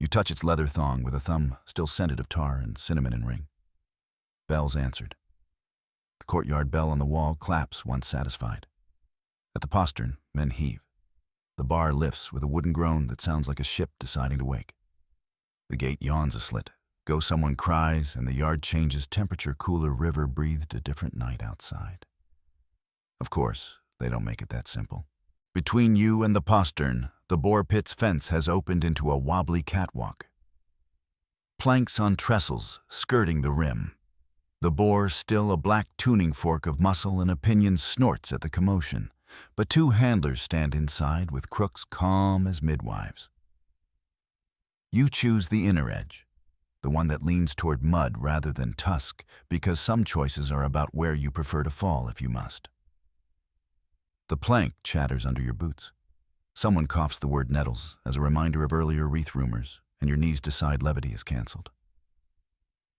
You touch its leather thong with a thumb still scented of tar and cinnamon and ring. Bells answered. The courtyard bell on the wall claps once satisfied. At the postern, men heave. The bar lifts with a wooden groan that sounds like a ship deciding to wake. The gate yawns a slit. Go someone cries, and the yard changes temperature. Cooler river breathed a different night outside. Of course, they don't make it that simple. Between you and the postern, the boar pit's fence has opened into a wobbly catwalk. Planks on trestles skirting the rim. The boar, still a black tuning fork of muscle and opinion, snorts at the commotion, but two handlers stand inside with crooks calm as midwives. You choose the inner edge, the one that leans toward mud rather than tusk, because some choices are about where you prefer to fall if you must. The plank chatters under your boots. Someone coughs the word nettles as a reminder of earlier wreath rumors, and your knees decide levity is canceled.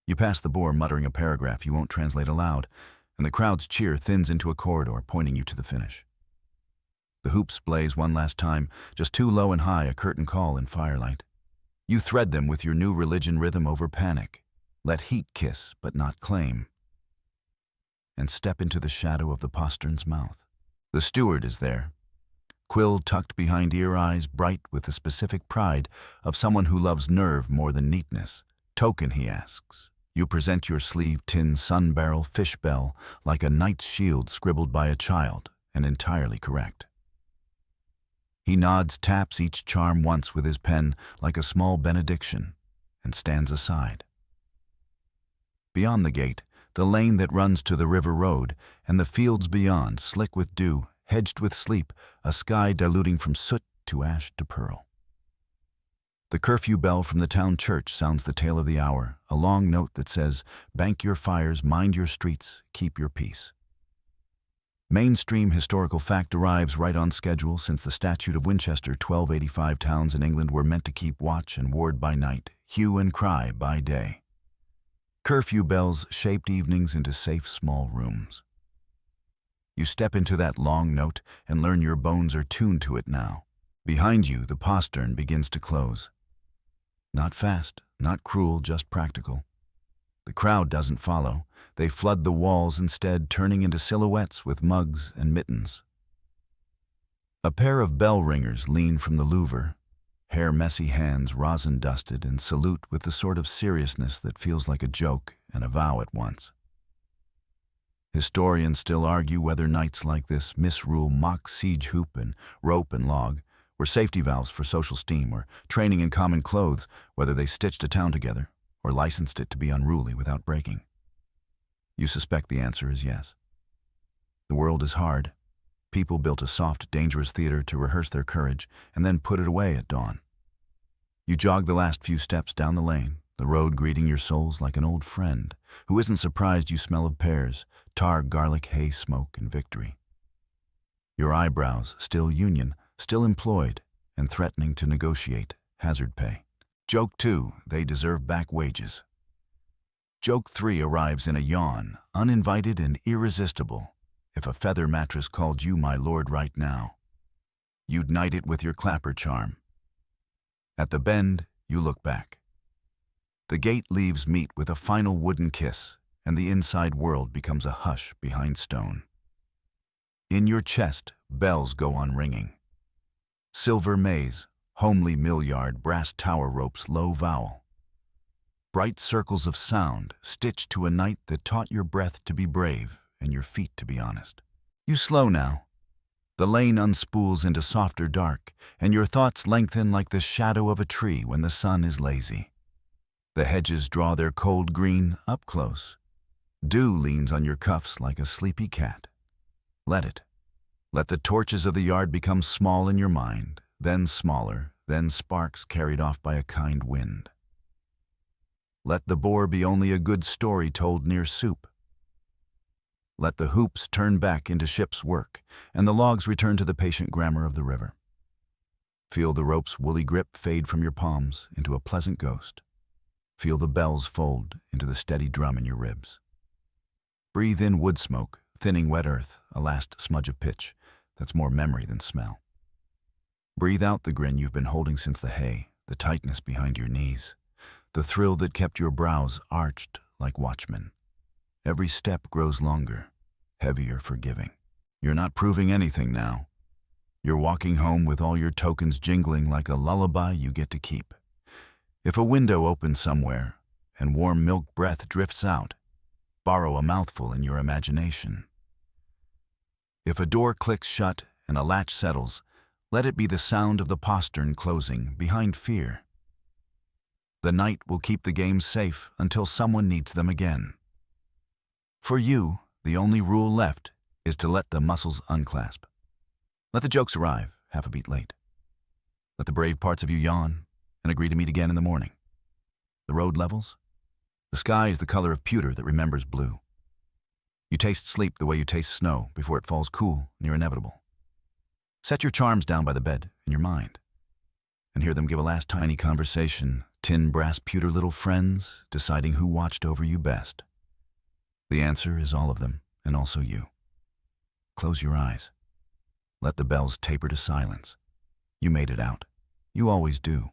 You pass the boar muttering a paragraph you won't translate aloud, and the crowd's cheer thins into a corridor pointing you to the finish. The hoops blaze one last time, just too low and high, a curtain call in firelight. You thread them with your new religion rhythm over panic. Let heat kiss, but not claim. And step into the shadow of the postern's mouth. The steward is there, quill tucked behind ear eyes, bright with the specific pride of someone who loves nerve more than neatness. Token, he asks. You present your sleeve tin sun barrel fish bell like a knight's shield scribbled by a child, and entirely correct. He nods, taps each charm once with his pen like a small benediction, and stands aside. Beyond the gate, the lane that runs to the river road, and the fields beyond, slick with dew, hedged with sleep, a sky diluting from soot to ash to pearl. The curfew bell from the town church sounds the tale of the hour, a long note that says, bank your fires, mind your streets, keep your peace. Mainstream historical fact arrives right on schedule, since the Statute of Winchester 1285 towns in England were meant to keep watch and ward by night, hue and cry by day. Curfew bells shaped evenings into safe small rooms. You step into that long note and learn your bones are tuned to it now. Behind you, the postern begins to close. Not fast, not cruel, just practical. The crowd doesn't follow. They flood the walls instead, turning into silhouettes with mugs and mittens. A pair of bell ringers lean from the louver, hair messy, hands rosin-dusted, and salute with the sort of seriousness that feels like a joke and a vow at once. Historians still argue whether nights like this misrule mock siege hoop and rope and log, were safety valves for social steam, or training in common clothes, whether they stitched a town together or licensed it to be unruly without breaking. You suspect the answer is yes. The world is hard. People built a soft, dangerous theater to rehearse their courage and then put it away at dawn. You jog the last few steps down the lane, the road greeting your souls like an old friend who isn't surprised you smell of pears, tar, garlic, hay, smoke, and victory. Your eyebrows, still union, still employed, and threatening to negotiate hazard pay. Joke 2, they deserve back wages. Joke 3 arrives in a yawn, uninvited and irresistible. If a feather mattress called you my lord right now, you'd knight it with your clapper charm. At the bend, you look back. The gate leaves meet with a final wooden kiss, and the inside world becomes a hush behind stone. In your chest, bells go on ringing. Silver maze, homely mill yard, brass tower ropes, low vowel. Bright circles of sound stitched to a night that taught your breath to be brave and your feet to be honest. You slow now. The lane unspools into softer dark, and your thoughts lengthen like the shadow of a tree when the sun is lazy. The hedges draw their cold green up close. Dew leans on your cuffs like a sleepy cat. Let it. Let the torches of the yard become small in your mind, then smaller, then sparks carried off by a kind wind. Let the bore be only a good story told near soup. Let the hoops turn back into ship's work, and the logs return to the patient grammar of the river. Feel the rope's woolly grip fade from your palms into a pleasant ghost. Feel the bells fold into the steady drum in your ribs. Breathe in wood smoke, thinning wet earth, a last smudge of pitch that's more memory than smell. Breathe out the grin you've been holding since the hay, the tightness behind your knees, the thrill that kept your brows arched like watchmen. Every step grows longer, heavier forgiving. You're not proving anything now. You're walking home with all your tokens jingling like a lullaby you get to keep. If a window opens somewhere and warm milk breath drifts out, borrow a mouthful in your imagination. If a door clicks shut and a latch settles, let it be the sound of the postern closing behind fear. The night will keep the games safe until someone needs them again. For you, the only rule left is to let the muscles unclasp. Let the jokes arrive half a beat late. Let the brave parts of you yawn and agree to meet again in the morning. The road levels. The sky is the color of pewter that remembers blue. You taste sleep the way you taste snow before it falls cool near inevitable. Set your charms down by the bed in your mind and hear them give a last tiny conversation, tin brass pewter little friends deciding who watched over you best. The answer is all of them, and also you. Close your eyes. Let the bells taper to silence. You made it out. You always do.